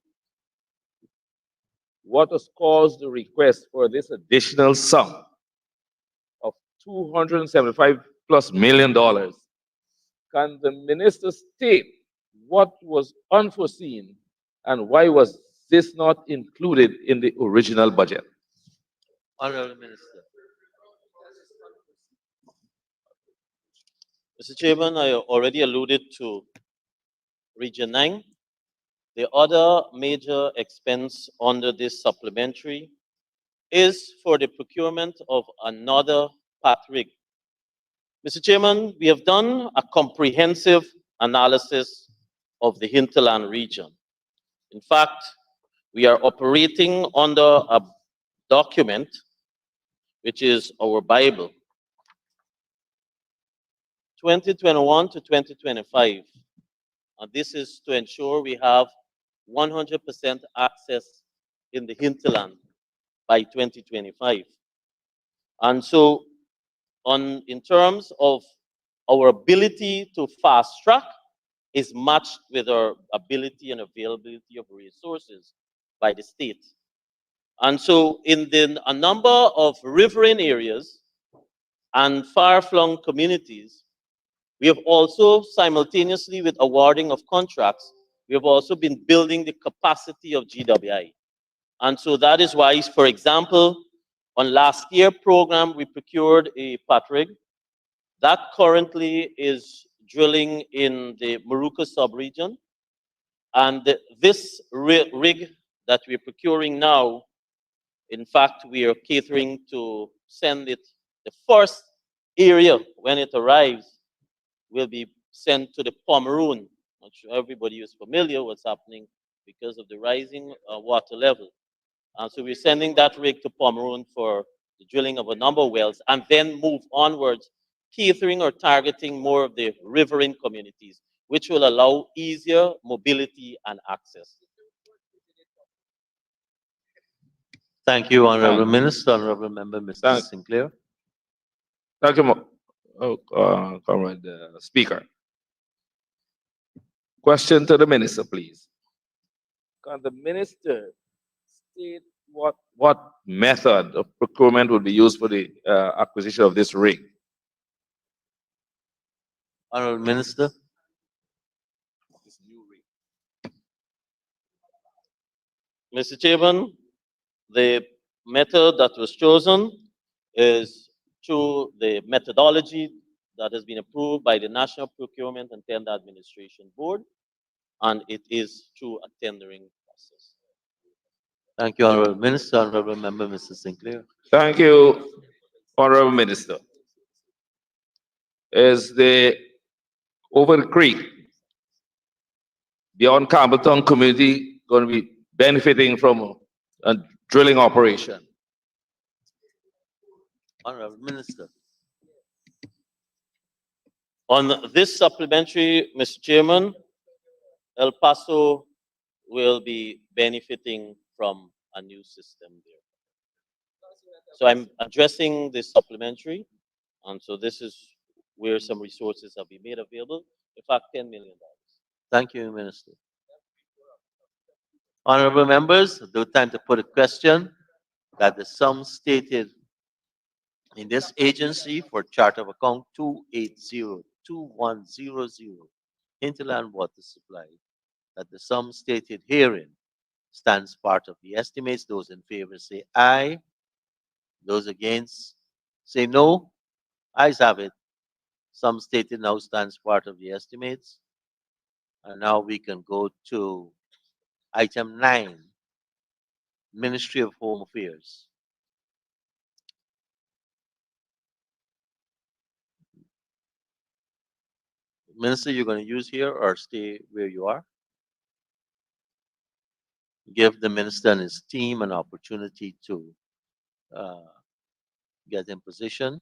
S7: what has caused the request for this additional sum of 275 plus $1 million? Can the Minister state what was unforeseen and why was this not included in the original budget?
S1: Honorable Minister. Mr. Chairman, I already alluded to Region 9. The other major expense under this supplementary is for the procurement of another path rig. Mr. Chairman, we have done a comprehensive analysis of the hinterland region. In fact, we are operating under a document which is our Bible. 2021 to 2025. And this is to ensure we have 100% access in the hinterland by 2025. And so, in terms of our ability to fast track, is matched with our ability and availability of resources by the state. And so, in a number of riverine areas and far-flung communities, we have also, simultaneously with awarding of contracts, we have also been building the capacity of GWI. And so that is why, for example, on last year's program, we procured a path rig that currently is drilling in the Maruka subregion. And this rig that we're procuring now, in fact, we are catering to send it, the first area when it arrives will be sent to the Pomeroon. I'm sure everybody is familiar what's happening because of the rising water level. So we're sending that rig to Pomeroon for the drilling of a number of wells and then move onwards, catering or targeting more of the riverine communities, which will allow easier mobility and access. Thank you, Honorable Minister. Honorable Member, Mr. Sinclair.
S7: Thank you, Comrade Speaker. Question to the minister, please. Can the minister state what method of procurement would be used for the acquisition of this rig?
S1: Honorable Minister.
S8: Mr. Chairman, the method that was chosen is through the methodology that has been approved by the National Procurement and Tender Administration Board, and it is through a tendering process.
S1: Thank you, Honorable Minister. Honorable Member, Mr. Sinclair.
S7: Thank you, Honorable Minister. Is the over the creek beyond Campbelltown community going to be benefiting from a drilling operation?
S1: Honorable Minister.
S8: On this supplementary, Mr. Chairman, El Paso will be benefiting from a new system there. So I'm addressing this supplementary, and so this is where some resources have been made available. In fact, $10 million.
S1: Thank you, Minister. Honorable members, the time to put a question that the sum stated in this agency for chart of account 2802100 hinterland water supply, that the sum stated herein stands part of the estimates. Those in favor say aye. Those against say no. Ayes have it. Sum stated now stands part of the estimates. And now we can go to item 9, Ministry of Home Affairs. Minister, you're going to use here or stay where you are? Give the minister and his team an opportunity to get in position.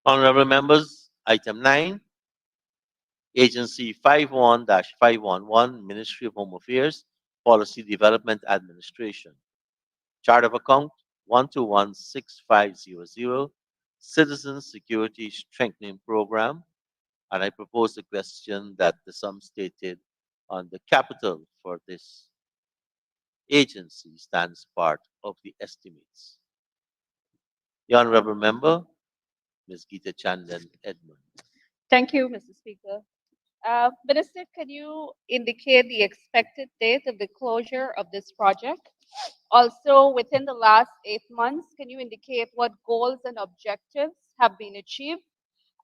S1: Honorable members, item 9, Agency 51-511, Ministry of Home Affairs, Policy Development Administration. Chart of account 1216500, Citizen Security Strengthening Program. And I propose the question that the sum stated on the capital for this agency stands part of the estimates. The Honorable Member, Ms. Geeta Chandan Edmund.
S16: Thank you, Mr. Speaker. Minister, can you indicate the expected date of the closure of this project? Also, within the last 8 months, can you indicate what goals and objectives have been achieved?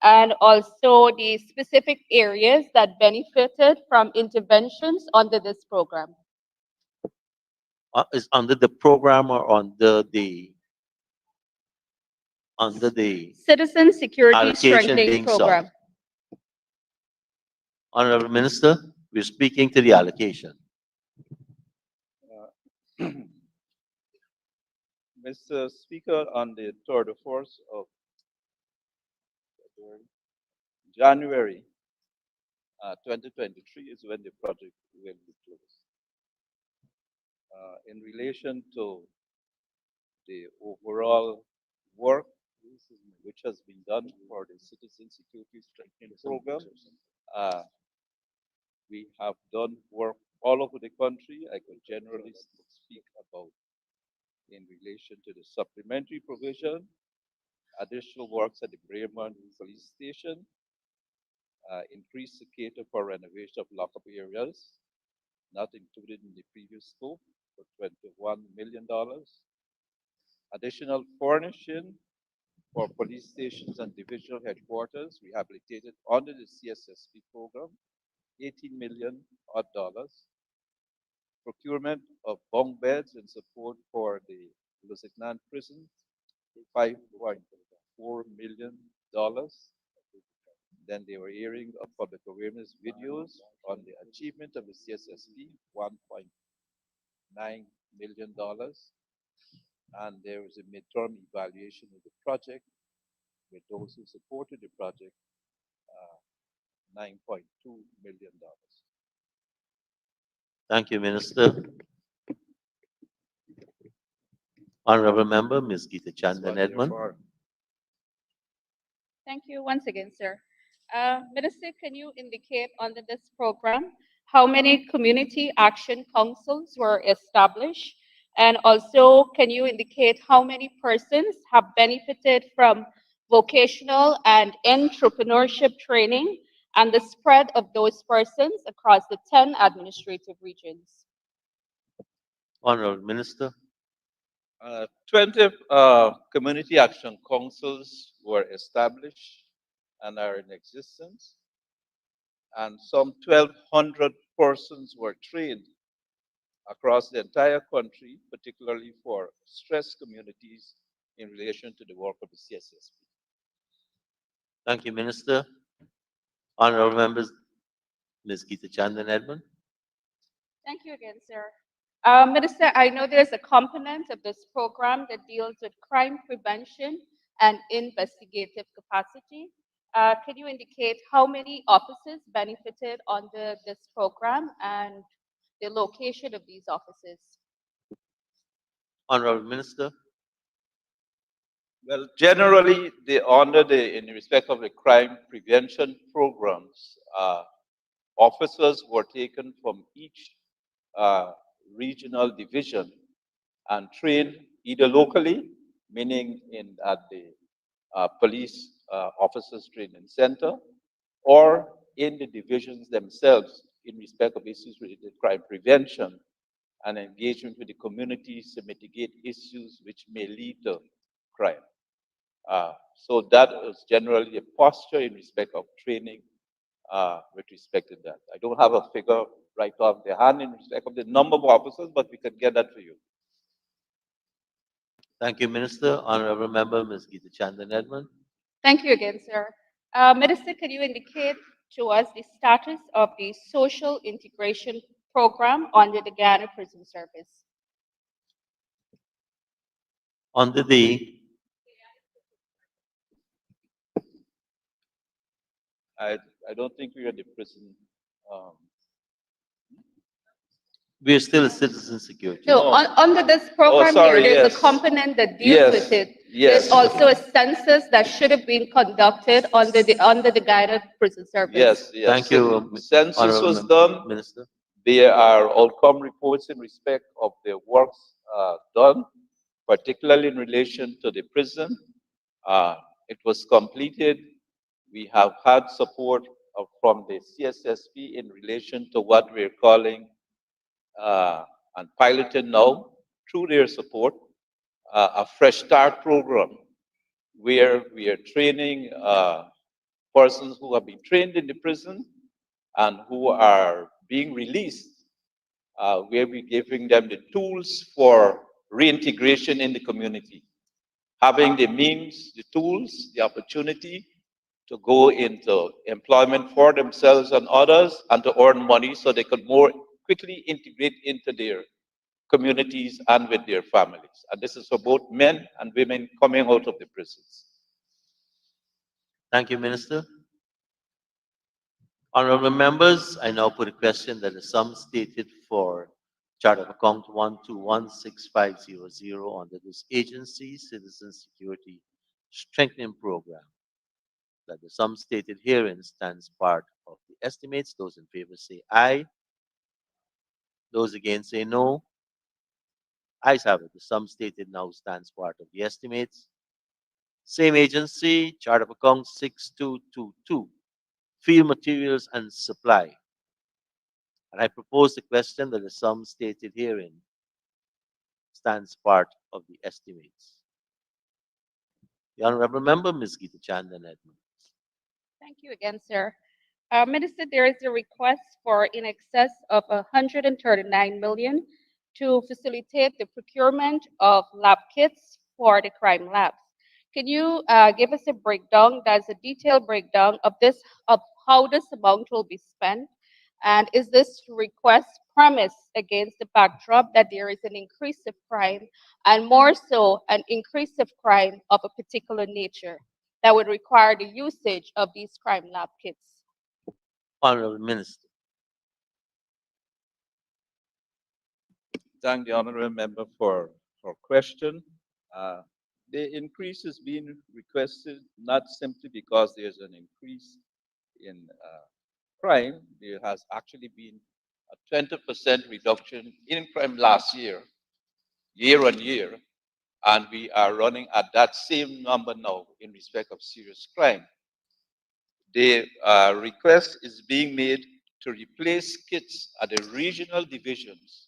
S16: And also the specific areas that benefited from interventions under this program?
S1: Is under the program or under the
S16: Citizen Security
S1: allocation
S16: Strengthening
S1: being
S16: Program.
S1: sought? Honorable Minister, we're speaking to the allocation.
S17: Mr. Speaker, on the 3rd or 4th of January 2023 is when the project will be closed. In relation to the overall work which has been done for the Citizen Security Strengthening Program, We have done work all over the country. I could generally speak about in relation to the supplementary provision, additional works at the Bremen Police Station, increased to cater for renovation of lockup areas, not included in the previous scope, for $21 million. Additional furnishing for police stations and divisional headquarters rehabilitated under the CSSP program, $18 million odd dollars. Procurement of bunk beds and support for the Lusignan prison, $5.4 million. Then they were airing of public awareness videos on the achievement of the CSSP, $1.9 million. And there was a midterm evaluation of the project with those who supported the project, $9.2 million.
S1: Thank you, Minister. Honorable Member, Ms. Geeta Chandan Edmond.
S16: Thank you once again, sir. Minister, can you indicate under this program how many community action councils were established? And also, can you indicate how many persons have benefited from vocational and entrepreneurship training and the spread of those persons across the 10 administrative regions?
S1: Honorable Minister.
S17: 20 community action councils were established and are in existence, and some 1,200 persons were trained across the entire country, particularly for stressed communities in relation to the work of the CSSP.
S1: Thank you, Minister. Honorable Members, Ms. Geeta Chandan Edmond.
S16: Thank you again, sir. Minister, I know there's a component of this program that deals with crime prevention and investigative capacity. Can you indicate how many officers benefited under this program and the location of these offices?
S1: Honorable Minister.
S17: Well, generally, in respect of the crime prevention programs, officers were taken from each regional division and trained either locally, meaning at the police officers training center, or in the divisions themselves in respect of issues related to crime prevention and engagement with the communities to mitigate issues which may lead to crime. So that is generally a posture in respect of training with respect to that. I don't have a figure right off the hand in respect of the number of officers, but we can get that for you.
S1: Thank you, Minister. Honorable Member, Ms. Geeta Chandan Edmond.
S16: Thank you again, sir. Minister, can you indicate to us the status of the social integration program under the Guyana Prison Service?
S1: Under the
S17: I don't think we are the prison.
S1: We are still a citizen security.
S16: No, under this program
S17: sorry,
S16: here, there's
S17: yes.
S16: a component that deals with it.
S17: Yes.
S16: There's also a census that should have been conducted under the Guyana Prison Service.
S17: Yes, yes.
S1: Thank you,
S17: Census
S1: Honorable
S17: was done.
S1: Minister.
S17: There are outcome reports in respect of the works done, particularly in relation to the prison. It was completed. We have had support from the CSSP in relation to what we're calling and piloted now through their support, a Fresh Start program where we are training persons who have been trained in the prison and who are being released, where we're giving them the tools for reintegration in the community, having the means, the tools, the opportunity to go into employment for themselves and others and to earn money so they could more quickly integrate into their communities and with their families. And this is for both men and women coming out of the prisons.
S1: Thank you, Minister. Honorable members, I now put a question that the sum stated for chart of account 1216500 under this agency citizen security strengthening program that the sum stated herein stands part of the estimates. Those in favor say aye. Those against say no. Ayes have it. The sum stated now stands part of the estimates. Same agency, chart of accounts 6222, field materials and supply. And I propose the question that the sum stated herein stands part of the estimates. The Honorable Member, Ms. Gita Chandan Edmund.
S16: Thank you again, sir. Minister, there is a request for in excess of 139 million to facilitate the procurement of lab kits for the crime labs. Can you give us a breakdown, that's a detailed breakdown of this, of how this amount will be spent? And is this request premised against the backdrop that there is an increase of crime, and more so an increase of crime of a particular nature that would require the usage of these crime lab kits?
S1: Honorable Minister.
S17: Thank the honorable member for question. The increase is being requested not simply because there's an increase in crime. There has actually been a 20% reduction in crime last year, year on year, and we are running at that same number now in respect of serious crime. The request is being made to replace kits at the regional divisions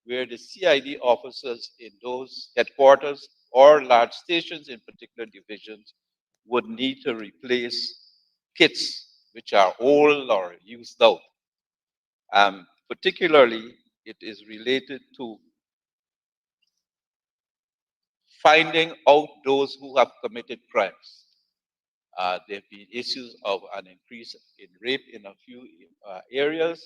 S17: where the CID officers in those headquarters or large stations in particular divisions would need to replace kits which are old or used out. Particularly, it is related to finding out those who have committed crimes. There have been issues of an increase in rape in a few areas.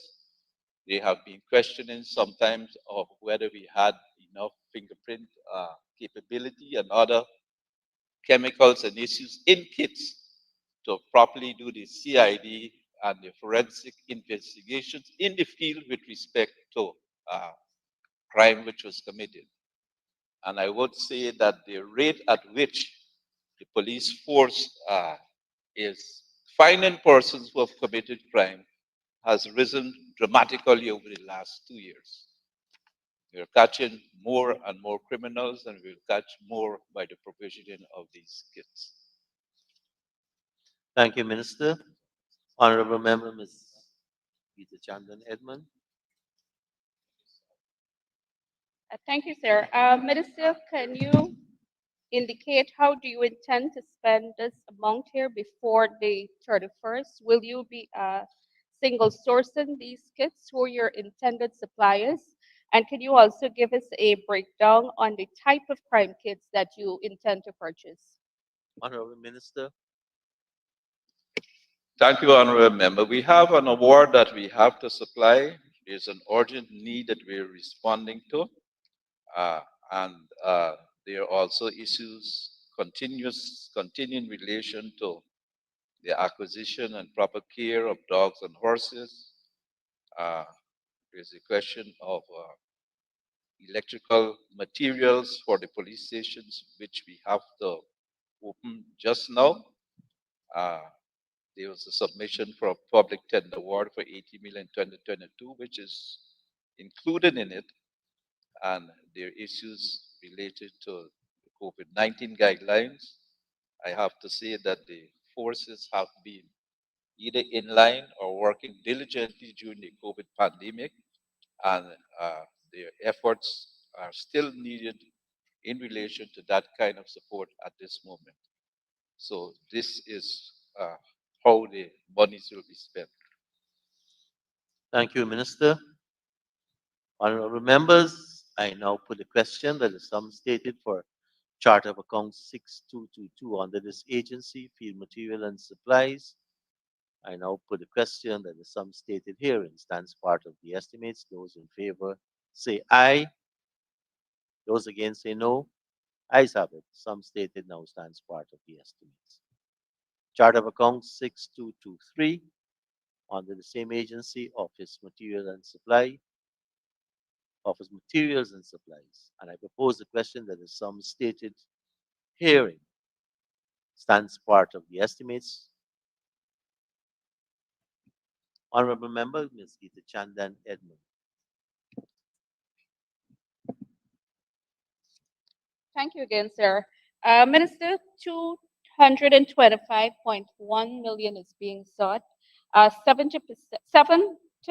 S17: They have been questioning sometimes of whether we had enough fingerprint capability and other chemicals and issues in kits to properly do the CID and the forensic investigations in the field with respect to crime which was committed. And I would say that the rate at which the police force is finding persons who have committed crime has risen dramatically over the last 2 years. We're catching more and more criminals, and we'll catch more by the provisioning of these kits.
S1: Thank you, Minister. Honorable Member, Ms. Gita Chandan Edmund.
S16: Thank you, sir. Minister, can you indicate how do you intend to spend this amount here before the 31st? Will you be single sourcing these kits? Who are your intended suppliers? And can you also give us a breakdown on the type of crime kits that you intend to purchase?
S1: Honorable Minister.
S17: Thank you, honorable member. We have an award that we have to supply. There's an urgent need that we're responding to. And there are also issues continue in relation to the acquisition and proper care of dogs and horses. There's a question of electrical materials for the police stations, which we have to open just now. There was a submission for a public tender award for 80 million 2022, which is included in it. And there are issues related to the COVID-19 guidelines. I have to say that the forces have been either in line or working diligently during the COVID pandemic, and their efforts are still needed in relation to that kind of support at this moment. So this is how the monies will be spent.
S1: Thank you, Minister. Honorable members, I now put the question that the sum stated for Chart of Accounts 6222 under this agency, field material and supplies. I now put the question that the sum stated herein stands part of the estimates. Those in favor say aye. Those against say no. Ayes have it. Sum stated now stands part of the estimates. Chart of Accounts 6223 under the same agency, Office Material and Supply. Office Materials and Supplies. And I propose the question that the sum stated herein stands part of the estimates. Honorable Member, Ms. Geeta Chandan Edmund.
S16: Thank you again, sir. Minister, 225.1 million is being sought. 70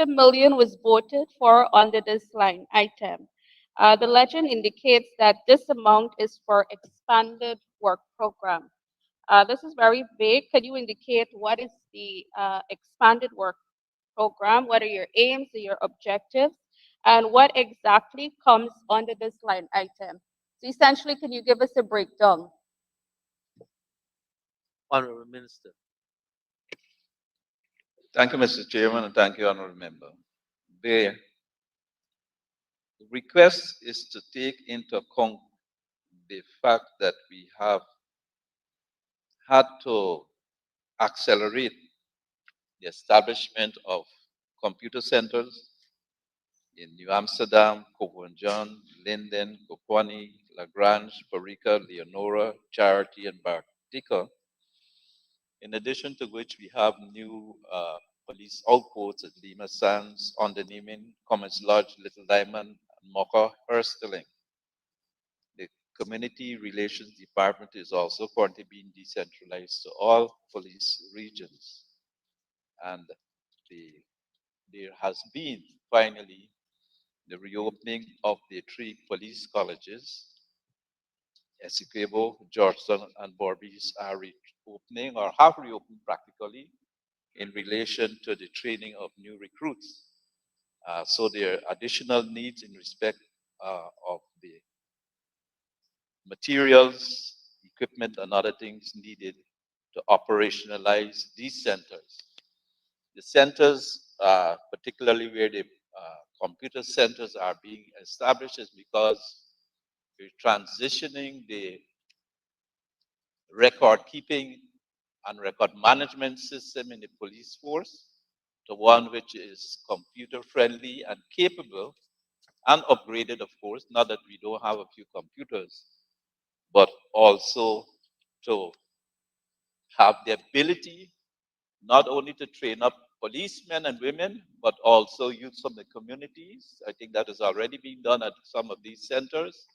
S16: million was voted for under this line item. The legend indicates that this amount is for expanded work program. This is very vague. Can you indicate what is the expanded work program? What are your aims or your objectives? And what exactly comes under this line item? So essentially, can you give us a breakdown?
S1: Honorable Minister.
S17: Thank you, Mr. Chairman, and thank you, Honorable Member. The request is to take into account the fact that we have had to accelerate the establishment of computer centers in New Amsterdam, John, Linden, Kokwani, Lagrange, Parika, Leonora, Charity, and Bartica. In addition to which, we have new police outposts at Lima Sands, Ondernemen, Commerce Lodge, Little Diamond, and Mocha Herstilling. The Community Relations Department is also currently being decentralized to all police regions. And there has been, finally, the reopening of the 3 police colleges. Essequibo, Georgetown, and Berbice are reopening or have reopened practically in relation to the training of new recruits. So there are additional needs in respect of the materials, equipment, and other things needed to operationalize these centers. The centers, particularly where the computer centers are being established, is because we're transitioning the record keeping and record management system in the police force to one which is computer friendly and capable and upgraded, of course, not that we don't have a few computers, but also to have the ability not only to train up policemen and women, but also youth from the communities. I think that has already been done at some of these centers.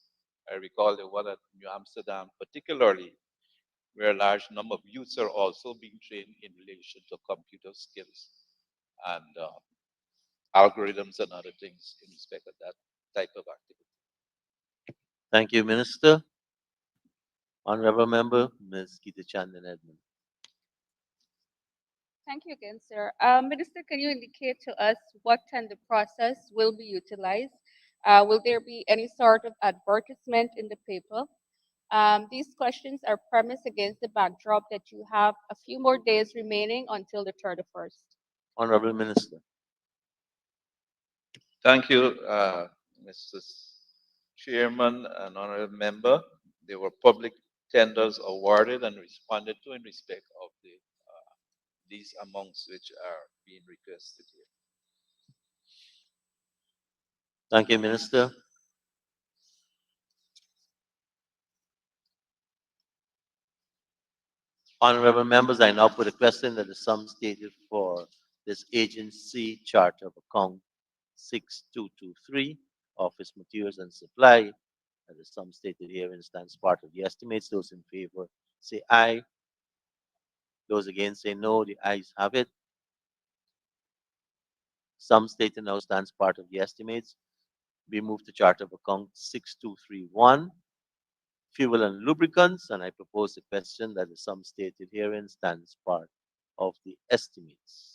S17: I recall the one at New Amsterdam particularly, where a large number of youths are also being trained in relation to computer skills and algorithms and other things in respect of that type of activity.
S1: Thank you, Minister. Honorable Member, Ms. Geeta Chandan Edmund.
S16: Thank you again, sir. Minister, can you indicate to us what tender process will be utilized? Will there be any sort of advertisement in the paper? These questions are premised against the backdrop that you have a few more days remaining until the 31st.
S1: Honorable Minister.
S17: Thank you, Mr. Chairman and Honorable Member. There were public tenders awarded and responded to in respect of these amounts which are being requested here.
S1: Thank you, Minister. Honorable members, I now put a question that the sum stated for this agency chart of account 6223, office materials and supply, and the sum stated herein stands part of the estimates. Those in favor say aye. Those against say no. The ayes have it. Sum stated now stands part of the estimates. We move to chart of account 6231, fuel and lubricants, and I propose the question that the sum stated herein stands part of the estimates.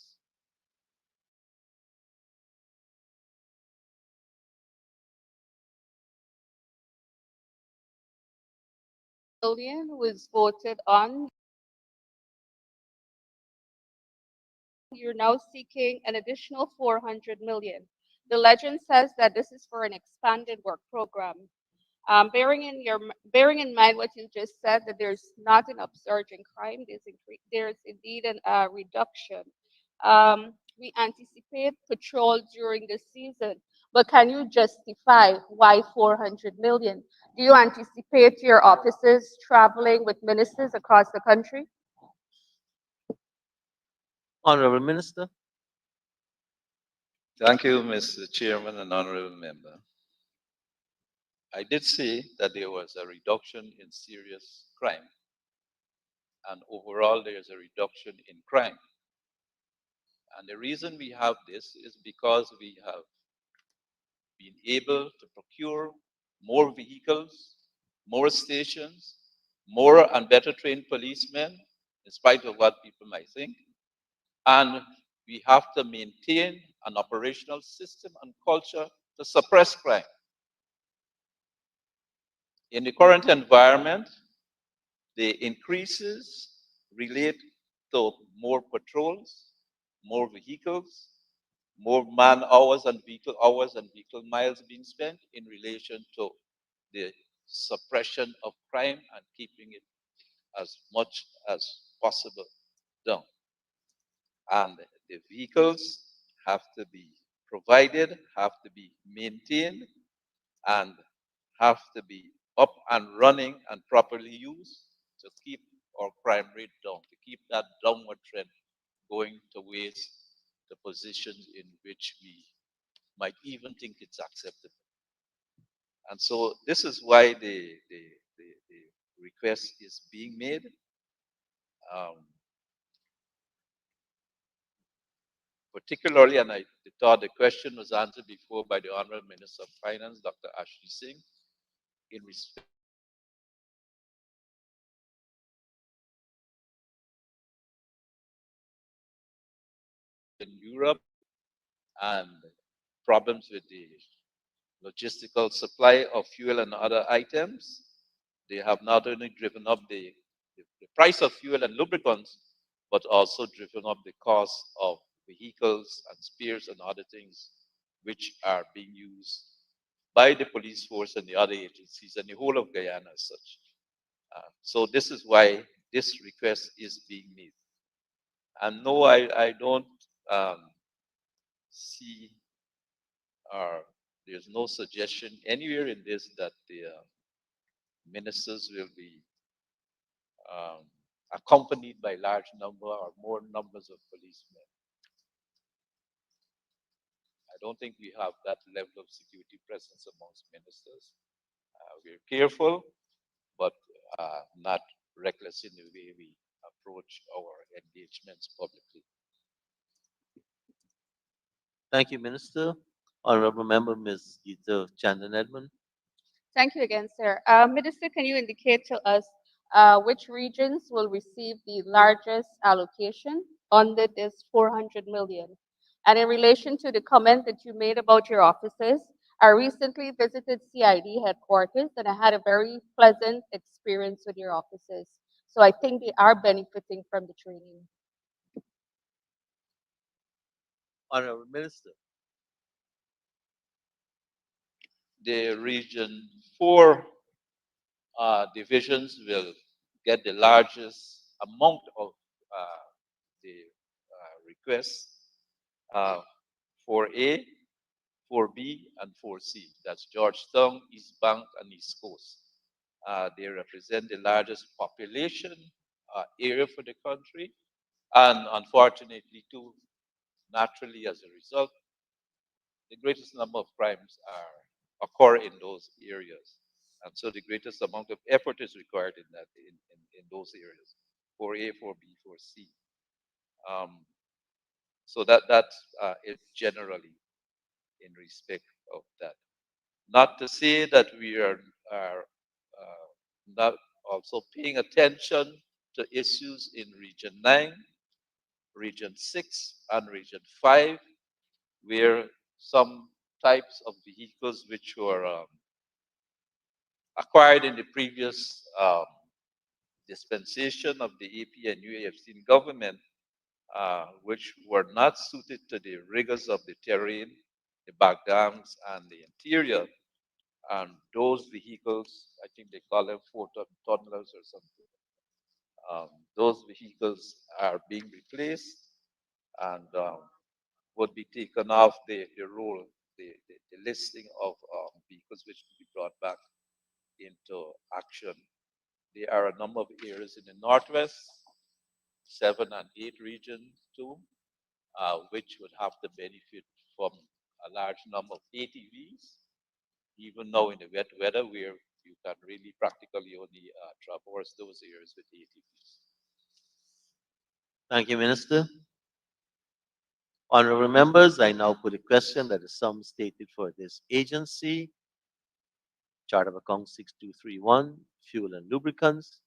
S16: Million was voted on. You're now seeking an additional 400 million. The legend says that this is for an expanded work program. Bearing in mind what you just said, that there's not an upsurge in crime, there's indeed a reduction. We anticipate patrol during the season, but can you justify why 400 million? Do you anticipate your officers traveling with ministers across the country?
S1: Honorable Minister.
S17: Thank you, Mr. Chairman and honorable member. I did say that there was a reduction in serious crime, and overall there's a reduction in crime. And the reason we have this is because we have been able to procure more vehicles, more stations, more and better trained policemen, in spite of what people might think. And we have to maintain an operational system and culture to suppress crime. In the current environment, the increases relate to more patrols, more vehicles, more man hours and vehicle miles being spent in relation to the suppression of crime and keeping it as much as possible down. And the vehicles have to be provided, have to be maintained, and have to be up and running and properly used to keep our crime rate down, to keep that downward trend going towards the positions in which we might even think it's acceptable. And so this is why the request is being made. Particularly, and I thought the question was answered before by the Honorable Minister of Finance, Dr. Ashley Singh, in respect in Europe and problems with the logistical supply of fuel and other items. They have not only driven up the price of fuel and lubricants, but also driven up the cost of vehicles and spares and other things which are being used by the police force and the other agencies and the whole of Guyana as such. So this is why this request is being made. And no, I don't see or there's no suggestion anywhere in this that the ministers will be accompanied by large number or more numbers of policemen. I don't think we have that level of security presence amongst ministers. We're careful, but not reckless in the way we approach our engagements publicly.
S1: Thank you, Minister. Honorable Member Ms. Geeta Chandan Edmond.
S16: Thank you again, sir. Minister, can you indicate to us which regions will receive the largest allocation under this 400 million? And in relation to the comment that you made about your offices, I recently visited CID headquarters and I had a very pleasant experience with your offices. So I think they are benefiting from the training.
S1: Honorable Minister.
S17: The Region 4 divisions will get the largest amount of the requests. 4A, 4B, and 4C. That's Georgetown, East Bank, and East Coast. They represent the largest population area for the country. And unfortunately, too, naturally as a result, the greatest number of crimes occur in those areas. And so the greatest amount of effort is required in those areas, 4A, 4B, 4C. So that is generally in respect of that. Not to say that we are not also paying attention to issues in Region 9, Region 6, and Region 5, where some types of vehicles which were acquired in the previous dispensation of the AP and UAFC government, which were not suited to the rigors of the terrain, the backdams, and the interior. And those vehicles, I think they call them 4-ton tunnelers or something. Those vehicles are being replaced and would be taken off the roll, the listing of vehicles which will be brought back into action. There are a number of areas in the Northwest, 7 and 8 regions too, which would have to benefit from a large number of ATVs, even now in the wet weather where you can really practically only traverse those areas with ATVs.
S1: Thank you, Minister. Honorable members, I now put a question that the sum stated for this agency, chart of account 6231, fuel and lubricants.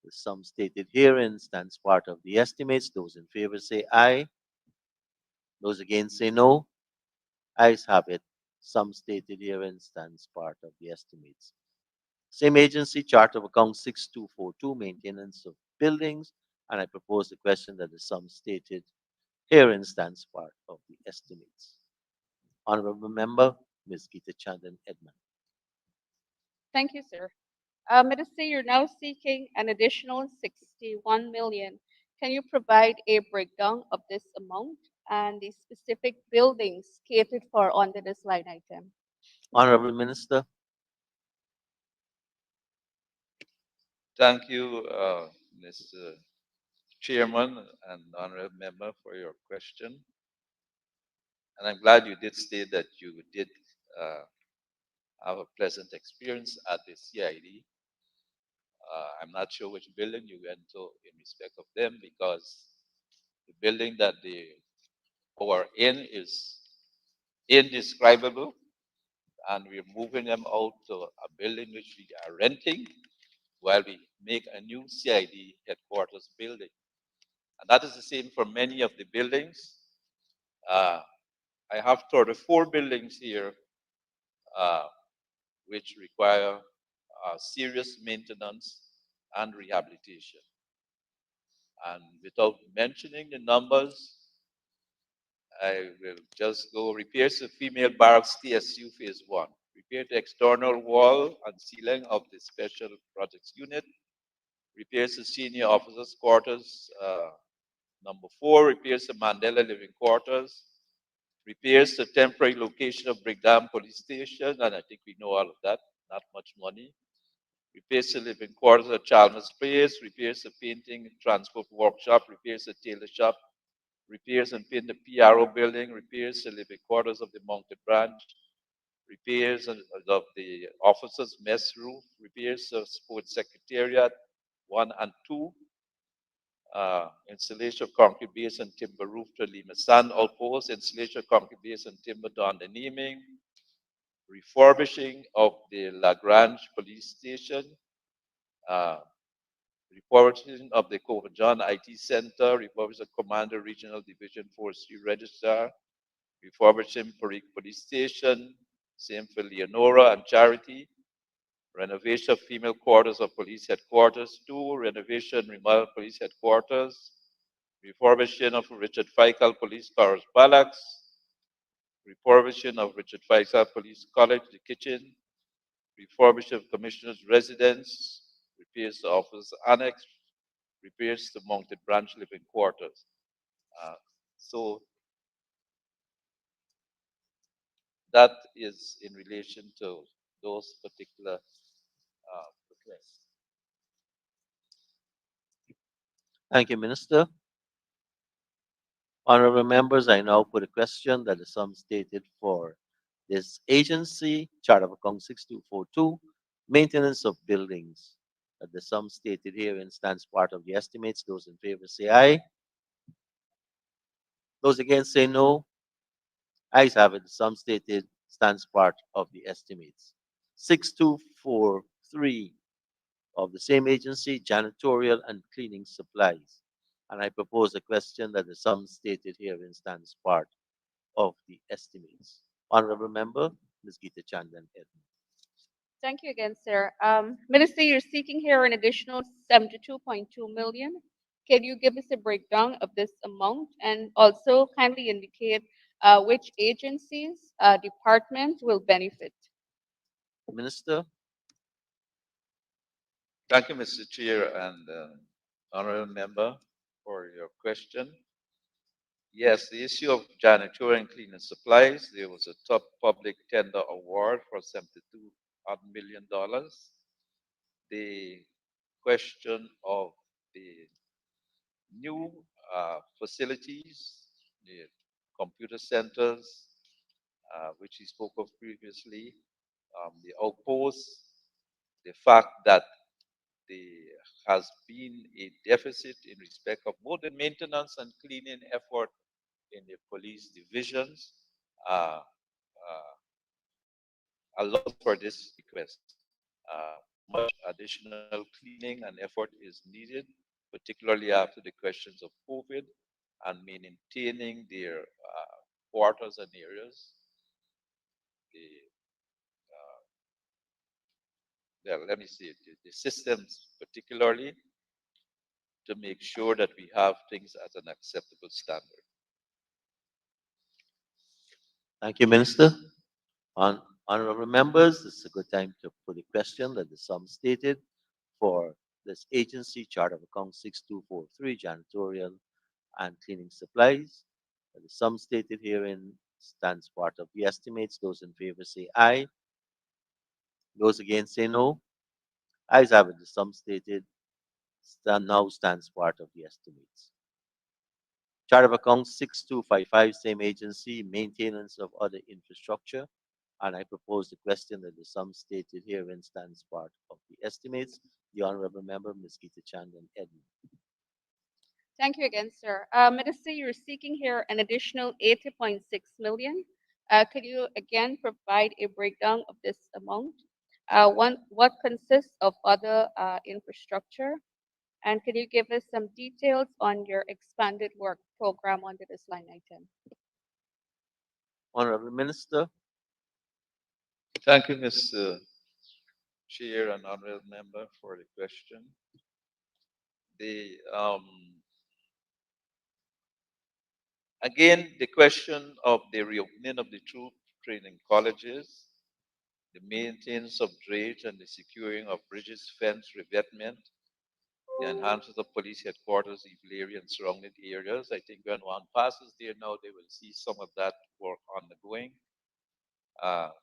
S1: The sum stated herein stands part of the estimates. Those in favor say aye. Those against say no. Ayes have it. Sum stated herein stands part of the estimates. Same agency, chart of account 6242, maintenance of buildings. And I propose the question that the sum stated herein stands part of the estimates. Honorable member, Ms. Geeta Chandan Edmond.
S16: Thank you, sir. Minister, you're now seeking an additional 61 million. Can you provide a breakdown of this amount and the specific buildings catered for under this line item?
S1: Honorable Minister.
S17: Thank you, Mr. Chairman and honorable member for your question. And I'm glad you did state that you did have a pleasant experience at the CID. I'm not sure which building you went to in respect of them because the building that they were in is indescribable, and we're moving them out to a building which we are renting while we make a new CID headquarters building. And that is the same for many of the buildings. I have 34 buildings here which require serious maintenance and rehabilitation. And without mentioning the numbers, I will just go repairs to female barracks TSU phase 1, repair the external wall and ceiling of the special projects unit, repairs to senior officers quarters, number 4, repairs to Mandela living quarters, repairs to temporary location of Brigham police station, and I think we know all of that, not much money. Repairs to living quarters at Chalmers Place, repairs to painting transport workshop, repairs to tailor shop, repairs and paint the PRO building, repairs to living quarters of the Mounted Branch, repairs of the officers' mess roof, repairs of sports secretariat 1 and 2, installation of concrete base and timber roof to Lima Sand outpost, installation of concrete base and timber down the naming, refurbishing of the Lagrange police station, refurbishing of the Covajon IT Center, refurbishing of Commander Regional Division Forestry Registrar, refurbishing Perique Police Station, same for Leonora and Charity, renovation of female quarters of police headquarters, 2, renovation remodel police headquarters, refurbishing of Richard Feikel Police Corps Barracks, refurbishing of Richard Feikel Police College, the kitchen, refurbishing of Commissioner's residence, repairs to office annex, repairs to Mounted Branch living quarters. So that is in relation to those particular requests.
S1: Thank you, Minister. Honorable members, I now put a question that the sum stated for this agency, chart of account 6242, maintenance of buildings. That the sum stated herein stands part of the estimates. Those in favor say aye. Those against say no. Ayes have it. The sum stated stands part of the estimates. 6243 of the same agency, janitorial and cleaning supplies. And I propose a question that the sum stated herein stands part of the estimates. Honorable member, Ms. Geeta Chandan Edmond.
S16: Thank you again, sir. Minister, you're seeking here an additional 72.2 million. Can you give us a breakdown of this amount and also kindly indicate which agencies, departments will benefit?
S1: Minister.
S17: Thank you, Mr. Chair and honorable member for your question. Yes, the issue of janitorial and cleaning supplies, there was a top public tender award for $72 million. The question of the new facilities, the computer centers, which he spoke of previously, the outposts, the fact that there has been a deficit in respect of both the maintenance and cleaning effort in the police divisions, uh, allows for this request. Much additional cleaning and effort is needed, particularly after the questions of COVID and maintaining their quarters and areas. The, let me see, the systems particularly, to make sure that we have things at an acceptable standard.
S1: Thank you, Minister. Honorable members, this is a good time to put a question that the sum stated for this agency, chart of account 6243, janitorial and cleaning supplies. The sum stated herein stands part of the estimates. Those in favor say aye. Those against say no. Ayes have it. The sum stated now stands part of the estimates. Chart of accounts 6255, same agency, maintenance of other infrastructure. And I propose the question that the sum stated herein stands part of the estimates. The Honorable Member, Ms. Gita Chandan Edmund.
S16: Thank you again, sir. Minister, you're seeking here an additional 80.6 million. Could you again provide a breakdown of this amount? What consists of other infrastructure? And could you give us some details on your expanded work program under this line item?
S1: Honorable Minister.
S17: Thank you, Mr. Chair and Honorable Member, for the question. The again, the question of the reopening of the troop training colleges, the maintenance of drainage and the securing of bridges, fence, revetment, the enhancement of police headquarters, Ivleary and surrounding areas. I think when one passes there now, they will see some of that work undergoing.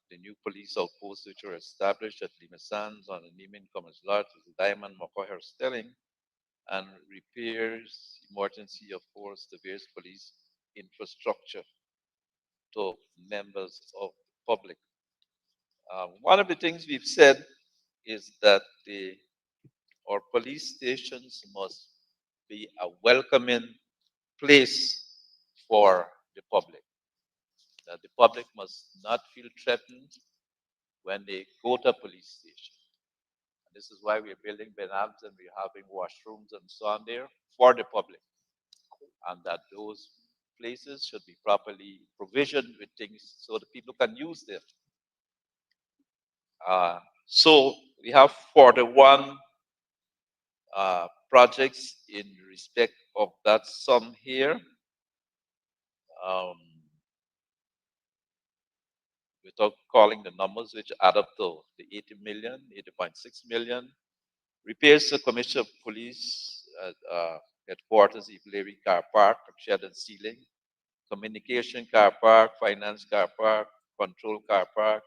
S17: The new police outposts which were established at Limassans on the Neiman Commerce Lot, the Diamond Mokoher Stelling, and repairs, emergency, of course, the various police infrastructure to members of the public. One of the things we've said is that our police stations must be a welcoming place for the public. That the public must not feel threatened when they go to a police station. And this is why we're building Benabs and we're having washrooms and so on there for the public. And that those places should be properly provisioned with things so that people can use them. So we have 41 projects in respect of that sum here. Without calling the numbers, which add up to the 80 million, 80.6 million. Repairs to Commissioner of Police headquarters, Ivleary Car Park, shed and ceiling. Communication Car Park, Finance Car Park, Control Car Park.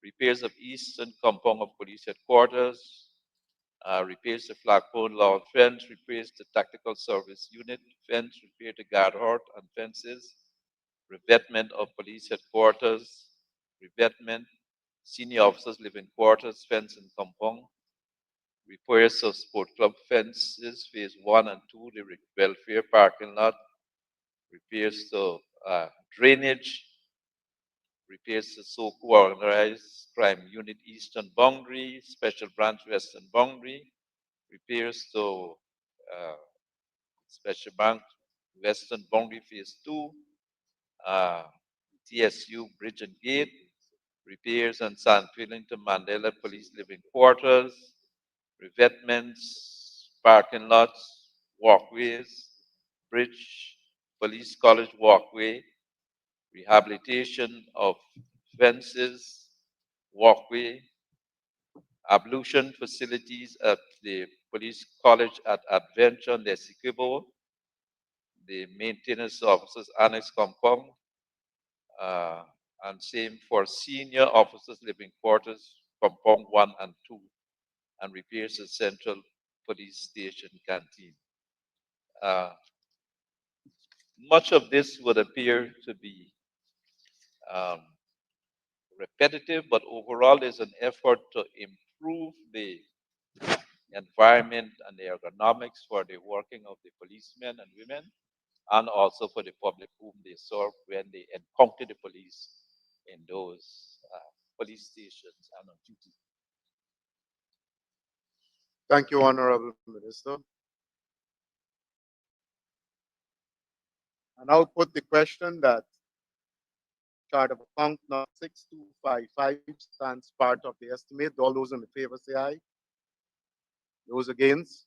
S17: Repairs of Eastern Compound of Police headquarters. Repairs to Flagpole Lawn Fence. Repairs to Tactical Service Unit Fence. Repair to Guard Hort and Fences. Revetment of Police headquarters. Revetment, senior officers living quarters, fence and compound, repairs of sport club fences, phase 1 and 2, the welfare parking lot, repairs to drainage, repairs to SOCO organized crime unit eastern boundary, special branch western boundary, repairs to special branch western boundary phase 2, TSU bridge and gate, repairs and sand filling to Mandela Police Living Quarters, revetments, parking lots, walkways, bridge, Police College walkway, rehabilitation of fences, walkway, ablution facilities at the Police College at Adventure and the Essequibo, the maintenance officers annex compound, and same for senior officers living quarters, compound 1 and 2, and repairs to Central Police Station canteen. Much of this would appear to be repetitive, but overall there's an effort to improve the environment and the ergonomics for the working of the policemen and women, and also for the public whom they serve when they encounter the police in those police stations and on duty.
S5: Thank you, Honorable Minister. And I'll put the question that chart of account number 6255 stands part of the estimate. All those in favor say aye. Those against?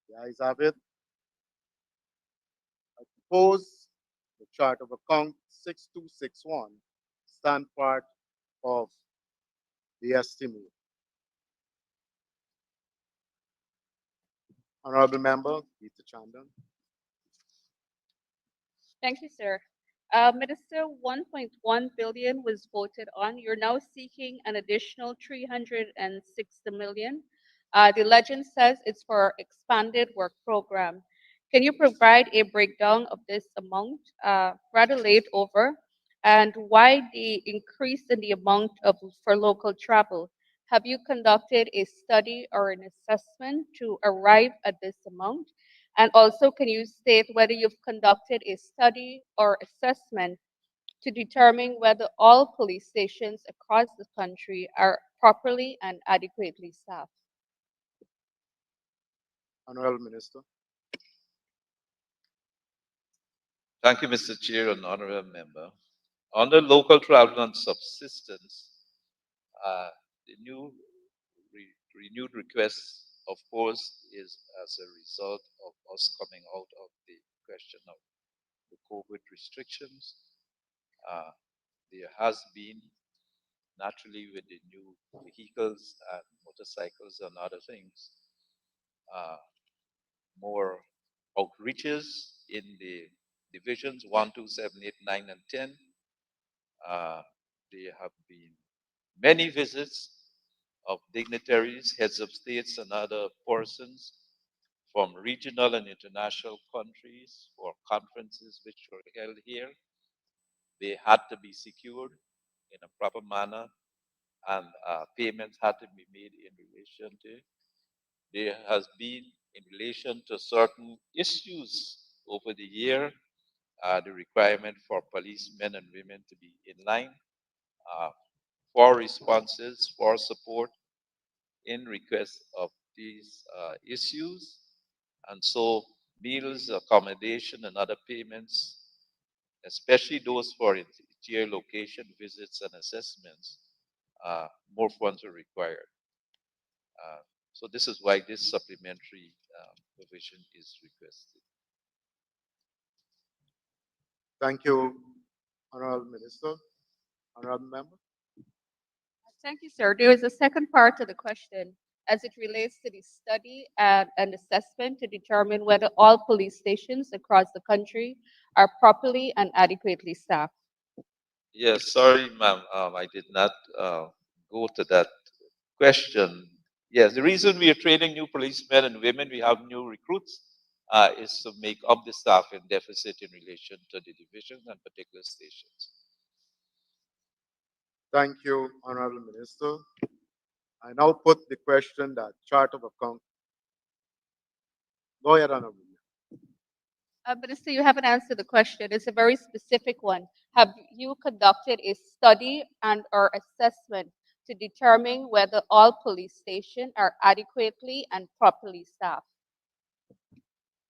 S5: The ayes have it. I propose the chart of account 6261 stand part of the estimate. Honorable Member, Peter Chandon.
S16: Thank you, sir. Minister, 1.1 billion was voted on. You're now seeking an additional 360 million. The legend says it's for expanded work program. Can you provide a breakdown of this amount, rather laid over, and why the increase in the amount of for local travel? Have you conducted a study or an assessment to arrive at this amount? And also, can you state whether you've conducted a study or assessment to determine whether all police stations across the country are properly and adequately staffed?
S5: Honorable Minister.
S17: Thank you, Mr. Chair and honorable member. Under local travel and subsistence, the new renewed request, of course, is as a result of us coming out of the question of the COVID restrictions. There has been, naturally, with the new vehicles and motorcycles and other things, more outreaches in the divisions 1, 2, 7, 8, 9, and 10. There have been many visits of dignitaries, heads of states, and other persons from regional and international countries for conferences which were held here. They had to be secured in a proper manner, and payments had to be made in relation to. There has been, in relation to certain issues over the year, the requirement for policemen and women to be in line for responses, for support in request of these issues. And so meals, accommodation, and other payments, especially those for interior location visits and assessments, more funds are required. So this is why this supplementary provision is requested.
S5: Thank you, Honorable Minister. Honorable Member.
S16: Thank you, sir. There is a second part to the question as it relates to the study and assessment to determine whether all police stations across the country are properly and adequately staffed.
S17: Yes, sorry, ma'am. I did not go to that question. Yes, the reason we are training new policemen and women, we have new recruits, is to make up the staffing deficit in relation to the divisions and particular stations.
S5: Thank you, Honorable Minister. I now put the question that chart of account. Go ahead, Honorable.
S16: Minister, you haven't answered the question. It's a very specific one. Have you conducted a study and or assessment to determine whether all police stations are adequately and properly staffed?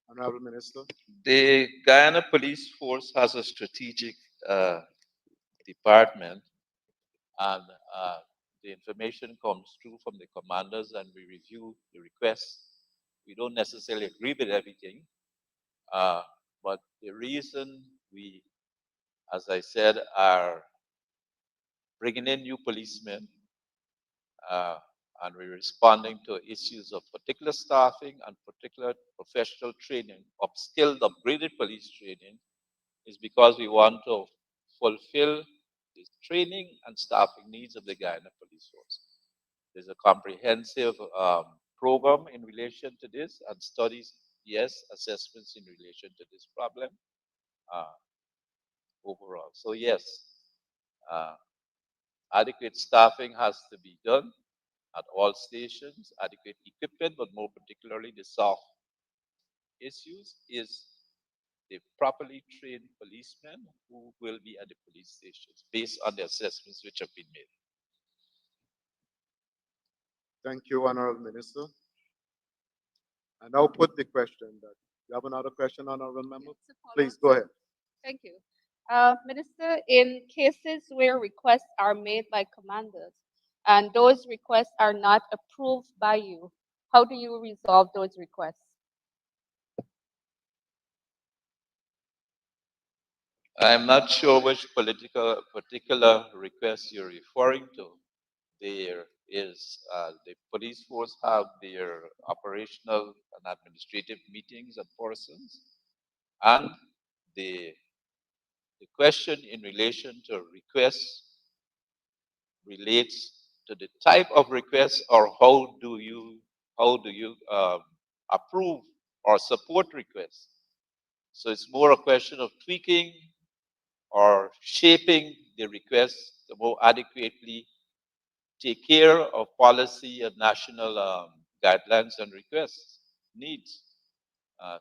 S5: Honorable Minister.
S17: The Guyana Police Force has a strategic department, and the information comes through from the commanders, and we review the requests. We don't necessarily agree with everything, but the reason we, as I said, are bringing in new policemen, and we're responding to issues of particular staffing and particular professional training, upskilled, upgraded police training, is because we want to fulfill the training and staffing needs of the Guyana Police Force. There's a comprehensive program in relation to this, and studies, yes, assessments in relation to this problem overall. So yes, Adequate staffing has to be done at all stations, adequate equipment, but more particularly the soft issues is the properly trained policemen who will be at the police stations based on the assessments which have been made.
S5: Thank you, Honorable Minister. I now put the question that you have another question, Honorable Member?
S16: It's a follow-up,
S5: Please go
S16: sir.
S5: ahead.
S16: Thank you. Minister, in cases where requests are made by commanders and those requests are not approved by you, how do you resolve those requests?
S17: I'm not sure which particular request you're referring to. There is the police force have their operational and administrative meetings and persons, and the the question in relation to requests relates to the type of request or how do you approve or support requests. So it's more a question of tweaking or shaping the request to more adequately take care of policy and national guidelines and requests needs.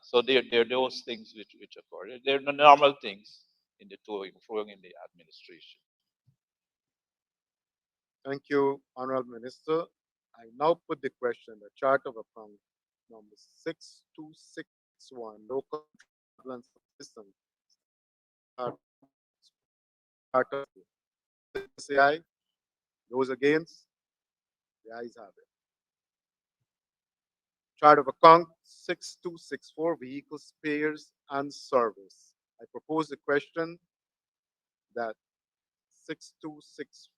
S17: So there are those things which occur. They're the normal things in the throwing in the administration.
S5: Thank you, Honorable Minister. I now put the question, the chart of account number 6261, local travel and system. Part of it. Say aye. Those against? The ayes have it. Chart of account 6264, vehicle spares and service. I propose the question that 626.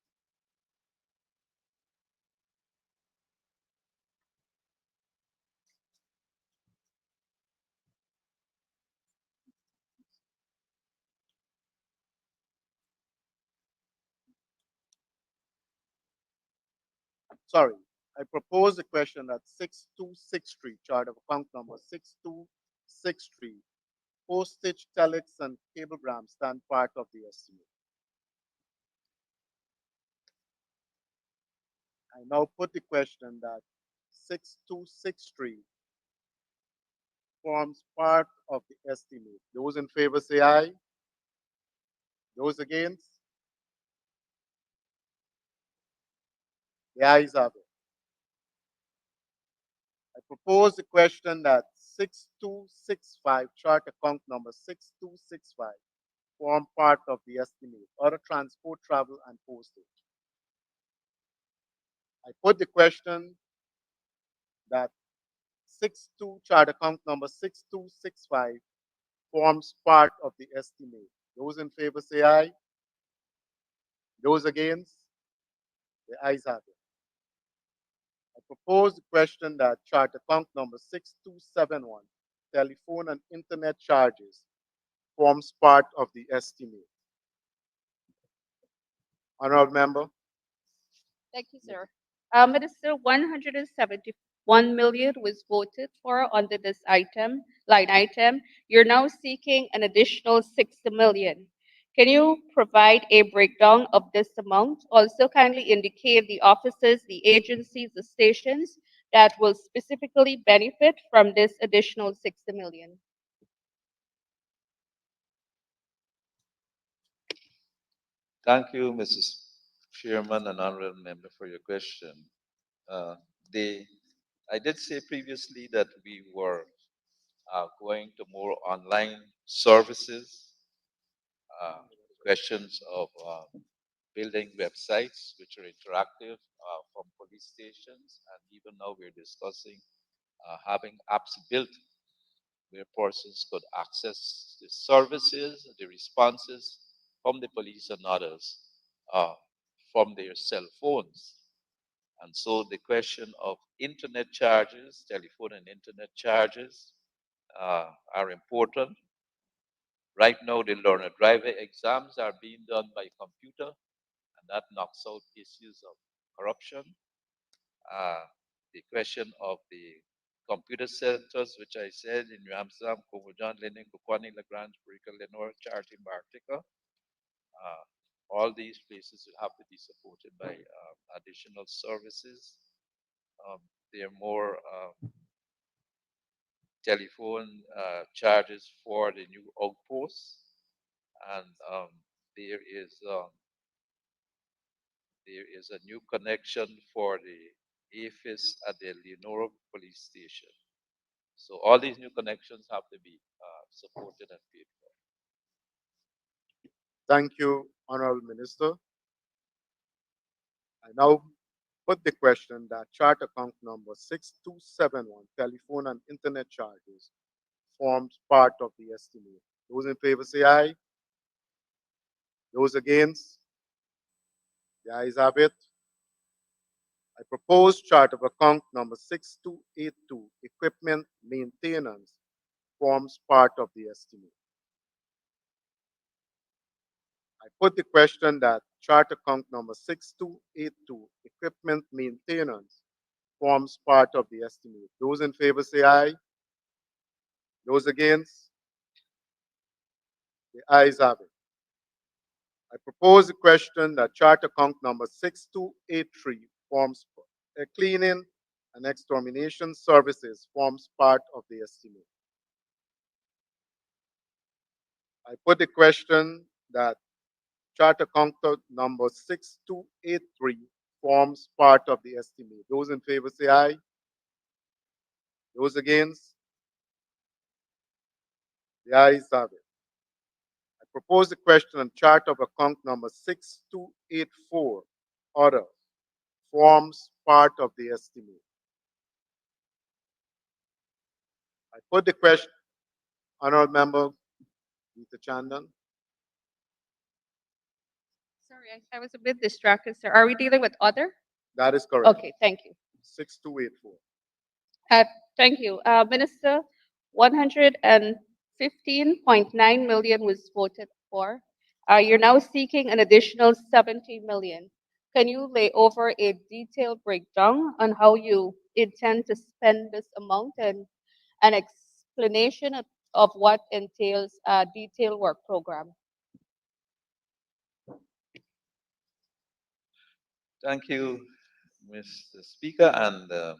S5: Sorry, I propose the question that 6263, chart of account number 6263, postage, telex, and cablegram stand part of the estimate. I now put the question that 6263 forms part of the estimate. Those in favor say aye. Those against? The ayes have it. I propose the question that 6265, chart account number 6265, form part of the estimate, other transport, travel, and postage. I put the question that 62 chart account number 6265 forms part of the estimate. Those in favor say aye. Those against? The ayes have it. I propose the question that chart account number 6271, telephone and internet charges, forms part of the estimate. Honorable Member.
S16: Thank you, sir. Minister, 171 million was voted for under this line item. You're now seeking an additional 60 million. Can you provide a breakdown of this amount? Also, kindly indicate the offices, the agencies, the stations that will specifically benefit from this additional 60 million.
S17: Thank you, Mrs. Chairman and Honorable Member, for your question. Uh, the, I did say previously that we were going to more online services, questions of building websites which are interactive from police stations, and even now we're discussing having apps built where persons could access the services, the responses from the police and others from their cell phones. And so the question of internet charges, telephone and internet charges are important. Right now, the learner driver exams are being done by computer, and that knocks out issues of corruption. The question of the computer centers, which I said in New Amsterdam, Congo John, Linden, Kukwani, Lagrange, Brickell, Lenore, Charity, Bartica. All these places will have to be supported by additional services. Um, there are more telephone charges for the new outposts, and there is um, there is a new connection for the AFIS at the Leonora police station. So all these new connections have to be supported and paid for.
S5: Thank you, Honorable Minister. I now put the question that chart account number 6271, telephone and internet charges, forms part of the estimate. Those in favor say aye. Those against? The ayes have it. I propose chart of account number 6282, equipment maintenance, forms part of the estimate. I put the question that chart account number 6282, equipment maintenance, forms part of the estimate. Those in favor say aye. Those against? The ayes have it. I propose the question that chart account number 6283 forms cleaning and extermination services forms part of the estimate. I put the question that chart account number 6283 forms part of the estimate. Those in favor say aye. Those against? The ayes have it. I propose the question on chart of account number 6284, order, forms part of the estimate. I put the question, Honorable Member Mr. Chandan.
S16: Sorry, I was a bit distracted, sir. Are we dealing with other?
S5: That is correct.
S16: Okay, thank you.
S5: 6284.
S16: Thank you. Minister, 115.9 million was voted for. You're now seeking an additional 70 million. Can you lay over a detailed breakdown on how you intend to spend this amount and an explanation of what entails a detailed work program?
S17: Thank you, Mr. Speaker, and the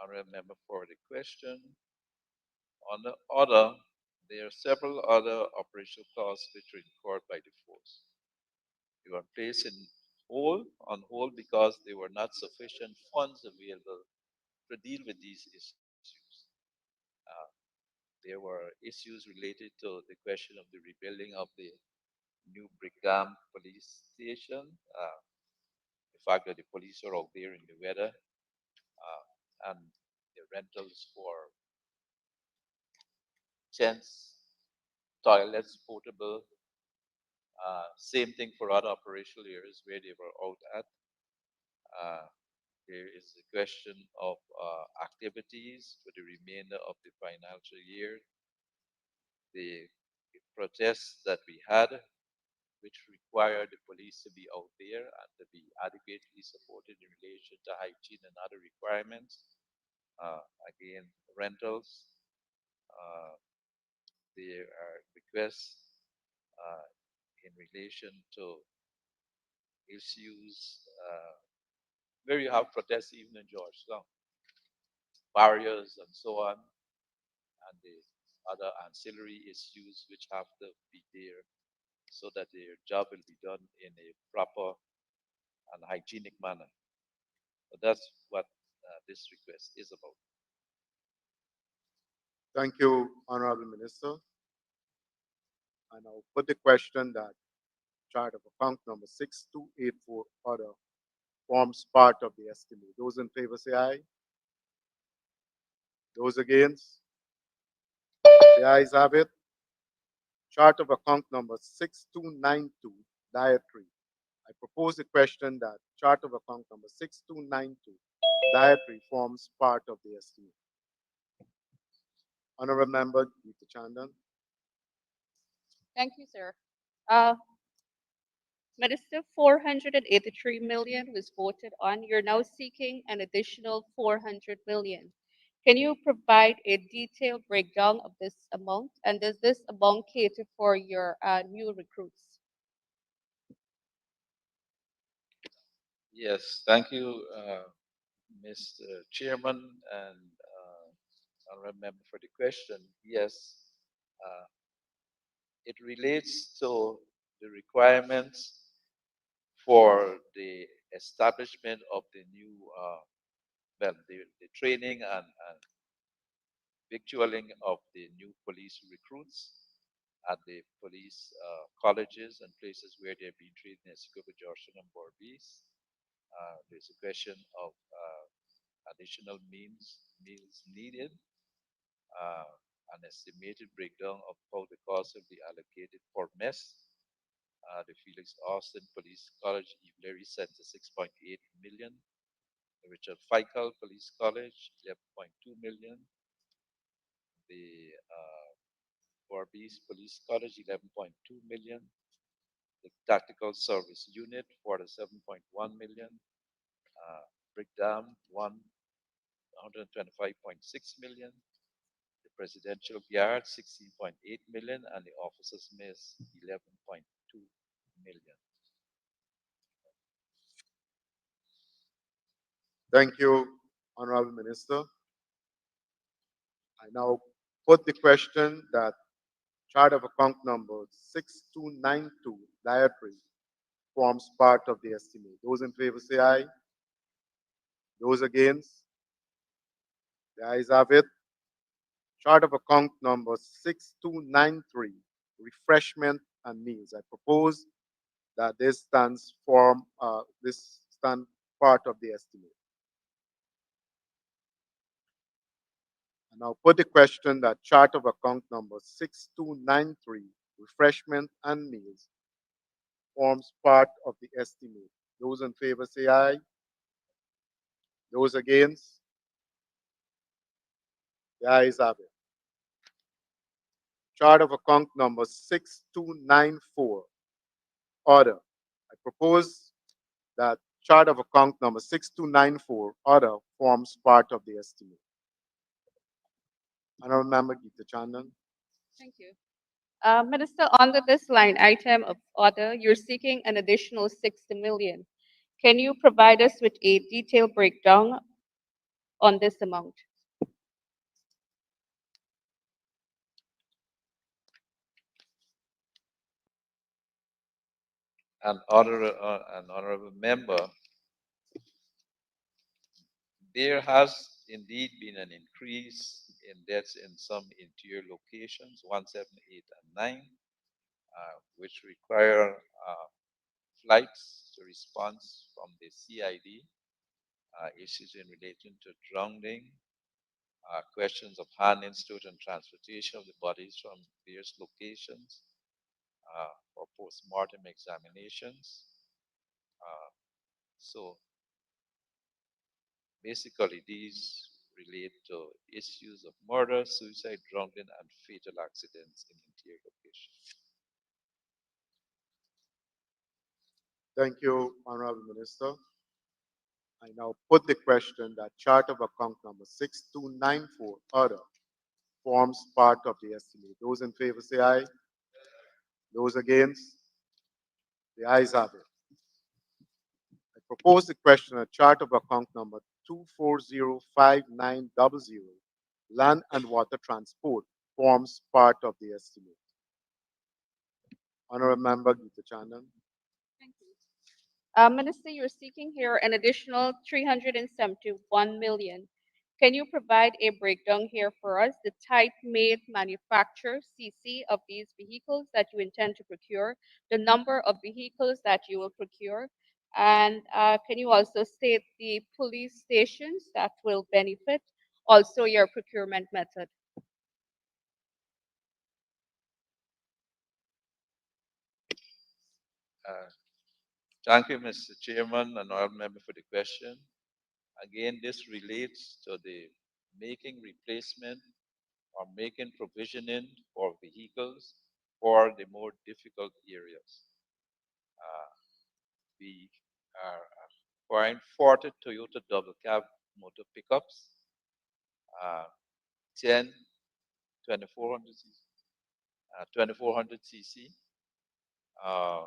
S17: honorable member for the question. On the order, there are several other operational costs which were incurred by the force. They were placed on hold because there were not sufficient funds available to deal with these issues. Uh, there were issues related to the question of the rebuilding of the new Brigham police station, the fact that the police are out there in the weather, and the rentals for tents, toilets, portable. Same thing for other operational areas where they were out at. Uh, there is the question of activities for the remainder of the financial year. The protests that we had, which required the police to be out there and to be adequately supported in relation to hygiene and other requirements. Again, rentals. There are requests in relation to issues where you have protests even in Georgetown, barriers and so on, and the other ancillary issues which have to be there so that their job will be done in a proper and hygienic manner. So that's what this request is about.
S5: Thank you, Honorable Minister. I now put the question that chart of account number 6284, order, forms part of the estimate. Those in favor say aye. Those against? The ayes have it. Chart of account number 6292, dietary. I propose the question that chart of account number 6292, dietary, forms part of the estimate. Honorable Member Mr. Chandan.
S16: Thank you, sir. Minister, 483 million was voted on. You're now seeking an additional 400 million. Can you provide a detailed breakdown of this amount? And does this amount cater for your new recruits?
S17: Yes, thank you, Mr. Chairman and honorable member for the question. Yes, uh, it relates to the requirements for the establishment of the new, the training and victualling of the new police recruits at the police colleges and places where they're being trained in Escobar, Johnson, and Bordeaux. There's a question of additional meals needed, uh, an estimated breakdown of how the cost will be allocated per mess. The Felix Austin Police College, Ivlery Center, 6.8 million. The Richard Feichel Police College, 11.2 million. The Barbies Police College, 11.2 million. The Tactical Service Unit, 47.1 million. Brickdam, 125.6 million. The Presidential Guard, 16.8 million, and the Officers' Mess, 11.2 million.
S5: Thank you, Honorable Minister. I now put the question that chart of account number 6292 dietary forms part of the estimate. Those in favor say aye. Those against? The ayes have it. Chart of account number 6293 refreshment and meals. I propose that this stands part of the estimate. And I'll put the question that chart of account number 6293, refreshment and meals, forms part of the estimate. Those in favor say aye. Those against? The ayes have it. Chart of account number 6294, order. I propose that chart of account number 6294, order, forms part of the estimate. Honorable Member Geeta Chandan.
S16: Thank you. Minister, under this line item of order, you're seeking an additional 60 million. Can you provide us with a detailed breakdown on this amount?
S17: An honorable member, there has indeed been an increase in deaths in some interior locations, 178 and 9, which require flights to response from the CID, issues in relation to drowning, questions of handling, storage, and transportation of the bodies from various locations for post-mortem examinations. So basically, these relate to issues of murder, suicide, drowning, and fatal accidents in interior locations.
S5: Thank you, Honorable Minister. I now put the question that chart of account number 6294, order, forms part of the estimate. Those in favor say aye. Those against? The ayes have it. I propose the question that chart of account number 2405900, land and water transport, forms part of the estimate. Honorable Member Geeta Chandan.
S16: Thank you. Minister, you're seeking here an additional 371 million. Can you provide a breakdown here for us, the type, made, manufacture, CC of these vehicles that you intend to procure, the number of vehicles that you will procure, and can you also state the police stations that will benefit, also your procurement method?
S17: Thank you, Mr. Chairman and all member for the question. Again, this relates to the making replacement or making provisioning for vehicles for the more difficult areas. We are acquiring 40 Toyota double cab motor pickups. uh, 10 2400 cc, 2400 cc, uh,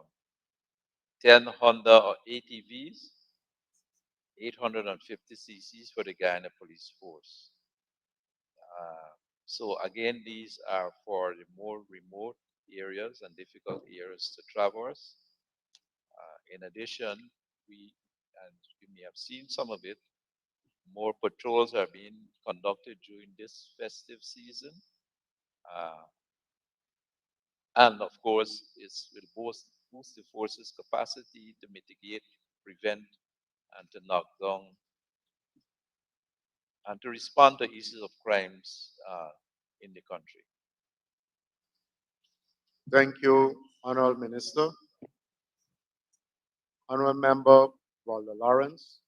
S17: 10 Honda or ATVs, 850 cc's for the Guyana Police Force. So again, these are for the more remote areas and difficult areas to traverse. In addition, and you may have seen some of it, more patrols are being conducted during this festive season. Uh, and of course, it will boost the force's capacity to mitigate, prevent, and to knock down, and to respond to issues of crimes in the country.
S5: Thank you, Honorable Minister. Honorable Member Walter Lawrence.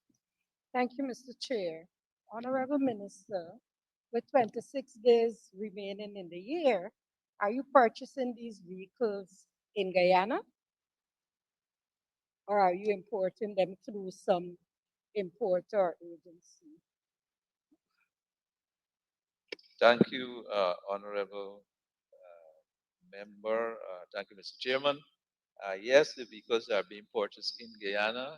S2: Thank you, Mr. Chair. Honorable Minister, with 26 days remaining in the year, are you purchasing these vehicles in Guyana? Or are you importing them through some importer agency?
S17: Thank you, Honorable Member. Thank you, Mr. Chairman. Yes, the vehicles are being purchased in Guyana.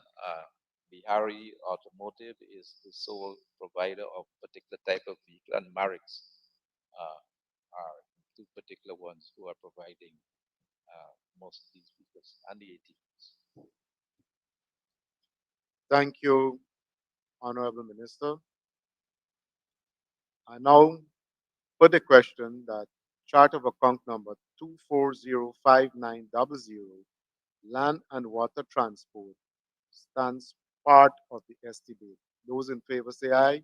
S17: Bihari Automotive is the sole provider of particular type of vehicle, and Marix are two particular ones who are providing most of these vehicles and the ATVs.
S5: Thank you, Honorable Minister. I now put the question that chart of account number 2405900, land and water transport, stands part of the estimate. Those in favor say aye.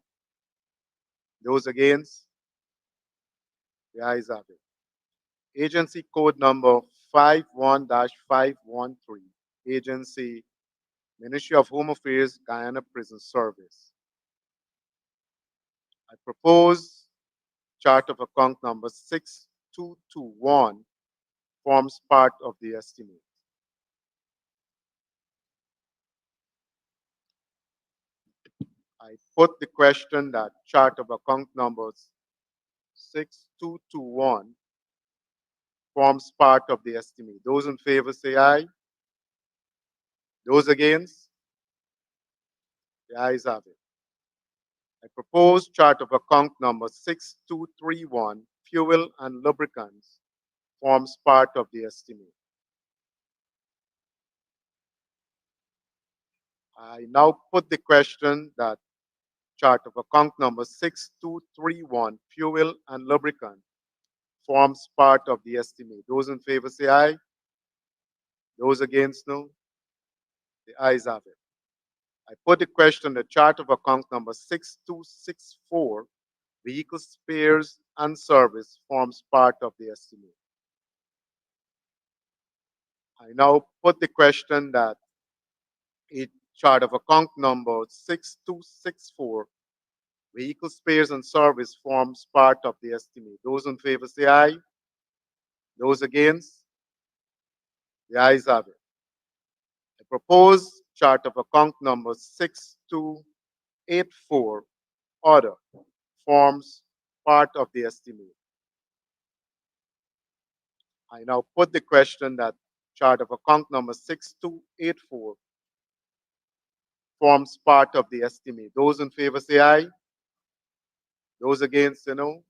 S5: Those against? The ayes have it. Agency code number 51-513, Agency, Ministry of Home Affairs, Guyana Prison Service. I propose chart of account number 6221 forms part of the estimate. I put the question that chart of account numbers 6221 forms part of the estimate. Those in favor say aye. Those against? The ayes have it. I propose chart of account number 6231, fuel and lubricants, forms part of the estimate. I now put the question that chart of account number 6231, fuel and lubricant, forms part of the estimate. Those in favor say aye. Those against, no. The ayes have it. I put the question, the chart of account number 6264, vehicle spares and service, forms part of the estimate. I now put the question that a chart of account number 6264, vehicle spares and service, forms part of the estimate. Those in favor say aye. Those against? The ayes have it. I propose chart of account number 6284, order, forms part of the estimate. I now put the question that chart of account number 6284 forms part of the estimate. Those in favor say aye. Those against say no.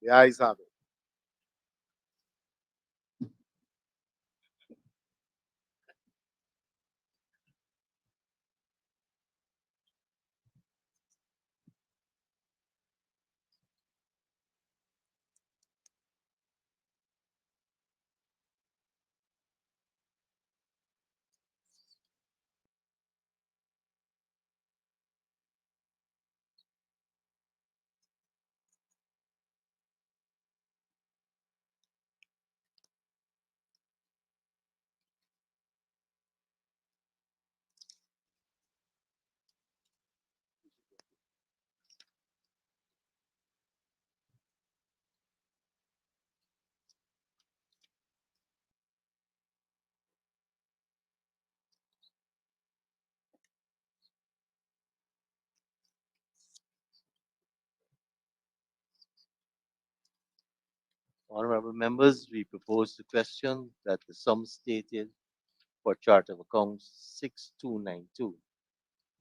S5: The ayes have it.
S1: Honorable members, we propose the question that the sum stated for Chart of Accounts 6292,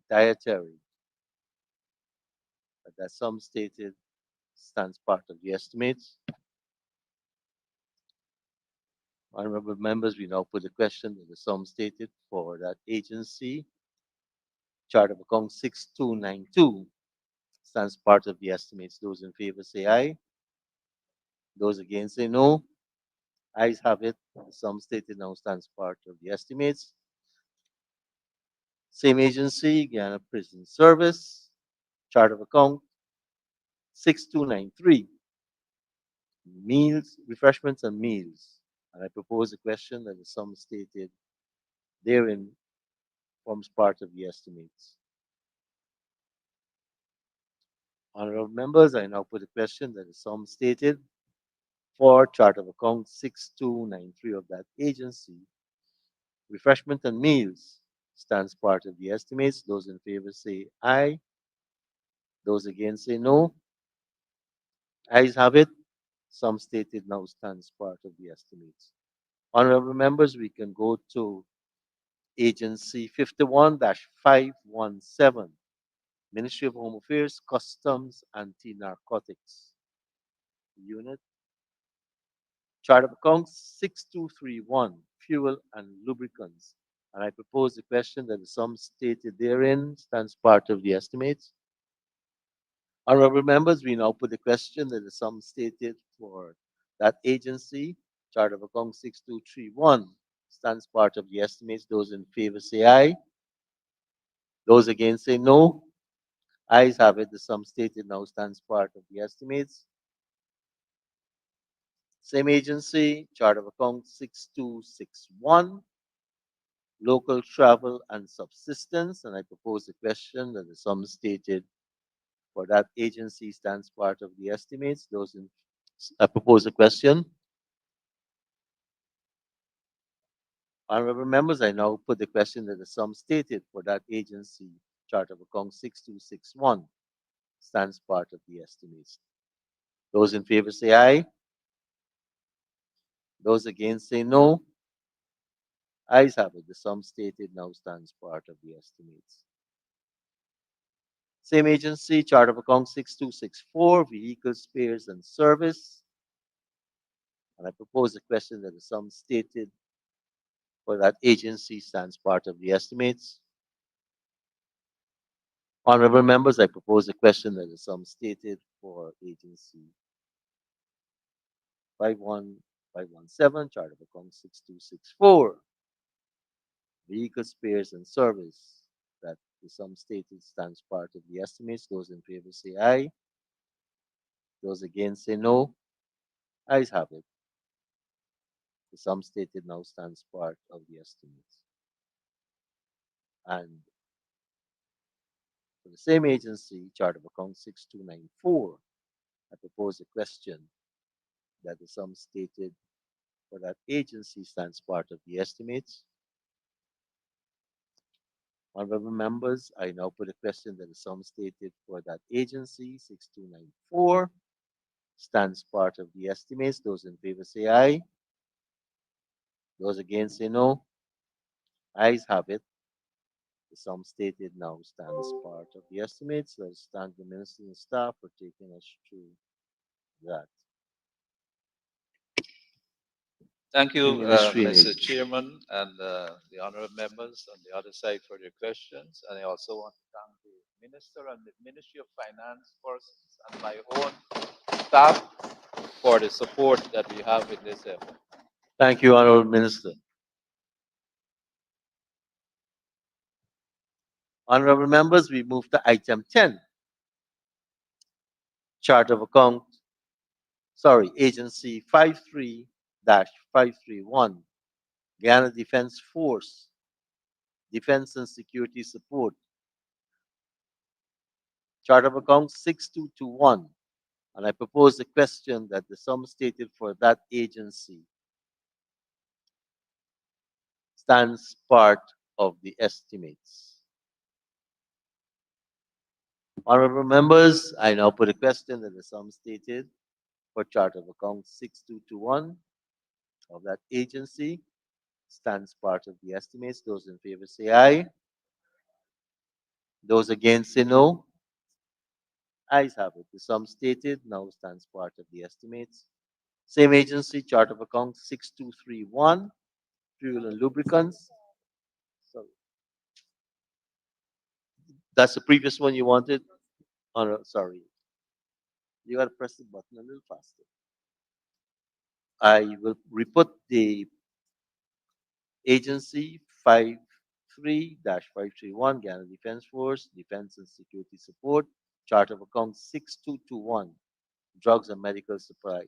S1: dietary, that sum stated stands part of the estimates. Honorable members, we now put the question that the sum stated for that agency, Chart of Accounts 6292, stands part of the estimates. Those in favor say aye. Those against say no. Ayes have it. The sum stated now stands part of the estimates. Same agency, Guyana Prison Service, Chart of Account 6293, meals, refreshments and meals. And I propose a question that the sum stated therein forms part of the estimates. Honorable members, I now put a question that the sum stated for Chart of Account 6293 of that agency, refreshment and meals, stands part of the estimates. Those in favor say aye. Those against say no. Ayes have it. Sum stated now stands part of the estimates. Honorable members, we can go to Agency 51-517, Ministry of Home Affairs, Customs, Anti-Narcotics Unit. Chart of Accounts 6231, Fuel and Lubricants. And I propose the question that the sum stated therein stands part of the estimates. Honorable members, we now put the question that the sum stated for that agency, Chart of Accounts 6231, stands part of the estimates. Those in favor say aye. Those against say no. Ayes have it. The sum stated now stands part of the estimates. Same agency, Chart of Accounts 6261, Local Travel and Subsistence. And I propose the question that the sum stated for that agency stands part of the estimates. Those in I propose a question. Honorable members, I now put the question that the sum stated for that agency, Chart of Accounts 6261, stands part of the estimates. Those in favor say aye. Those against say no. Ayes have it. The sum stated now stands part of the estimates. Same agency, Chart of Accounts 6264, Vehicle Spares and Service. And I propose a question that the sum stated for that agency stands part of the estimates. Honorable members, I propose a question that the sum stated for agency 51517, Chart of Accounts 6264, Vehicle Spares and Service, that the sum stated stands part of the estimates. Those in favor say aye. Those against say no. Ayes have it. The sum stated now stands part of the estimates. And for the same agency, Chart of Account 6294, I propose a question that the sum stated for that agency stands part of the estimates. Honorable members, I now put a question that the sum stated for that agency 6294 stands part of the estimates. Those in favor say aye. Those against say no. Ayes have it. The sum stated now stands part of the estimates. Let's thank the minister and staff for taking us through that.
S17: Thank you,
S1: Ministry
S17: Mr. Chairman, and the honorable members on the other side for their questions. And I also want to thank the Minister and the Ministry of Finance persons and my own staff for the support that we have in this effort.
S1: Thank you, Honorable Minister. Honorable members, we move to item 10. Chart of Account, Agency 53-531, Guyana Defense Force, Defense and Security Support. Chart of Account 6221. And I propose a question that the sum stated for that agency stands part of the estimates. Honorable members, I now put a question that the sum stated for chart of account 6221 of that agency stands part of the estimates. Those in favor say aye. Those against say no. Ayes have it. The sum stated now stands part of the estimates. Same agency, chart of account 6231, fuel and lubricants. So that's the previous one you wanted? Oh, no, sorry. You got to press the button a little faster. I will reput the agency 53-531, Guyana Defense Force, Defense and Security Support, chart of account 6221, drugs and medical supply.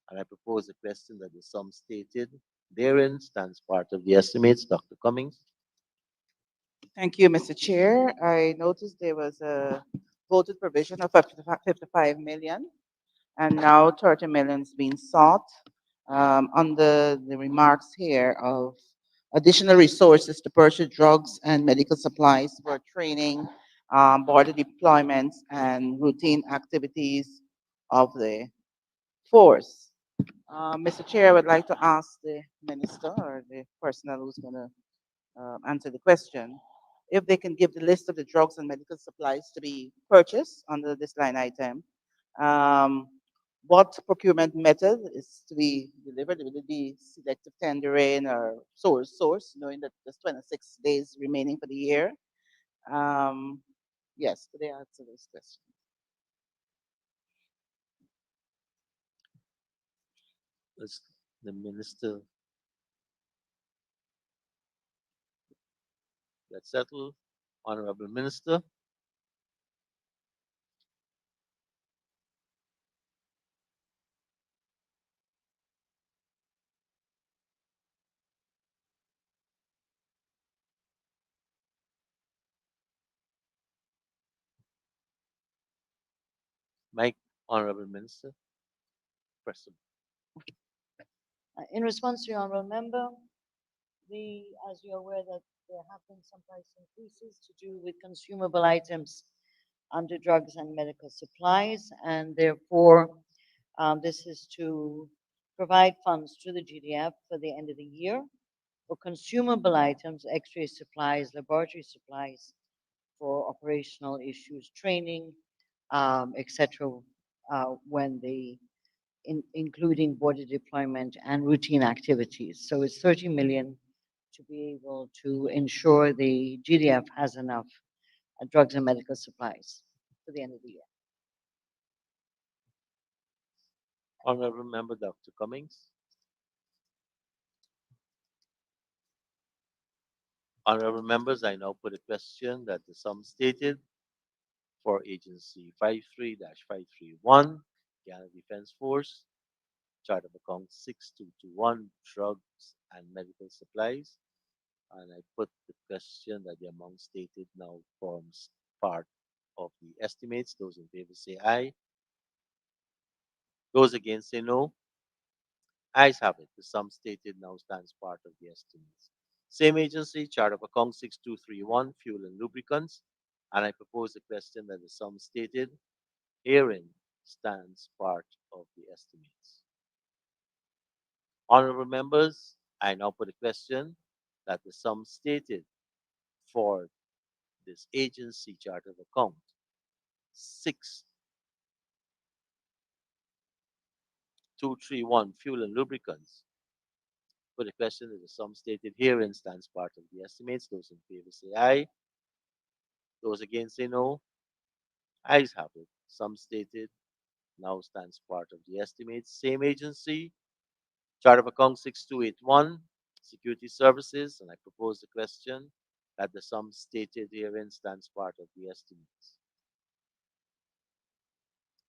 S1: And I propose a question that the sum stated therein stands part of the estimates. Dr. Cummings.
S13: Thank you, Mr. Chair. I noticed there was a voted provision of 55 million, and now 30 million is being sought under the remarks here of additional resources to purchase drugs and medical supplies for training, border deployments, and routine activities of the force. Mr. Chair, I would like to ask the minister or the personnel who's going to answer the question if they can give the list of the drugs and medical supplies to be purchased under this line item. What procurement method is to be delivered? Will it be selective tendering or source, knowing that there's 26 days remaining for the year? Yes, could they answer this question?
S1: Does the minister get settled? Honorable Minister. Mike, Honorable Minister. Present.
S3: In response to your honorable member, as you're aware that there have been some price increases to do with consumable items under drugs and medical supplies, and therefore this is to provide funds to the GDF for the end of the year for consumable items, X-ray supplies, laboratory supplies for operational issues, training, etc. When they including border deployment and routine activities. So it's 30 million to be able to ensure the GDF has enough drugs and medical supplies for the end of the year.
S1: Honorable Member Dr. Cummings. Honorable members, I now put a question that the sum stated for Agency 53-531, Guyana Defense Force, chart of account 6221, drugs and medical supplies. And I put the question that the amount stated now forms part of the estimates. Those in favor say aye. Those against say no. Ayes have it. The sum stated now stands part of the estimates. Same agency, chart of account 6231, fuel and lubricants. And I propose the question that the sum stated herein stands part of the estimates. Honorable members, I now put a question that the sum stated for this agency chart of account 6231, fuel and lubricants. Put a question that the sum stated herein stands part of the estimates. Those in favor say aye. Those against say no. Ayes have it. Sum stated now stands part of the estimates. Same agency, chart of account 6281, security services, and I propose the question that the sum stated herein stands part of the estimates.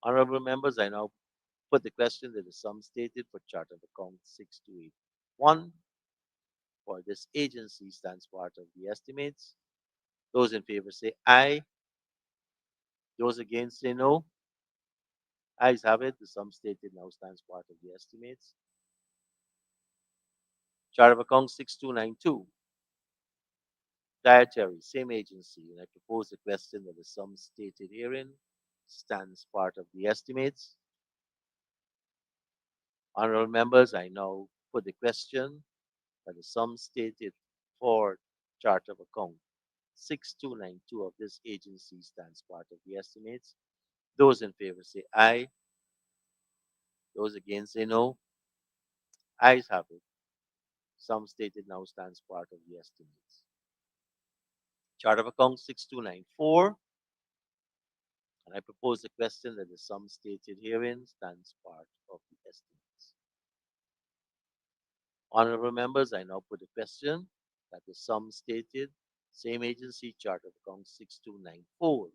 S1: Honorable members, I now put the question that the sum stated for chart of account 6281 for this agency stands part of the estimates. Those in favor say aye. Those against say no. Ayes have it. The sum stated now stands part of the estimates. Chart of account 6292. Dietary, same agency. And I propose the question that the sum stated herein stands part of the estimates. Honorable members, I now put the question that the sum stated for chart of account 6292 of this agency stands part of the estimates. Those in favor say aye. Those against say no. Ayes have it. Sum stated now stands part of the estimates. Chart of account 6294. And I propose the question that the sum stated herein stands part of the estimates. Honorable members, I now put the question that the sum stated, same agency chart of account 6294,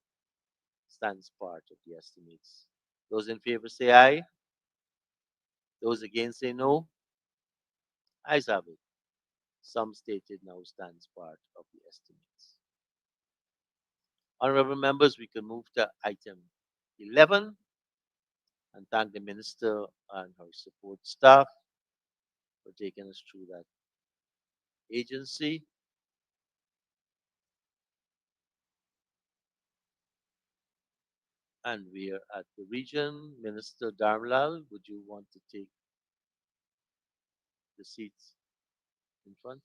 S1: stands part of the estimates. Those in favor say aye. Those against say no. Ayes have it. Sum stated now stands part of the estimates. Honorable members, we can move to item 11 and thank the minister and her support staff for taking us through that agency. And we are at the region. Minister Dharmlal, would you want to take the seats in front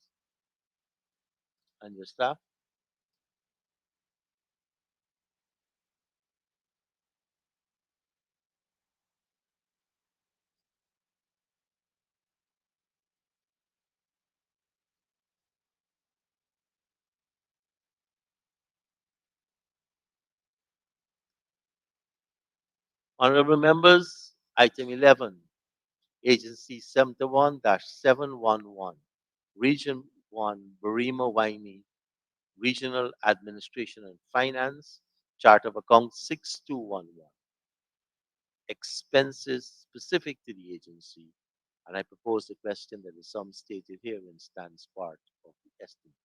S1: and your staff? Honorable members, item 11, Agency 71-711, Region 1, Barima Waini, Regional Administration and Finance, Chart of Account 6211, expenses specific to the agency, and I propose the question that the sum stated herein stands part of the estimates.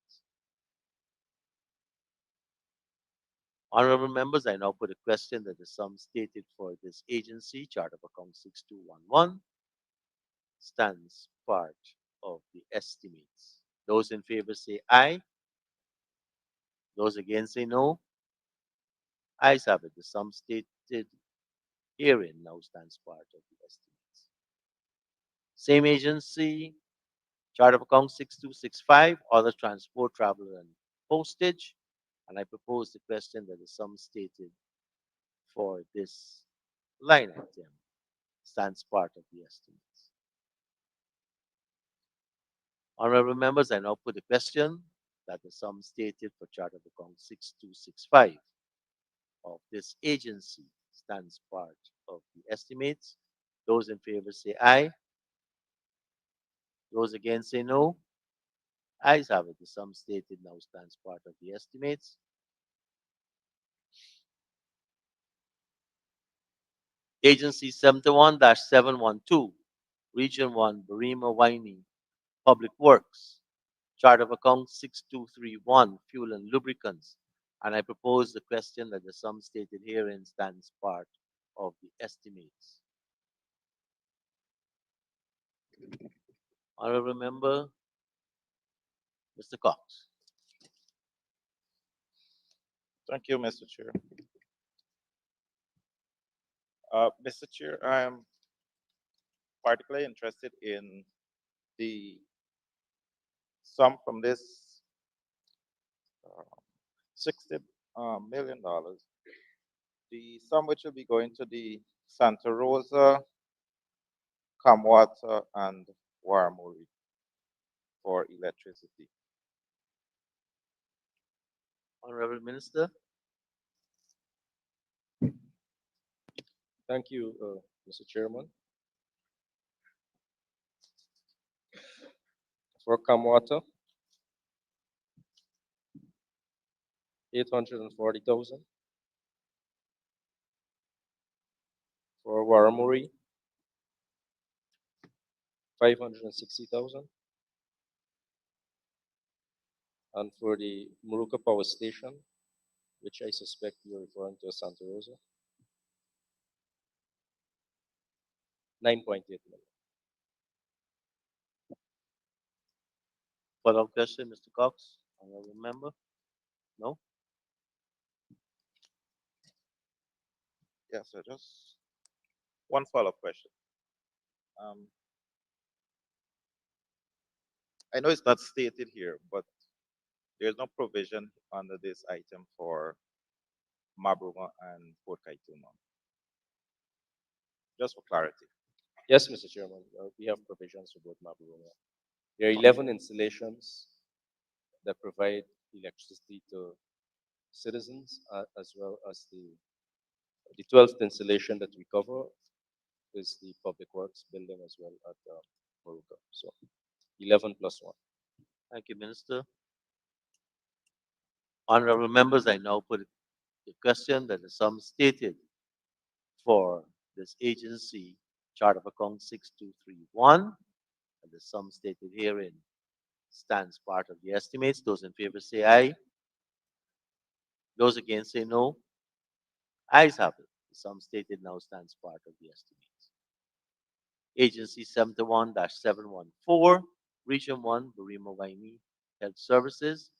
S1: Honorable members, I now put a question that the sum stated for this agency, Chart of Account 6211, stands part of the estimates. Those in favor say aye. Those against say no. Ayes have it. The sum stated herein now stands part of the estimates. Same agency, Chart of Account 6265, other transport, travel, and postage. And I propose the question that the sum stated for this line item stands part of the estimates. Honorable members, I now put the question that the sum stated for chart of account 6265 of this agency stands part of the estimates. Those in favor say aye. Those against say no. Ayes have it. The sum stated now stands part of the estimates. Agency 71-712, Region 1, Barima Waini, Public Works, Chart of Account 6231, Fuel and Lubricants. And I propose the question that the sum stated herein stands part of the estimates. Honorable Member, Mr. Cox.
S18: Thank you, Mr. Chair. Mr. Chair, I am particularly interested in the sum from this $60 million, the sum which will be going to the Santa Rosa, Kamwata, and Waramuri for electricity.
S1: Honorable Minister.
S19: Thank you, Mr. Chairman. For Kamwata, 840,000. For Waramuri, 560,000. And for the Muruka Power Station, which I suspect you're referring to as Santa Rosa, 9.8 million.
S1: Follow-up question, Mr. Cox. Honorable Member. No?
S18: Yes, sir. Just one follow-up question. I know it's not stated here, but there's no provision under this item for Mabruma and Port Kaituma. Just for clarity.
S19: Yes, Mr. Chairman, we have provisions for both Maburuma. There are 11 installations that provide electricity to citizens, as well as the 12th installation that we cover is the public works building as well at Moruga. So 11 plus 1.
S1: Thank you, Minister. Honorable members, I now put the question that the sum stated for this agency, chart of account 6231, and the sum stated herein stands part of the estimates. Those in favor say aye. Those against say no. Ayes have it. The sum stated now stands part of the estimates. Agency 71-714, Region 1, Burima Waini Health Services.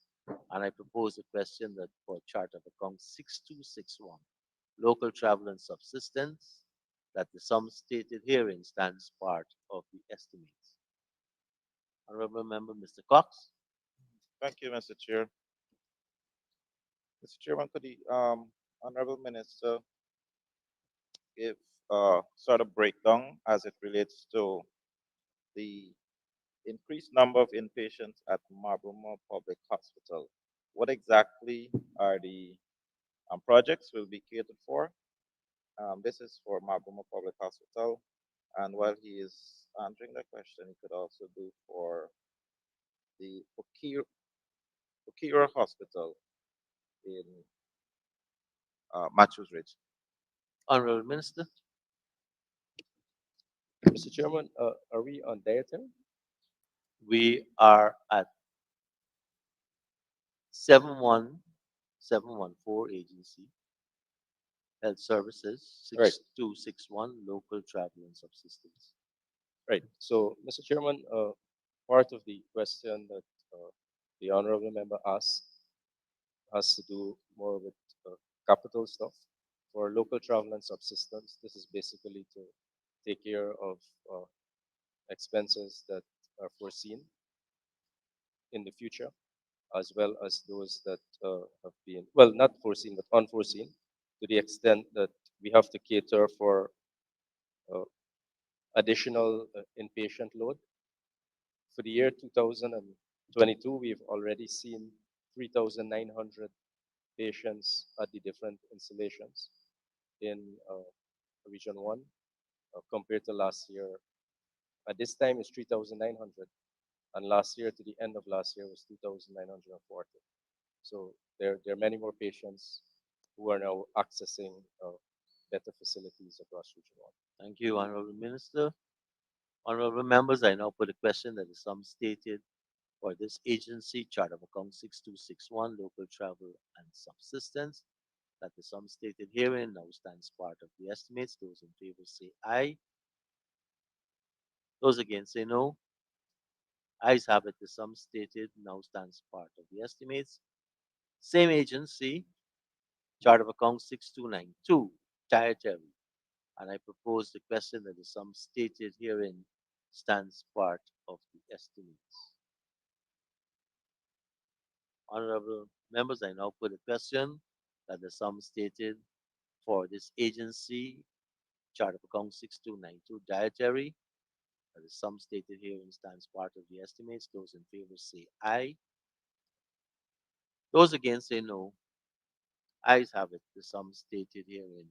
S1: And I propose a question that for chart of account 6261, local travel and subsistence, that the sum stated herein stands part of the estimates. Honorable Member Mr. Cox.
S18: Thank you, Mr. Chair. Mr. Chairman, could the Honorable Minister give sort of breakdown as it relates to the increased number of inpatients at Marlborough Public Hospital? What exactly are the projects will be catered for? This is for Marlborough Public Hospital. And while he is answering the question, he could also do for the Okira Hospital in Matthews Ridge.
S1: Honorable Minister.
S19: Mr. Chairman, are we on dietary?
S1: We are at 71714 agency, health services,
S19: Right.
S1: 6261, local travel and subsistence.
S19: Right. So, Mr. Chairman, part of the question that the honorable member asked has to do more with capital stuff. For local travel and subsistence, this is basically to take care of expenses that are foreseen in the future, as well as those that have been, well, not foreseen, but unforeseen, to the extent that we have to cater for additional inpatient load. For the year 2022, we've already seen 3,900 patients at the different installations in Region 1 compared to last year. At this time, it's 3,900, and last year, to the end of last year, was 2,940. So there are many more patients who are now accessing better facilities across Region 1.
S1: Thank you, Honorable Minister. Honorable members, I now put a question that the sum stated for this agency, chart of account 6261, local travel and subsistence, that the sum stated herein now stands part of the estimates. Those in favor say aye. Those against say no. Ayes have it. The sum stated now stands part of the estimates. Same agency, chart of account 6292, dietary. And I propose the question that the sum stated herein stands part of the estimates. Honorable members, I now put a question that the sum stated for this agency, chart of account 6292, dietary, that the sum stated herein stands part of the estimates. Those in favor say aye. Those against say no. Ayes have it. The sum stated herein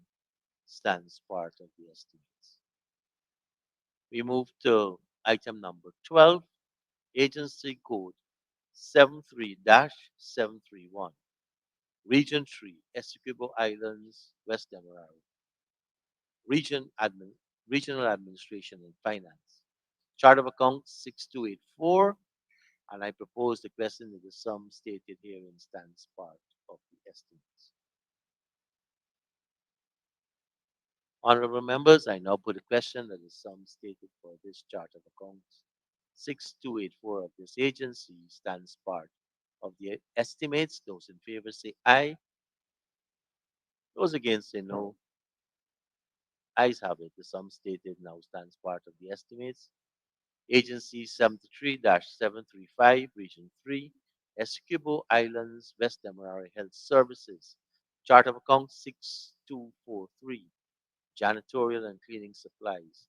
S1: stands part of the estimates. We move to item number 12, agency code 73-731, Region 3, Essequibo Islands, West Demerara, Regional Administration and Finance, chart of account 6284, and I propose the question that the sum stated herein stands part of the estimates. Honorable members, I now put a question that the sum stated for this chart of accounts 6284 of this agency stands part of the estimates. Those in favor say aye. Those against say no. Ayes have it. The sum stated now stands part of the estimates. Agency 73-735, Region 3, Essequibo Islands, West Demerara Health Services. Chart of account 6243, janitorial and cleaning supplies.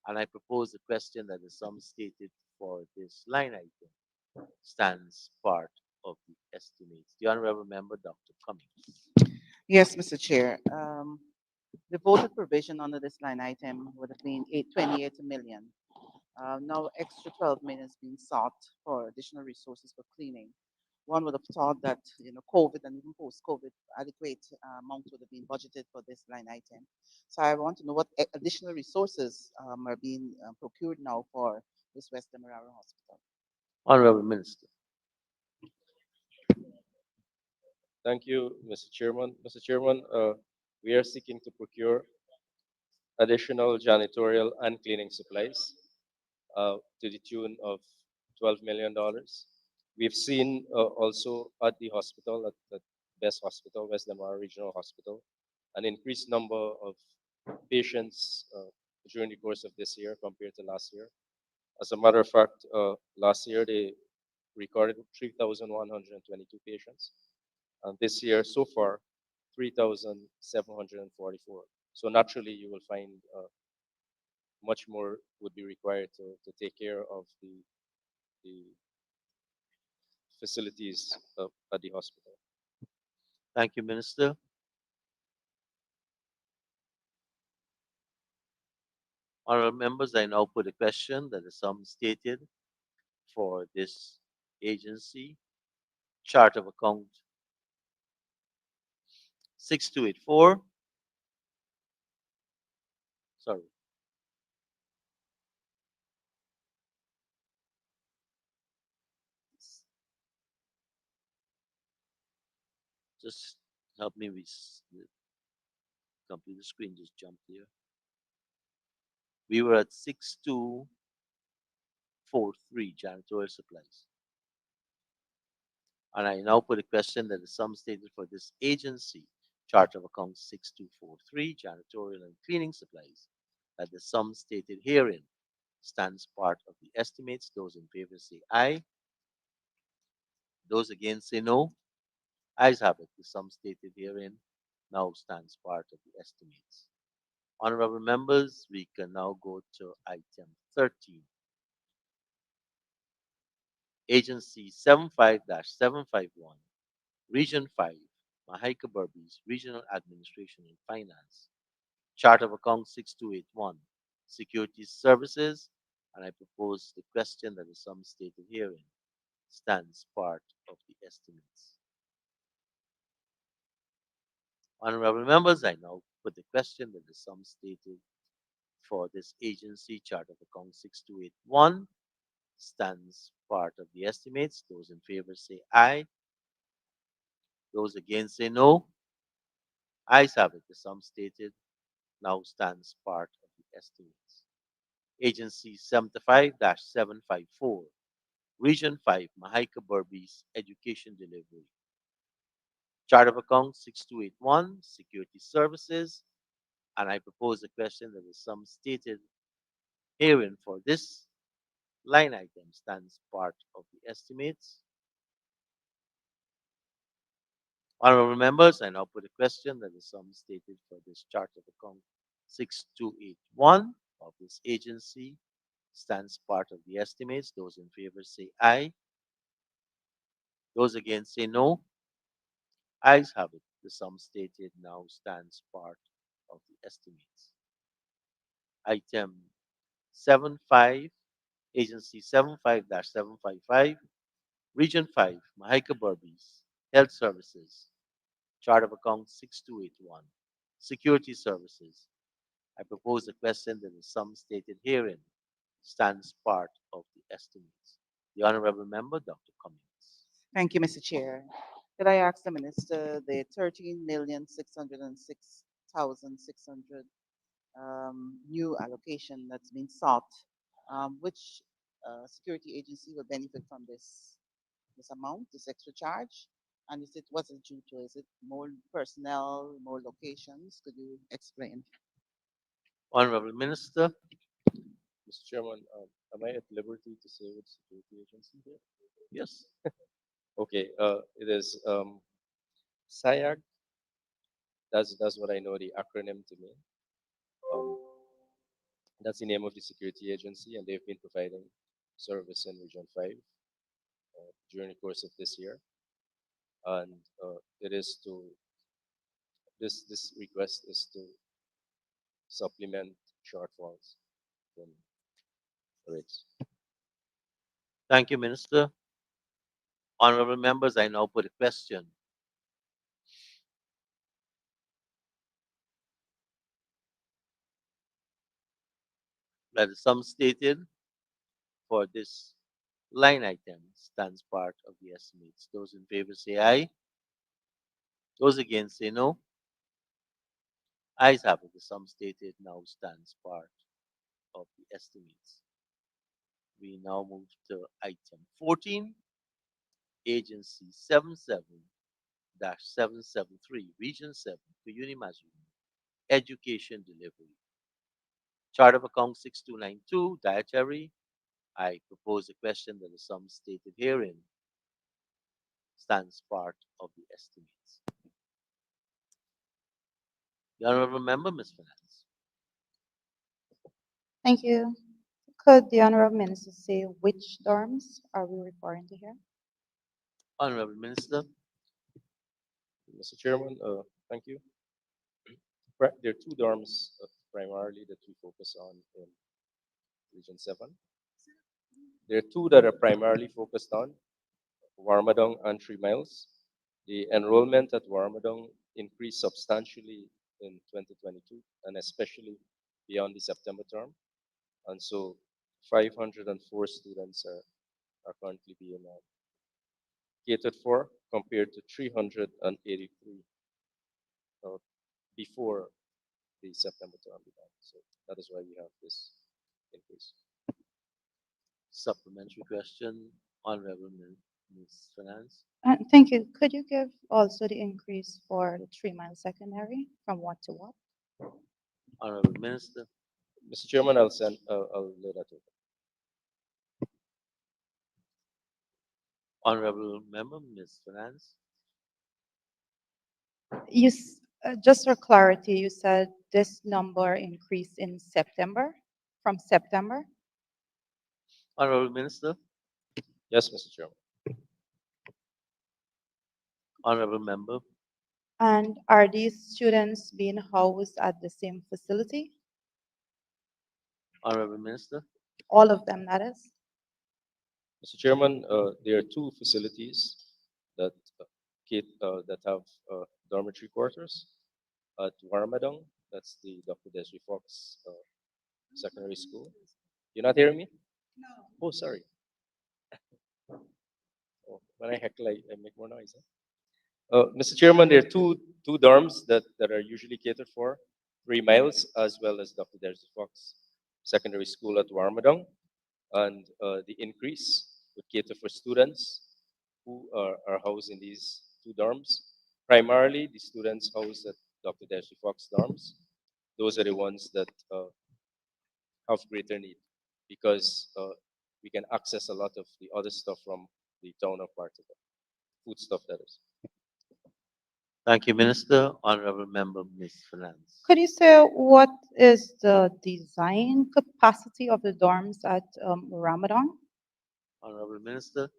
S1: And I propose the question that the sum stated for this line item stands part of the estimates. The Honorable Member, Dr. Cummings.
S13: Yes, Mr. Chair. The voted provision under this line item would have been 28 million. Now extra 12 million is being sought for additional resources for cleaning. One would have thought that, COVID and even post-COVID, adequate amount would have been budgeted for this line item. So I want to know what additional resources are being procured now for this West Demerara Hospital.
S1: Honorable Minister.
S19: Thank you, Mr. Chairman. Mr. Chairman, we are seeking to procure additional janitorial and cleaning supplies to the tune of $12 million. We've seen also at the hospital, at the Best Hospital, West Demerara Regional Hospital, an increased number of patients during the course of this year compared to last year. As a matter of fact, last year they recorded 3,122 patients. And this year, so far, 3,744. So naturally, you will find much more would be required to take care of the facilities at the hospital.
S1: Thank you, Minister. Honorable members, I now put a question that the sum stated for this agency, chart of account 6284. Sorry. Just help me with the computer screen just jumped here. We were at 6243 janitorial supplies. And I now put a question that the sum stated for this agency, chart of account 6243, janitorial and cleaning supplies, that the sum stated herein stands part of the estimates. Those in favor say aye. Those against say no. Ayes have it. The sum stated herein now stands part of the estimates. Honorable members, we can now go to item 13. Agency 75-751, Region 5, Mahika Berbice, Regional Administration and Finance. Chart of account 6281, Securities Services, and I propose the question that the sum stated herein stands part of the estimates. Honorable members, I now put the question that the sum stated for this agency, chart of account 6281, stands part of the estimates. Those in favor say aye. Those against say no. Ayes have it. The sum stated now stands part of the estimates. Agency 75-754, Region 5, Mahika Berbice, Education Delivery. Chart of account 6281, Security Services, and I propose a question that the sum stated herein for this line item stands part of the estimates. Honorable members, I now put a question that the sum stated for this chart of account 6281 of this agency stands part of the estimates. Those in favor say aye. Those against say no. Ayes have it. The sum stated now stands part of the estimates. Item 75, Agency 75-755, Region 5, Mahika Berbice, Health Services, Chart of Account 6281, Security Services. I propose a question that the sum stated herein stands part of the estimates. The Honorable Member, Dr. Cummings.
S13: Thank you, Mr. Chair. Could I ask the Minister the 13,606,600 new allocation that's been sought, which security agency will benefit from this amount, this extra charge? And what's it due to? Is it more personnel, more locations? Could you explain?
S1: Honorable Minister.
S19: Mr. Chairman, am I at liberty to say which security agency here?
S1: Yes.
S19: Okay, it is SIAG. That's what I know the acronym to mean. Um, that's the name of the security agency, and they've been providing service in Region 5 during the course of this year. And it is to this request is to supplement shortfalls from rates.
S1: Thank you, Minister. Honorable members, I now put a question. That the sum stated for this line item stands part of the estimates. Those in favor say aye. Those against say no. Ayes have it. The sum stated now stands part of the estimates. We now move to item 14, Agency 77-773, Region 7, Kuyuni Mazuni, Education Delivery. Chart of Account 6292, Dietary. I propose a question that the sum stated herein stands part of the estimates. The Honorable Member, Ms. Finance.
S20: Thank you. Could the Honorable Minister say which dorms are we referring to here?
S1: Honorable Minister.
S19: Mr. Chairman, thank you. There are two dorms primarily that we focus on in Region 7. There are two that are primarily focused on Warmadong and 3 Miles. The enrollment at Warmadong increased substantially in 2022, and especially beyond the September term. And so 504 students are currently being catered for, compared to 383 before the September term began. So that is why we have this increase.
S1: Supplementary question, Honorable Ms. Finance.
S20: Thank you. Could you give also the increase for the 3 Mile Secondary from what to what?
S1: Honorable Minister.
S19: Mr. Chairman, I'll lay that over.
S1: Honorable Member, Ms. Finance.
S20: Just for clarity, you said this number increased in September, from September?
S1: Honorable Minister.
S19: Yes, Mr. Chairman.
S1: Honorable Member.
S20: And are these students being housed at the same facility?
S1: Honorable Minister.
S20: All of them, that is?
S19: Mr. Chairman, there are two facilities that that have dormitory quarters at Warmadong. That's the Dr. Desiree Fox Secondary School. You're not hearing me? No. Oh, sorry. Oh, when I heckle, I make more noise. Mr. Chairman, there are two dorms that are usually catered for, 3 Miles, as well as Dr. Desiree Fox Secondary School at Warmadong. And the increase would cater for students who are housed in these two dorms. Primarily, the students housed at Dr. Desiree Fox dorms. Those are the ones that have greater need, because we can access a lot of the other stuff from the town of Particle. Food stuff, that is.
S1: Thank you, Minister. Honorable Member, Ms. Finance.
S20: Could you say what is the design capacity of the dorms at Ramadan?
S1: Honorable Minister.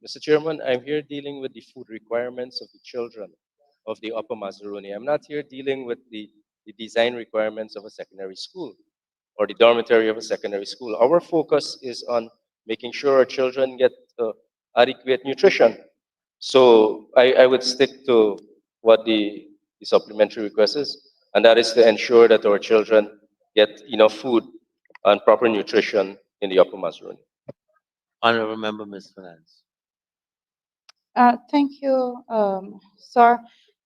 S19: Mr. Chairman, I'm here dealing with the food requirements of the children of the Upper Mazaruni. I'm not here dealing with the design requirements of a secondary school or the dormitory of a secondary school. Our focus is on making sure our children get adequate nutrition. So I would stick to what the supplementary request is, and that is to ensure that our children get enough food and proper nutrition in the Upper Mazaruni.
S1: Honorable Member, Ms. Finance.
S20: Thank you, sir.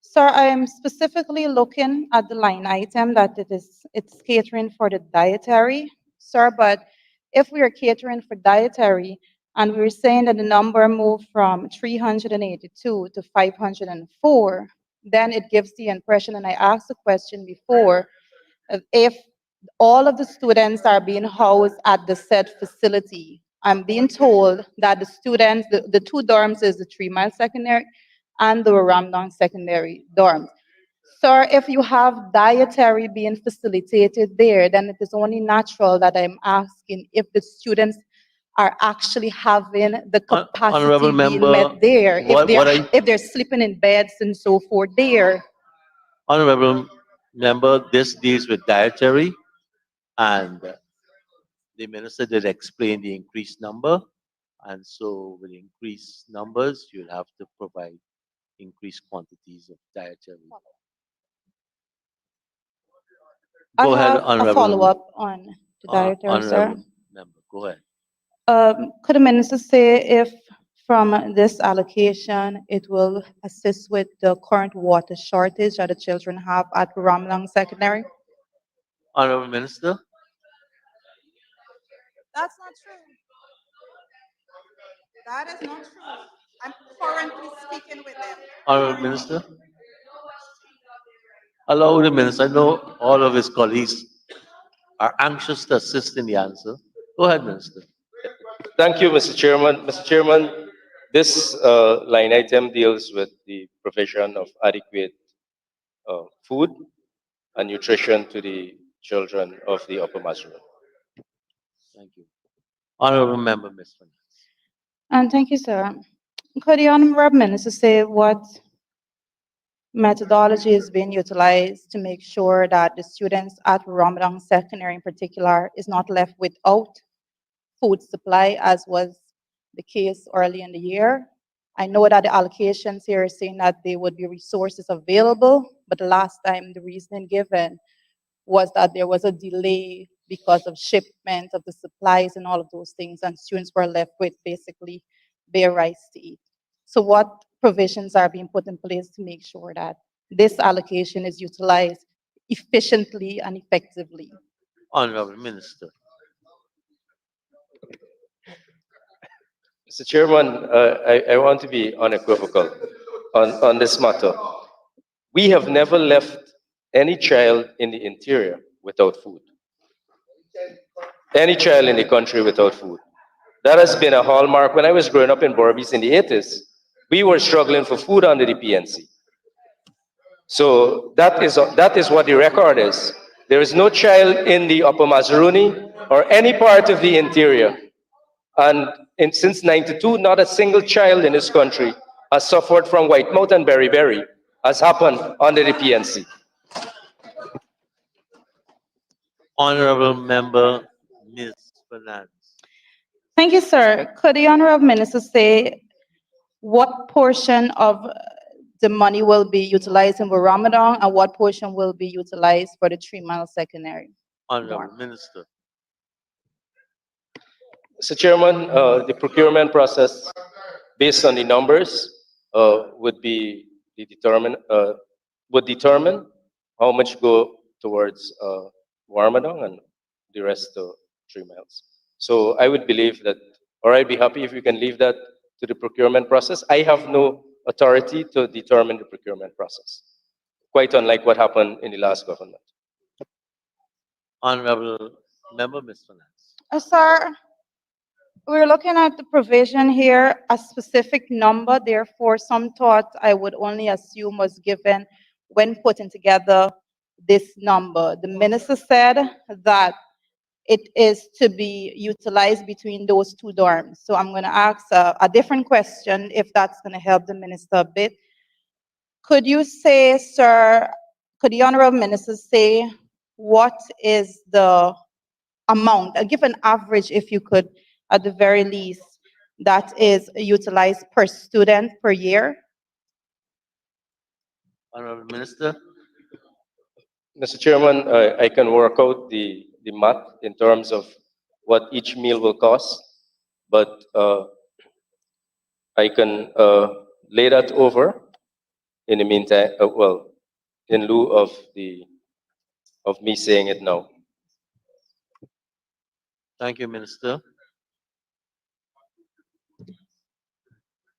S20: Sir, I am specifically looking at the line item that it's catering for the dietary, sir, but if we are catering for dietary and we're saying that the number moved from 382 to 504, then it gives the impression, and I asked the question before, of if all of the students are being housed at the said facility. I'm being told that the students, the two dorms is the 3 Mile Secondary and the Ramdong Secondary dorms. Sir, if you have dietary being facilitated there, then it is only natural that I'm asking if the students are actually having the
S1: Honorable
S20: capacity being
S1: member,
S20: met there,
S1: what I
S20: if they're sleeping in beds and so forth there.
S1: Honorable member, this deals with dietary, and the minister did explain the increased number, and so with increased numbers, you'll have to provide increased quantities of dietary.
S20: I
S1: Go ahead,
S20: have a
S1: Honorable
S20: follow-up on the dietary, sir.
S1: Honorable member. Go ahead.
S20: Could the minister say if from this allocation, it will assist with the current water shortage that the children have at Ramlang Secondary?
S1: Honorable Minister.
S20: That's not true. That is not true. I'm currently speaking with them.
S1: Honorable Minister. Allow the minister. I know all of his colleagues are anxious to assist in the answer. Go ahead, Minister.
S19: Thank you, Mr. Chairman. Mr. Chairman, this line item deals with the provision of adequate food and nutrition to the children of the Upper Mazaruni.
S1: Thank you. Honorable Member, Ms. Fernandez.
S20: And thank you, sir. Could the honorable minister say what methodology is being utilized to make sure that the students at Ramadan Secondary in particular is not left without food supply as was the case early in the year? I know that the allocations here are saying that there would be resources available, but the last time the reasoning given was that there was a delay because of shipment of the supplies and all of those things, and students were left with basically bare rice to eat. So what provisions are being put in place to make sure that this allocation is utilized efficiently and effectively?
S1: Honorable Minister.
S19: Mr. Chairman, I want to be unequivocal on this matter. We have never left any child in the interior without food. Any child in the country without food. That has been a hallmark. When I was growing up in Berbice in the 80s, we were struggling for food under the PNC. So that is what the record is. There is no child in the Upper Mazaruni or any part of the interior. And since '92, not a single child in this country has suffered from white mouth and beriberi, as happened under the PNC.
S1: Honorable Member, Ms. Fernandez.
S20: Thank you, sir. Could the honorable minister say what portion of the money will be utilized in Ramadan and what portion will be utilized for the 3 Mile Secondary?
S1: Honorable Minister.
S19: Mr. Chairman, the procurement process, based on the numbers, would determine how much go towards Warmadong and the rest to 3 miles. So I would believe that, or I'd be happy if we can leave that to the procurement process. I have no authority to determine the procurement process, quite unlike what happened in the last government.
S1: Honorable Member, Ms. Fernandez.
S20: Sir, we're looking at the provision here, a specific number, therefore some thought I would only assume was given when putting together this number. The minister said that it is to be utilized between those two dorms. So I'm going to ask a different question if that's going to help the minister a bit. Could you say, sir, could the honorable minister say what is the amount, give an average if you could, at the very least, that is utilized per student per year?
S1: Honorable Minister.
S19: Mr. Chairman, I can work out the math in terms of what each meal will cost, but I can lay that over in the meantime, well, in lieu of me saying it now.
S1: Thank you, Minister.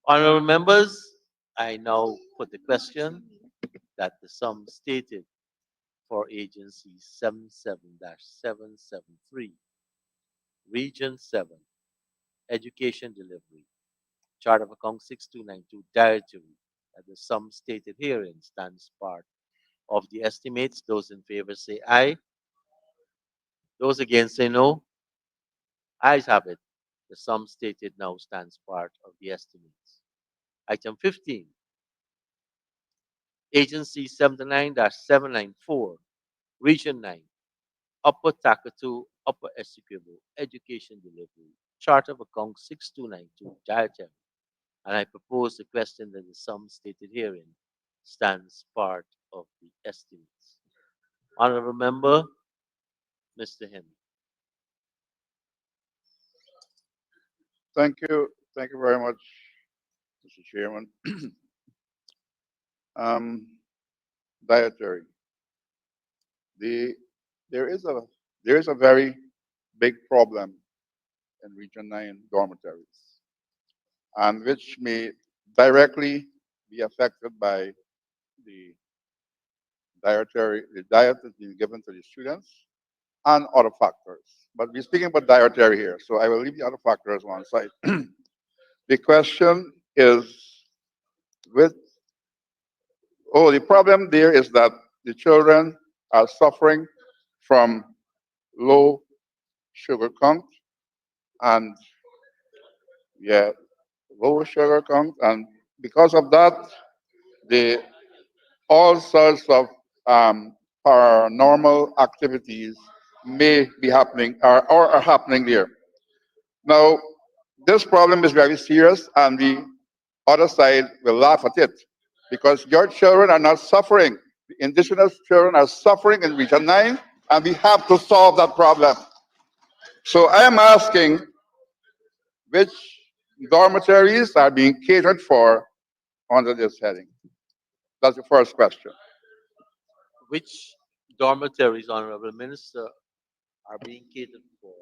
S1: Honorable members, I now put the question that the sum stated for Agency 77-773, Region 7, Education Delivery, Chart of Account 6292, Dietary, that the sum stated herein stands part of the estimates. Those in favor say aye. Those against say no. Ayes have it. The sum stated now stands part of the estimates. Item 15, Agency 79-794, Region 9, Upper Takatu, Upper Essequibo, Education Delivery, Chart of Account 6292, Dietary. And I propose the question that the sum stated herein stands part of the estimates. Honorable Member, Mr. Henry.
S15: Thank you. Thank you very much, Mr. Chairman. um, Dietary. The, there is a very big problem in Region 9 dormitories, and which may directly be affected by the the diet that's being given to the students and other factors. But we're speaking about dietary here, so I will leave the other factors one side. The question is with, the problem there is that the children are suffering from low sugar count and, yeah, low sugar count, and because of that, the all sorts of paranormal activities may be happening or are happening there. Now, this problem is very serious, and the other side will laugh at it because your children are not suffering. The indigenous children are suffering in Region 9, and we have to solve that problem. So I am asking which dormitories are being catered for under this heading? That's the first question.
S1: Which dormitories, Honorable Minister, are being catered for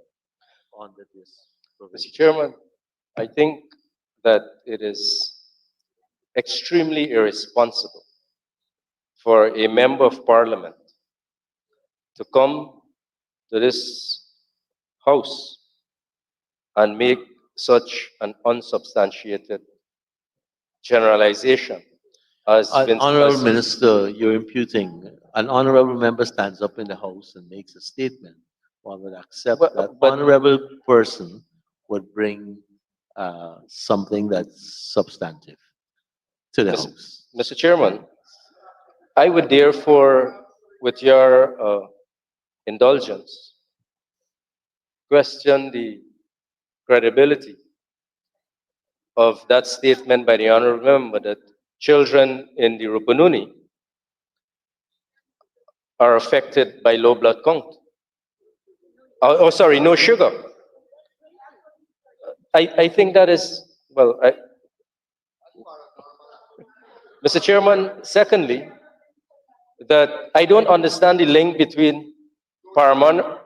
S1: under this provision?
S19: Mr. Chairman, I think that it is extremely irresponsible for a member of parliament to come to this house and make such an unsubstantiated generalization as
S1: Honorable Minister, you're imputing. An honorable member stands up in the House and makes a statement. One would accept that honorable person would bring something that's substantive to the House.
S19: Mr. Chairman, I would therefore, with your indulgence, question the credibility of that statement by the honorable member that children in the Rupununi are affected by low blood count. Sorry, no sugar. I think that is, well, Mr. Chairman, secondly, that I don't understand the link between paranormal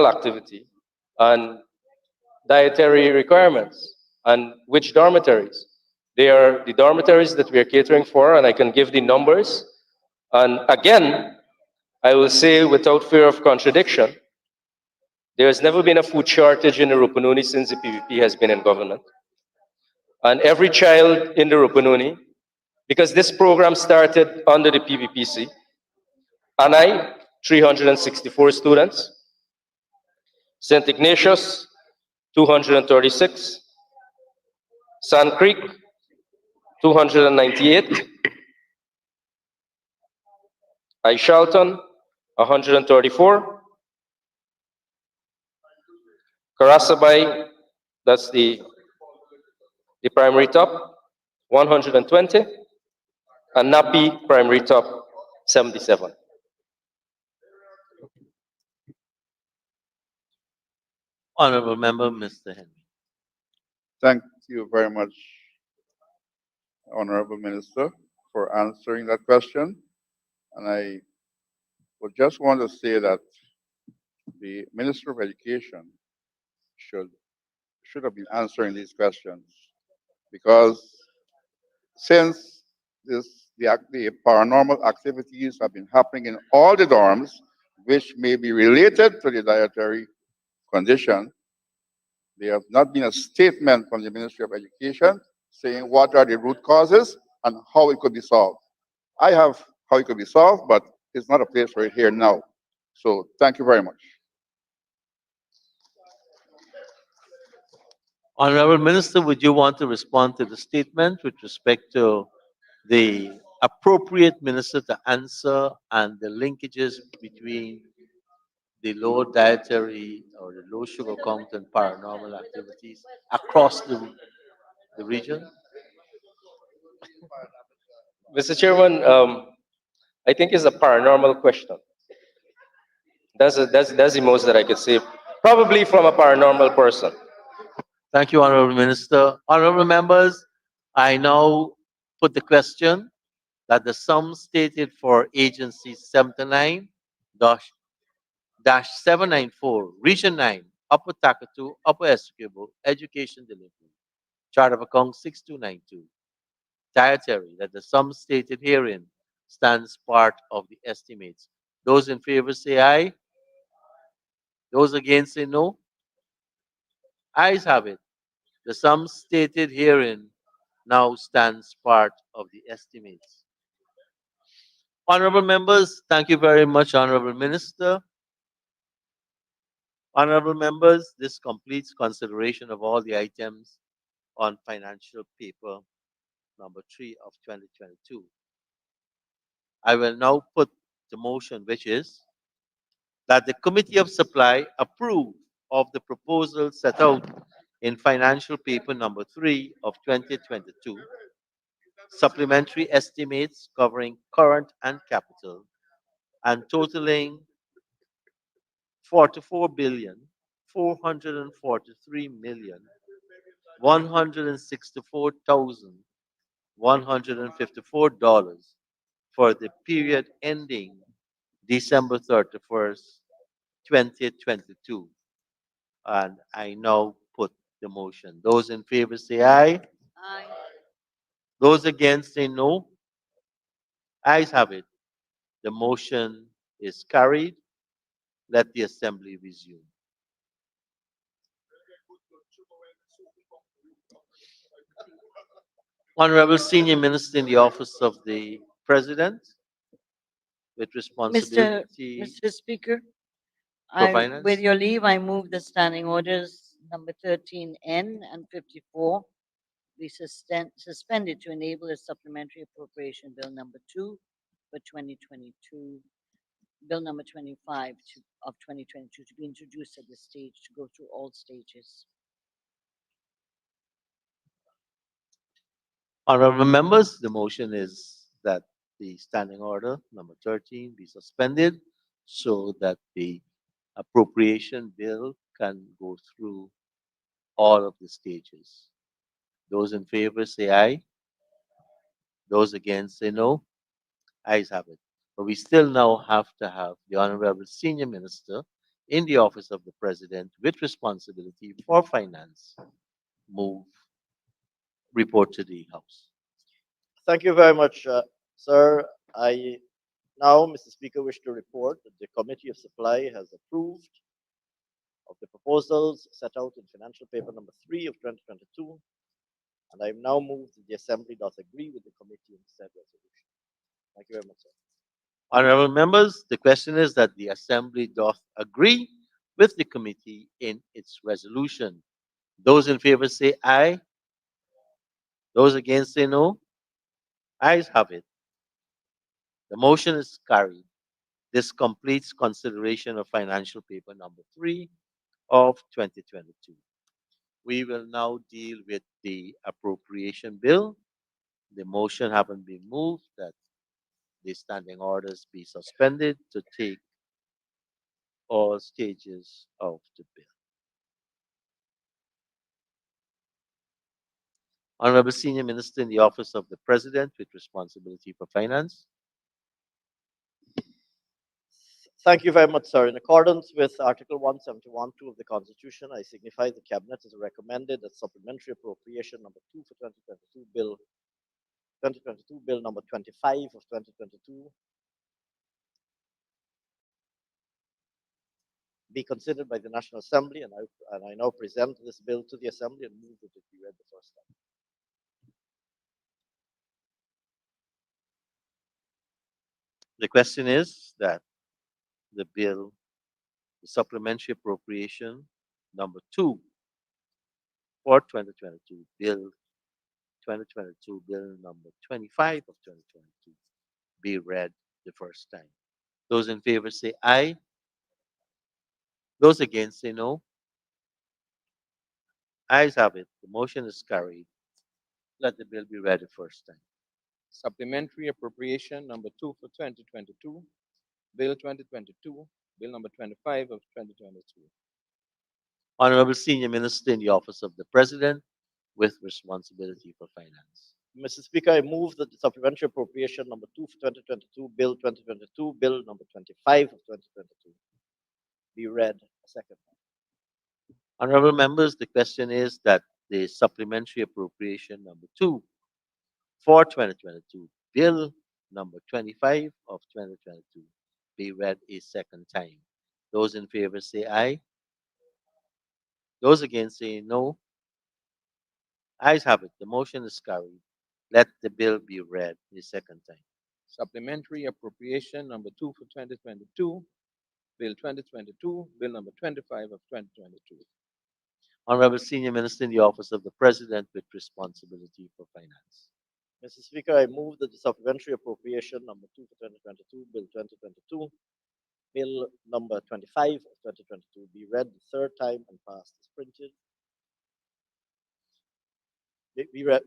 S19: activity and dietary requirements and which dormitories. They are the dormitories that we are catering for, and I can give the numbers. And again, I will say without fear of contradiction, there has never been a food shortage in the Rupununi since the PVP has been in government. And every child in the Rupununi, because this program started under the PVPC, and 364 students, St. Ignatius, 236, Sand Creek, 298, Shelton, 134, Karasabai, that's the primary top, 120, and Napi primary top, 77.
S1: Honorable Member, Mr. Henry.
S15: Thank you very much, Honorable Minister, for answering that question. And I would just want to say that the Minister of Education should have been answering these questions because since the paranormal activities have been happening in all the dorms, which may be related to the dietary condition. There has not been a statement from the Ministry of Education saying what are the root causes and how it could be solved. I have how it could be solved, but it's not a place for it here now. So thank you very much.
S1: Honorable Minister, would you want to respond to the statement with respect to the appropriate minister to answer and the linkages between the low dietary or the low sugar content paranormal activities across the region?
S19: Mr. Chairman, I think it's a paranormal question. That's the most that I could say, probably from a paranormal person.
S1: Thank you, Honorable Minister. Honorable members, I now put the question that the sum stated for Agency 79 794, Region 9, Upper Takatu, Upper Essequibo, Education Delivery, Chart of Account 6292, dietary, that the sum stated herein stands part of the estimates. Those in favor say aye. Those against say no. Ayes have it. The sum stated herein now stands part of the estimates. Honorable members, thank you very much, Honorable Minister. Honorable members, this completes consideration of all the items on financial paper number 3 of 2022. I will now put the motion, which is that the Committee of Supply approve of the proposal set out in financial paper number 3 of 2022, supplementary estimates covering current and capital, and totaling 44,443,164,154 for the period ending December 31st, 2022. And I now put the motion. Those in favor say aye.
S3: Aye.
S1: Those against say no. Ayes have it. The motion is carried. Let the assembly resume. Honorable Senior Minister in the Office of the President with
S3: Mr.
S1: responsibility
S3: Mr. Speaker,
S1: for
S3: with
S1: finance.
S3: your leave, I move the standing orders number 13N and 54 be suspended to enable a supplementary appropriation bill number 2 for 2022, bill number 25 of 2022 to be introduced at the stage, to go through all stages.
S1: Honorable members, the motion is that the standing order number 13 be suspended so that the appropriation bill can go through all of the stages. Those in favor say aye. Those against say no. Ayes have it. But we still now have to have the Honorable Senior Minister in the Office of the President with responsibility for finance move report to the House.
S8: Thank you very much, sir. I now, Mr. Speaker, wish to report that the Committee of Supply has approved of the proposals set out in financial paper number 3 of 2022, and I now move that the Assembly does agree with the committee in said resolution. Thank you very much, sir.
S1: Honorable members, the question is that the Assembly doth agree with the committee in its resolution. Those in favor say aye. Those against say no. Ayes have it. The motion is carried. This completes consideration of financial paper number 3 of 2022. We will now deal with the appropriation bill. The motion having been moved that the standing orders be suspended to take all stages of the bill. Honorable Senior Minister in the Office of the President with responsibility for finance.
S8: Thank you very much, sir. In accordance with Article 171(2) of the Constitution, I signify the Cabinet has recommended that supplementary appropriation number 2 for 2022 bill 2022, Bill number 25 of 2022, be considered by the National Assembly, and I now present this bill to the Assembly and move that it be read the first time.
S1: The question is that the bill, the supplementary appropriation number 2 for 2022, Bill 2022, Bill number 25 of 2022, be read the first time. Those in favor say aye. Those against say no. Ayes have it. The motion is carried. Let the bill be read the first time.
S11: Supplementary appropriation number 2 for 2022, Bill 2022, Bill number 25 of 2022.
S1: Honorable Senior Minister in the Office of the President with responsibility for finance.
S8: Mr. Speaker, I move that the supplementary appropriation number 2 for 2022, Bill 2022, Bill number 25 of 2022 be read a second time.
S1: Honorable members, the question is that the supplementary appropriation number 2 for 2022, Bill number 25 of 2022, be read a second time. Those in favor say aye. Those against say no. Ayes have it. The motion is carried. Let the bill be read a second time.
S11: Supplementary appropriation number 2 for 2022, Bill 2022, Bill number 25 of 2022.
S1: Honorable Senior Minister in the Office of the President with responsibility for finance.
S8: Mr. Speaker, I move that the supplementary appropriation number 2 for 2022, Bill 2022, Bill number 25 of 2022 be read the third time and passed as printed. Be read,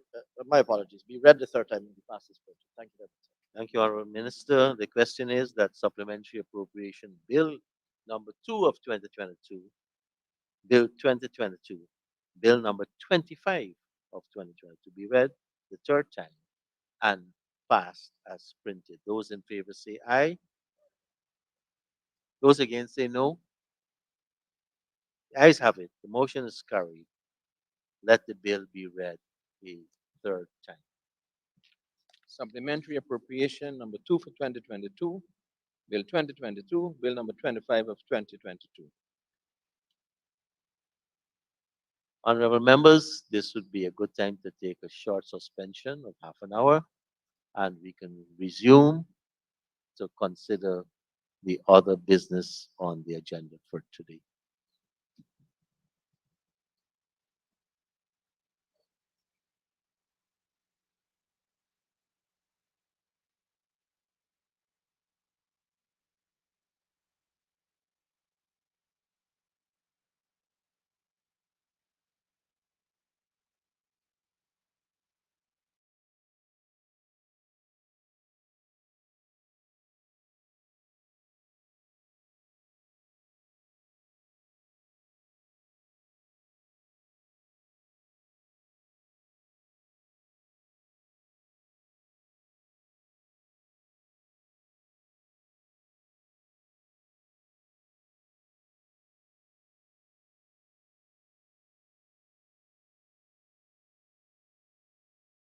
S8: my apologies, be read the third time and be passed as printed. Thank you very much.
S1: Thank you, Honorable Minister. The question is that supplementary appropriation Bill number 2 of 2022, Bill 2022, Bill number 25 of 2022 be read the third time and passed as printed. Those in favor say aye. Those against say no. The ayes have it. The motion is carried. Let the bill be read a third time.
S11: Supplementary appropriation number 2 for 2022, Bill 2022, Bill number 25 of 2022.
S1: Honorable members, this would be a good time to take a short suspension of half an hour and we can resume to consider the other business on the agenda for today.